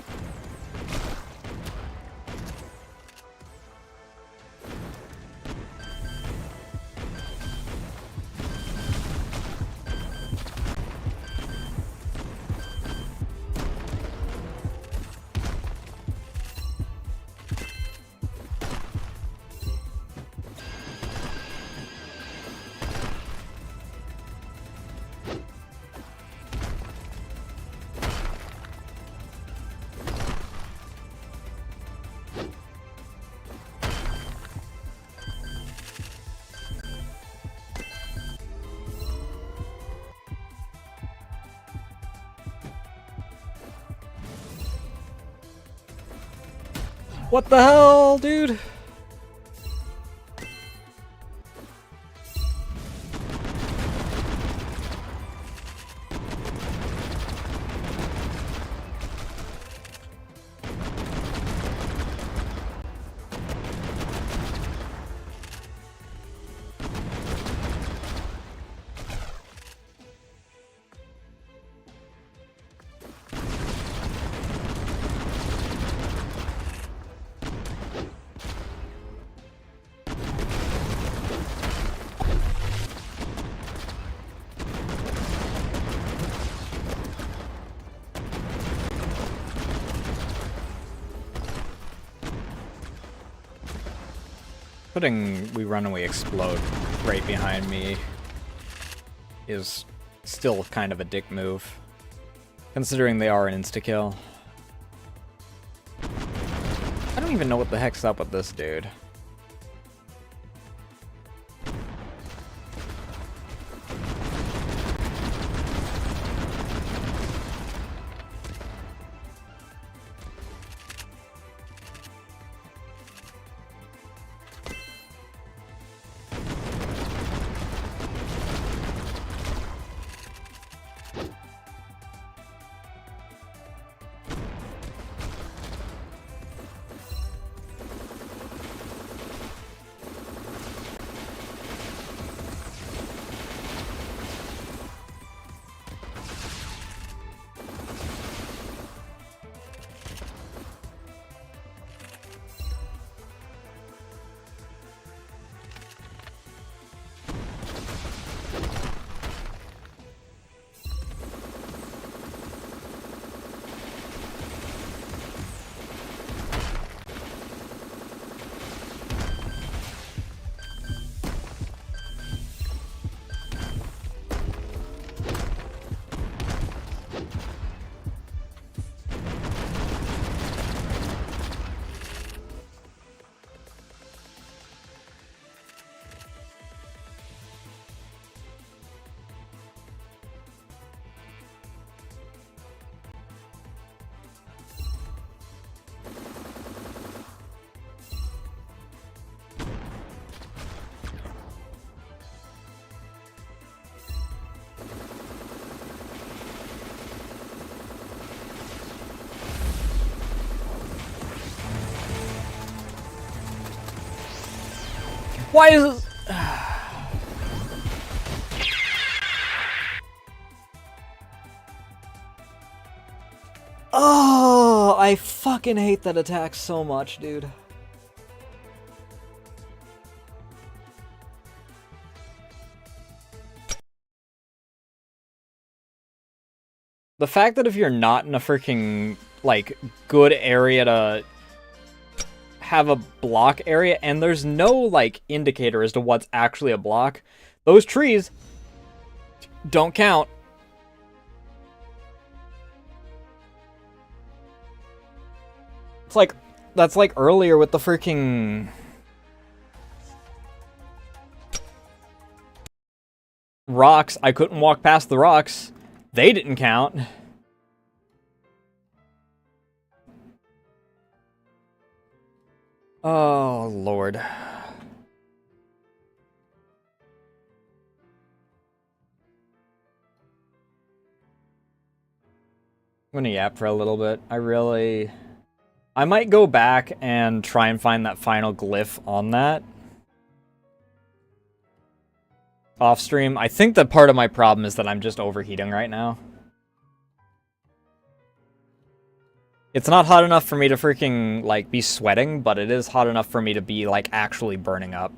What the hell, dude? Putting We Run Away Explode right behind me is still kind of a dick move, considering they are an insta-kill. I don't even know what the heck's up with this dude. Why is it? Oh, I fucking hate that attack so much, dude. The fact that if you're not in a freaking, like, good area to have a block area, and there's no, like, indicator as to what's actually a block, those trees don't count. It's like, that's like earlier with the freaking rocks. I couldn't walk past the rocks. They didn't count. Oh, Lord. I'm gonna yap for a little bit. I might go back and try and find that final glyph on that off stream. I think that part of my problem is that I'm just overheating right now. It's not hot enough for me to freaking, like, be sweating, but it is hot enough for me to be, like, actually burning up.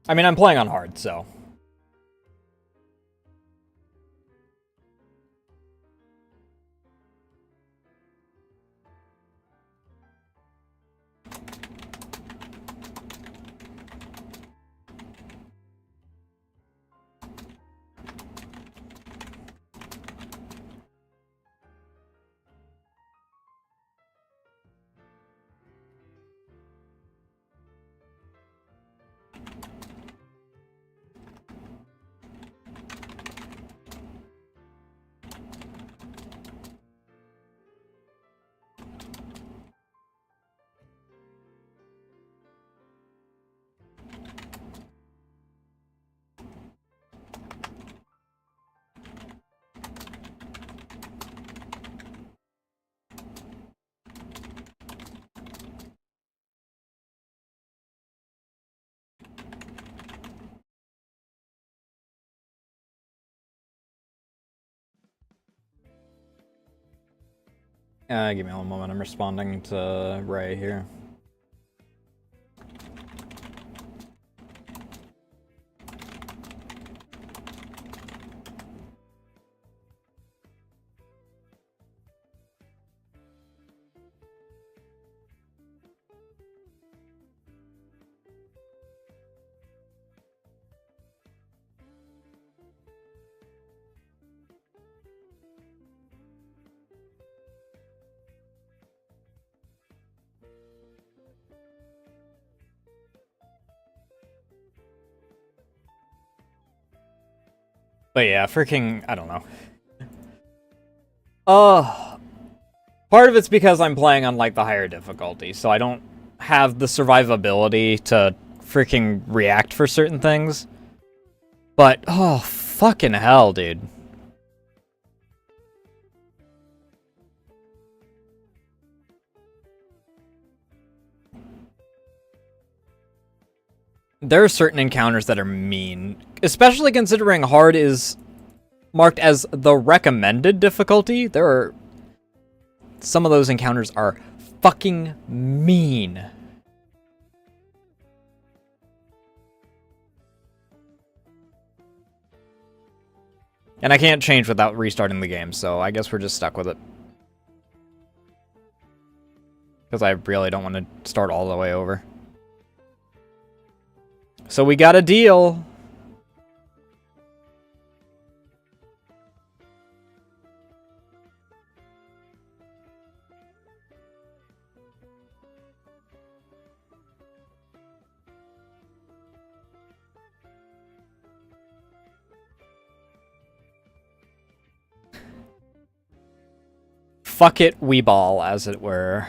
I mean, I'm playing on hard, so... Give me one moment. I'm responding to Ray here. But yeah, freaking, I don't know. Part of it's because I'm playing on, like, the higher difficulty, so I don't have the survivability to freaking react for certain things. But, oh, fucking hell, dude. There are certain encounters that are mean, especially considering hard is marked as the recommended difficulty. There are... Some of those encounters are fucking mean. And I can't change without restarting the game, so I guess we're just stuck with it. Because I really don't want to start all the way over. So we got a deal. Fuck it, we ball, as it were.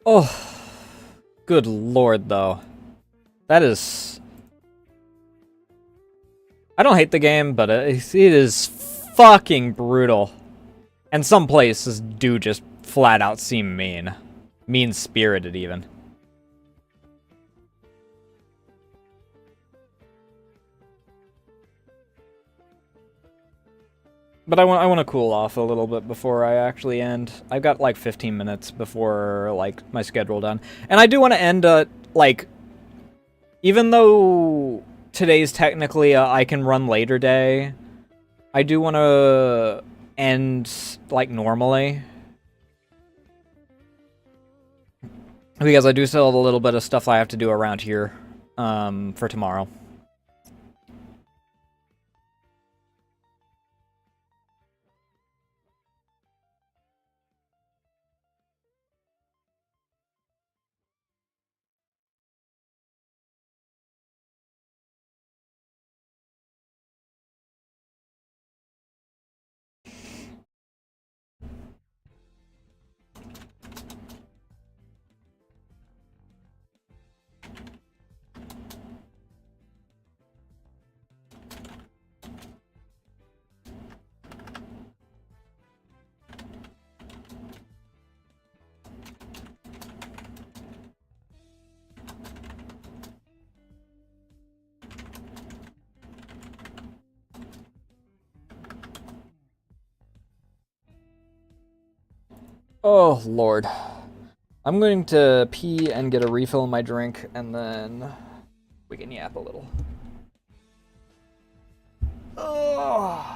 Oh, good lord, though. That is... I don't hate the game, but it is fucking brutal. And some places do just flat out seem mean. Mean-spirited, even. But I want to cool off a little bit before I actually end. I've got like 15 minutes before like my schedule done. And I do want to end like, even though today's technically a I can run later day, I do want to end like normally. Because I do still have a little bit of stuff I have to do around here for tomorrow. Oh, Lord. I'm going to pee and get a refill in my drink, and then we can yap a little. Oh.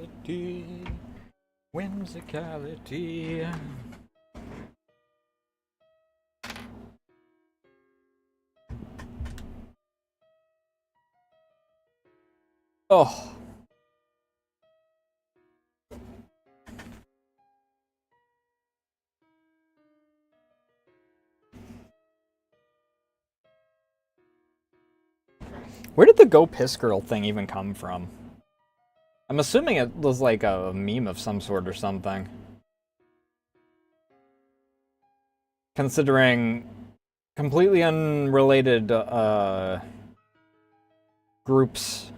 Whimsicality. Whimsicality. Oh. Where did the Go Piss Girl thing even come from? I'm assuming it was like a meme of some sort or something. Considering completely unrelated groups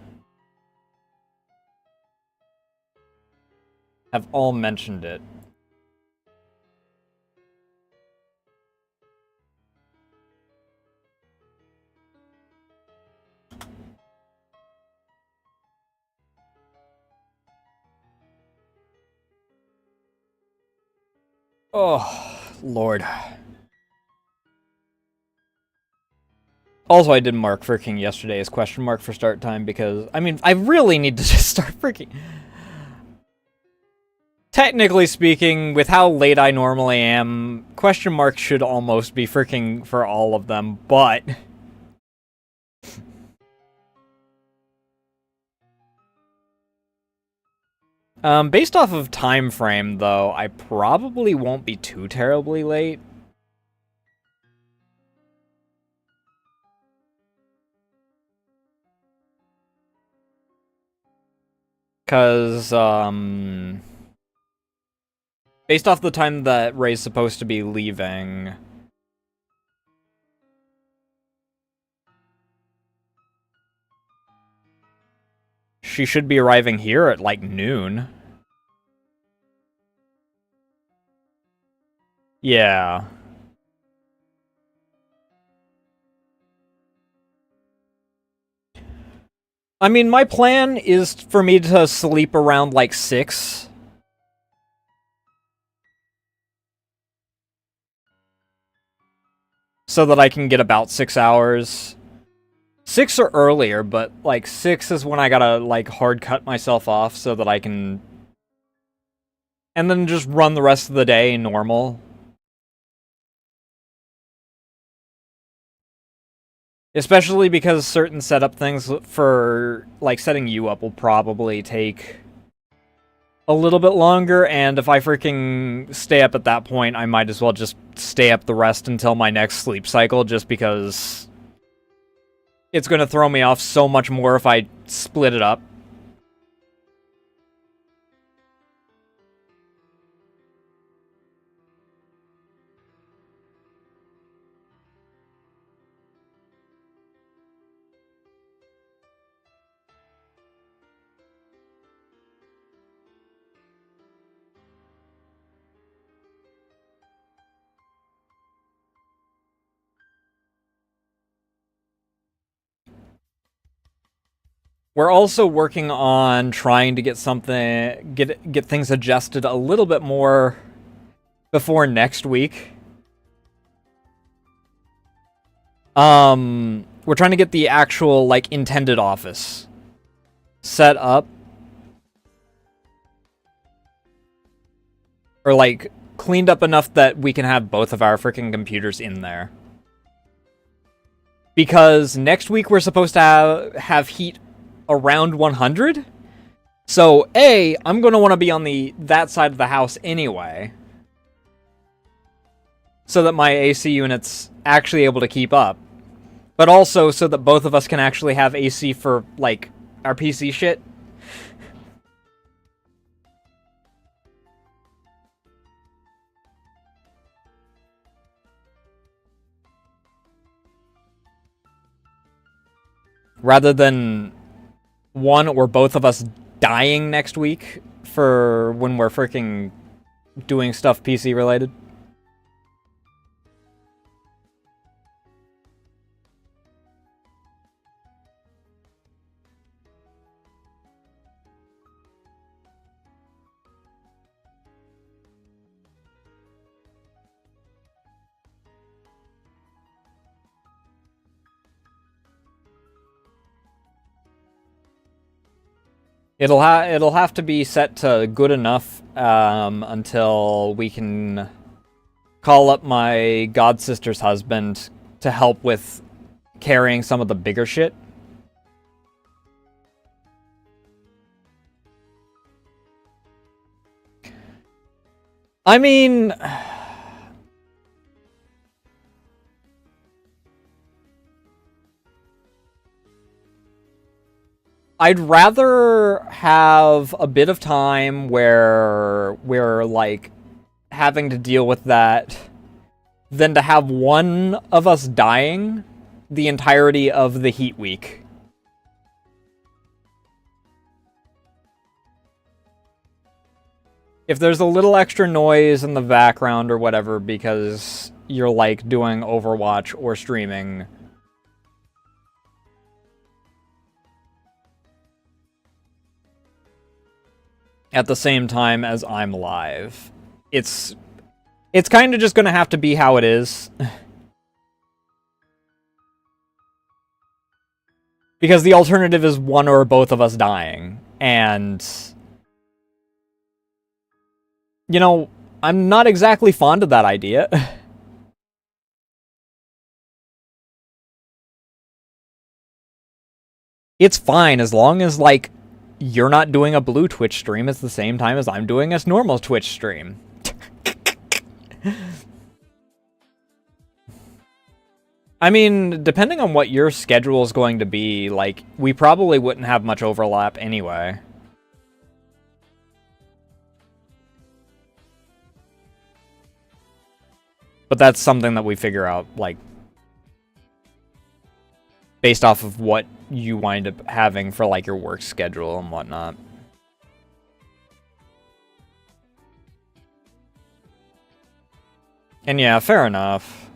have all mentioned it. Oh, Lord. Also, I did mark freaking yesterday as question mark for start time because, I mean, I really need to just start freaking... Technically speaking, with how late I normally am, question mark should almost be freaking for all of them, but... Based off of time frame, though, I probably won't be too terribly late. Because, based off the time that Ray's supposed to be leaving... She should be arriving here at, like, noon. Yeah. I mean, my plan is for me to sleep around, like, 6. So that I can get about 6 hours. 6 or earlier, but, like, 6 is when I gotta, like, hard cut myself off so that I can... And then just run the rest of the day normal. Especially because certain setup things for, like, setting you up will probably take a little bit longer, and if I freaking stay up at that point, I might as well just stay up the rest until my next sleep cycle, just because it's going to throw me off so much more if I split it up. We're also working on trying to get something, get things adjusted a little bit more before next week. We're trying to get the actual, like, intended office set up. Or, like, cleaned up enough that we can have both of our freaking computers in there. Because next week we're supposed to have heat around 100. So, A, I'm going to want to be on that side of the house anyway. So that my AC unit's actually able to keep up. But also so that both of us can actually have AC for, like, our PC shit. Rather than one or both of us dying next week for when we're freaking doing stuff PC related. It'll have to be set to good enough until we can call up my god sister's husband to help with carrying some of the bigger shit. I mean, I'd rather have a bit of time where we're, like, having to deal with that than to have one of us dying the entirety of the heat week. If there's a little extra noise in the background or whatever because you're, like, doing Overwatch or streaming, at the same time as I'm live, it's kind of just gonna have to be how it is. Because the alternative is one or both of us dying, and you know, I'm not exactly fond of that idea. It's fine as long as, like, you're not doing a blue Twitch stream at the same time as I'm doing a normal Twitch stream. I mean, depending on what your schedule is going to be, like, we probably wouldn't have much overlap anyway. But that's something that we figure out, like, based off of what you wind up having for, like, your work schedule and whatnot. And yeah, fair enough.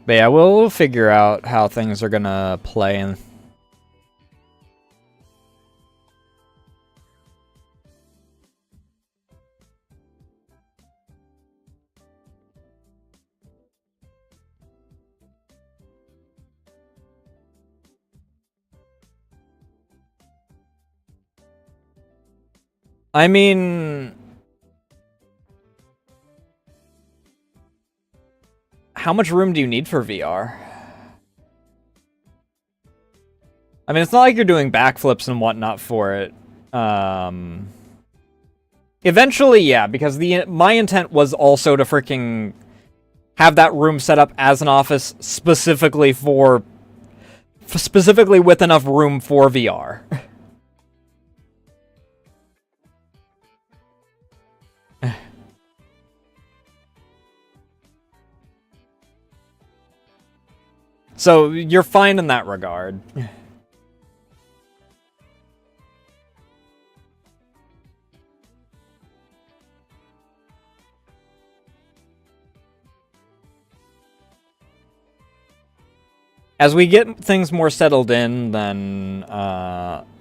But yeah, we'll figure out how things are gonna play and I mean, how much room do you need for VR? I mean, it's not like you're doing backflips and whatnot for it. Eventually, yeah, because my intent was also to freaking have that room set up as an office specifically with enough room for VR. So you're fine in that regard. As we get things more settled in, then,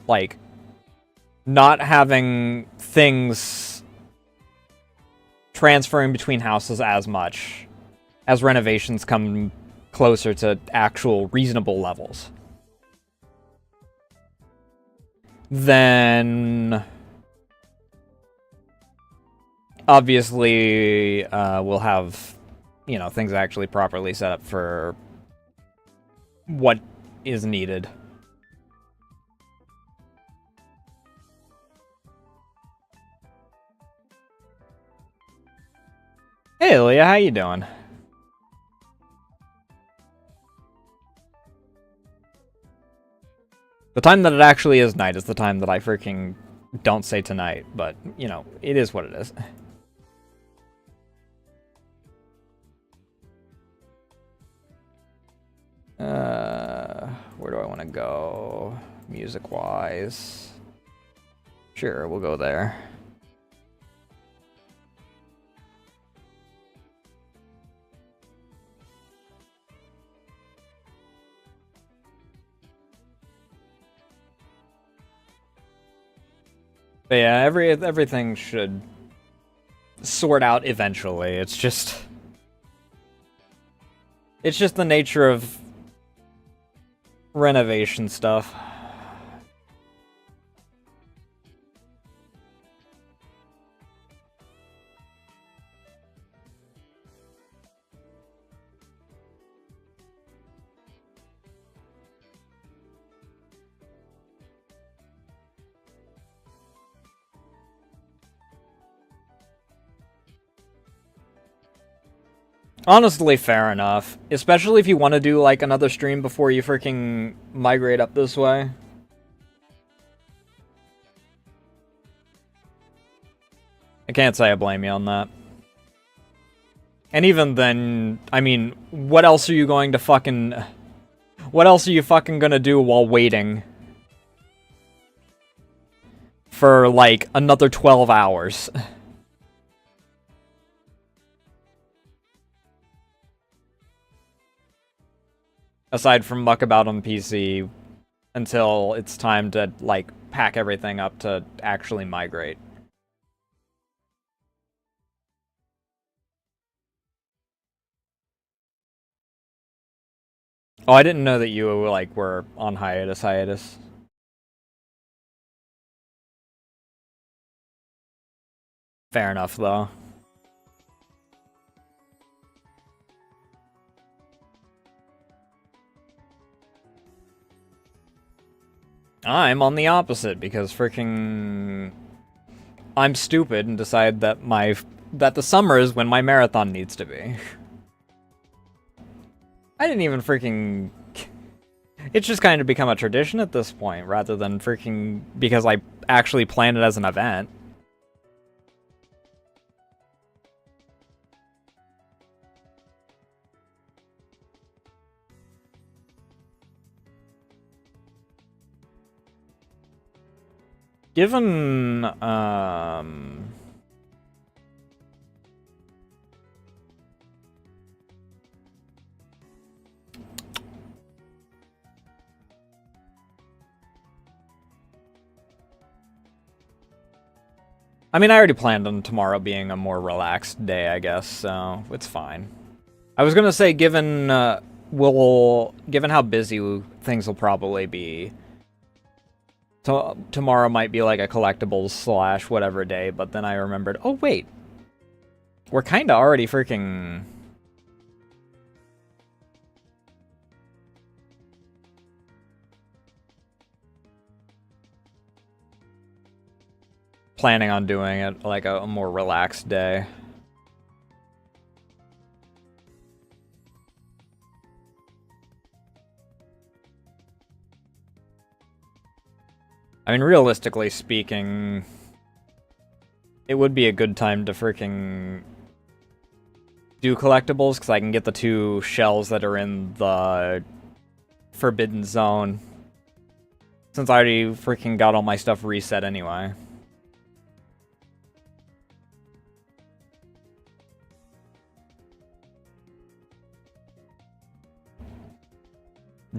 like, not having things transferring between houses as much as renovations come closer to actual reasonable levels. Then obviously we'll have, you know, things actually properly set up for what is needed. Hey Leah, how you doing? The time that it actually is night is the time that I freaking don't say tonight, but, you know, it is what it is. Where do I want to go? Music-wise. Sure, we'll go there. But yeah, everything should sort out eventually. It's just the nature of renovation stuff. Honestly, fair enough. Especially if you want to do, like, another stream before you freaking migrate up this way. I can't say I blame you on that. And even then, I mean, what else are you going to fucking... What else are you fucking gonna do while waiting? For, like, another 12 hours. Aside from muck about on PC until it's time to, like, pack everything up to actually migrate. Oh, I didn't know that you, like, were on hiatus. Fair enough, though. I'm on the opposite, because freaking... I'm stupid and decide that that the summer is when my marathon needs to be. I didn't even freaking... It's just kind of become a tradition at this point, rather than freaking... because I actually planned it as an event. Given, I mean, I already planned on tomorrow being a more relaxed day, I guess, so it's fine. I was gonna say, given how busy things will probably be, tomorrow might be like a collectibles / whatever day, but then I remembered, oh wait, we're kinda already freaking... planning on doing it like a more relaxed day. I mean, realistically speaking, it would be a good time to freaking do collectibles, because I can get the 2 shells that are in the Forbidden Zone, since I already freaking got all my stuff reset anyway.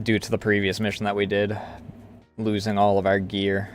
Due to the previous mission that we did, losing all of our gear.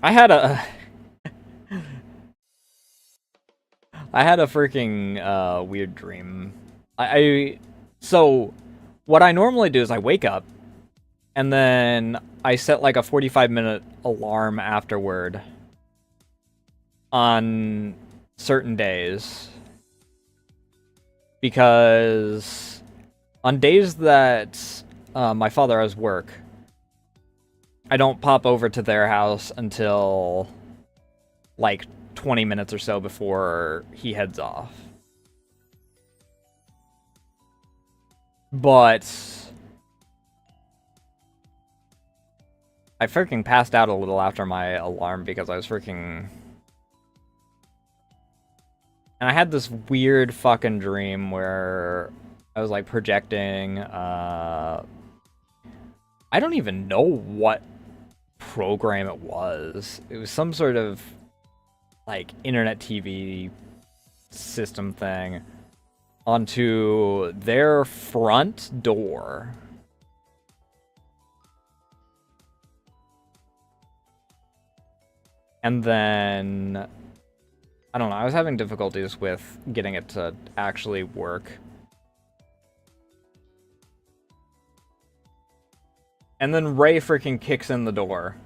I had a... I had a freaking, weird dream. So, what I normally do is I wake up, and then I set, like, a 45-minute alarm afterward on certain days. Because on days that my father has work, I don't pop over to their house until like 20 minutes or so before he heads off. But I freaking passed out a little after my alarm because I was freaking... And I had this weird fucking dream where I was like projecting, I don't even know what program it was. It was some sort of like internet TV system thing onto their front door. And then, I don't know, I was having difficulties with getting it to actually work. And then Ray freaking kicks in the door.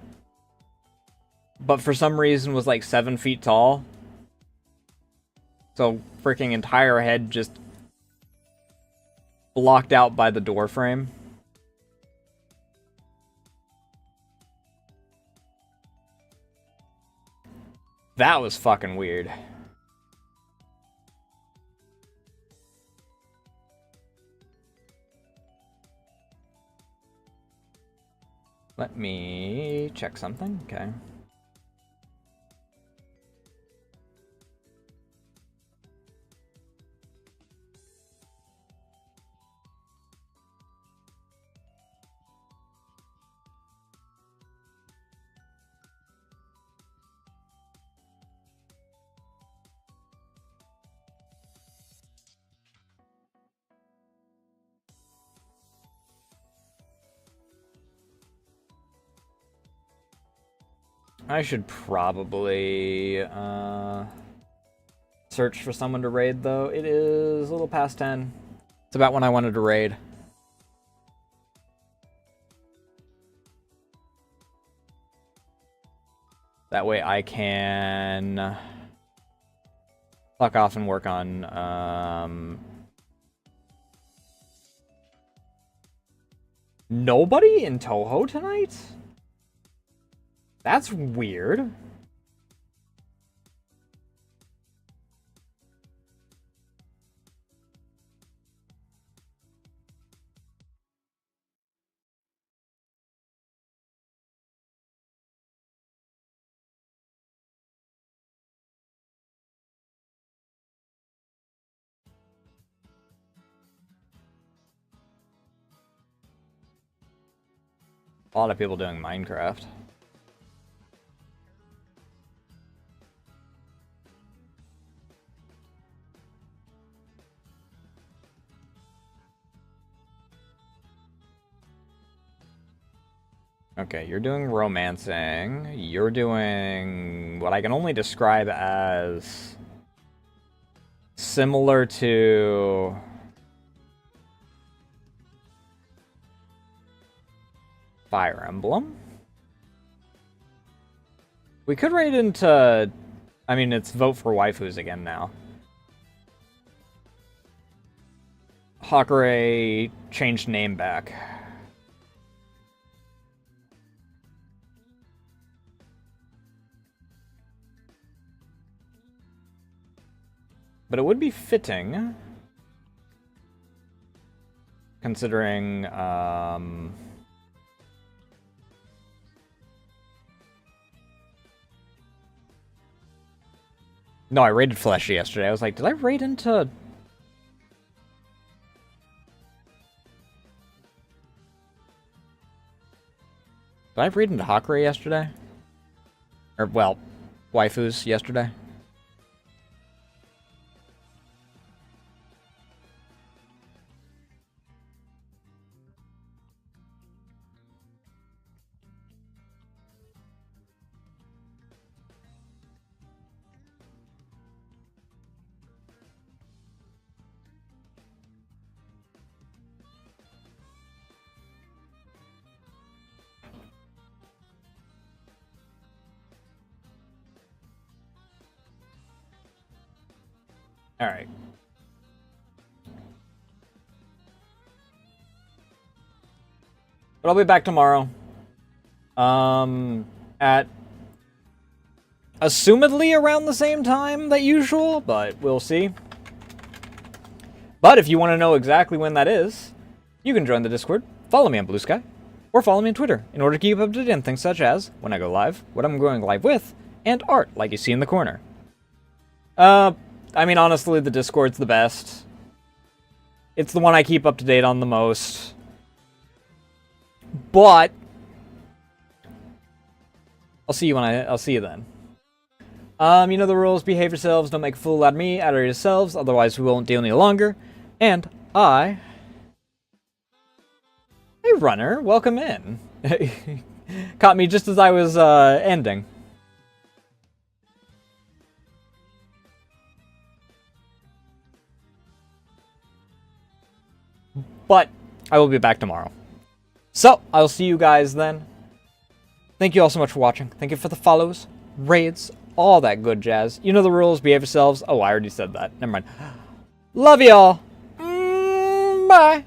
But for some reason was like 7 feet tall. So freaking entire head just blocked out by the door frame. That was fucking weird. Let me check something. Okay. I should probably search for someone to raid, though. It is a little past 10. It's about when I wanted to raid. That way I can fuck off and work on nobody in Toho tonight? That's weird. A lot of people doing Minecraft. Okay, you're doing romancing. You're doing what I can only describe as similar to Fire Emblem. We could raid into... I mean, it's vote for waifus again now. Hakure changed name back. But it would be fitting, considering, no, I raided Fleshy yesterday. I was like, did I raid into... Did I raid into Hakure yesterday? Or, well, waifus yesterday? Alright. But I'll be back tomorrow. At assumedly around the same time that usual, but we'll see. But if you want to know exactly when that is, you can join the Discord, follow me on Blue Sky, or follow me on Twitter in order to keep up to date on things such as when I go live, what I'm going live with, and art like you see in the corner. I mean, honestly, the Discord's the best. It's the one I keep up to date on the most. But I'll see you then. You know the rules, behave yourselves, don't make a fool out of me, out of yourselves, otherwise we won't deal any longer. And hey runner, welcome in. Caught me just as I was ending. But I will be back tomorrow. So, I'll see you guys then. Thank you all so much for watching. Thank you for the follows, raids, all that good jazz. You know the rules, behave yourselves. Oh, I already said that. Never mind. Love y'all. Bye.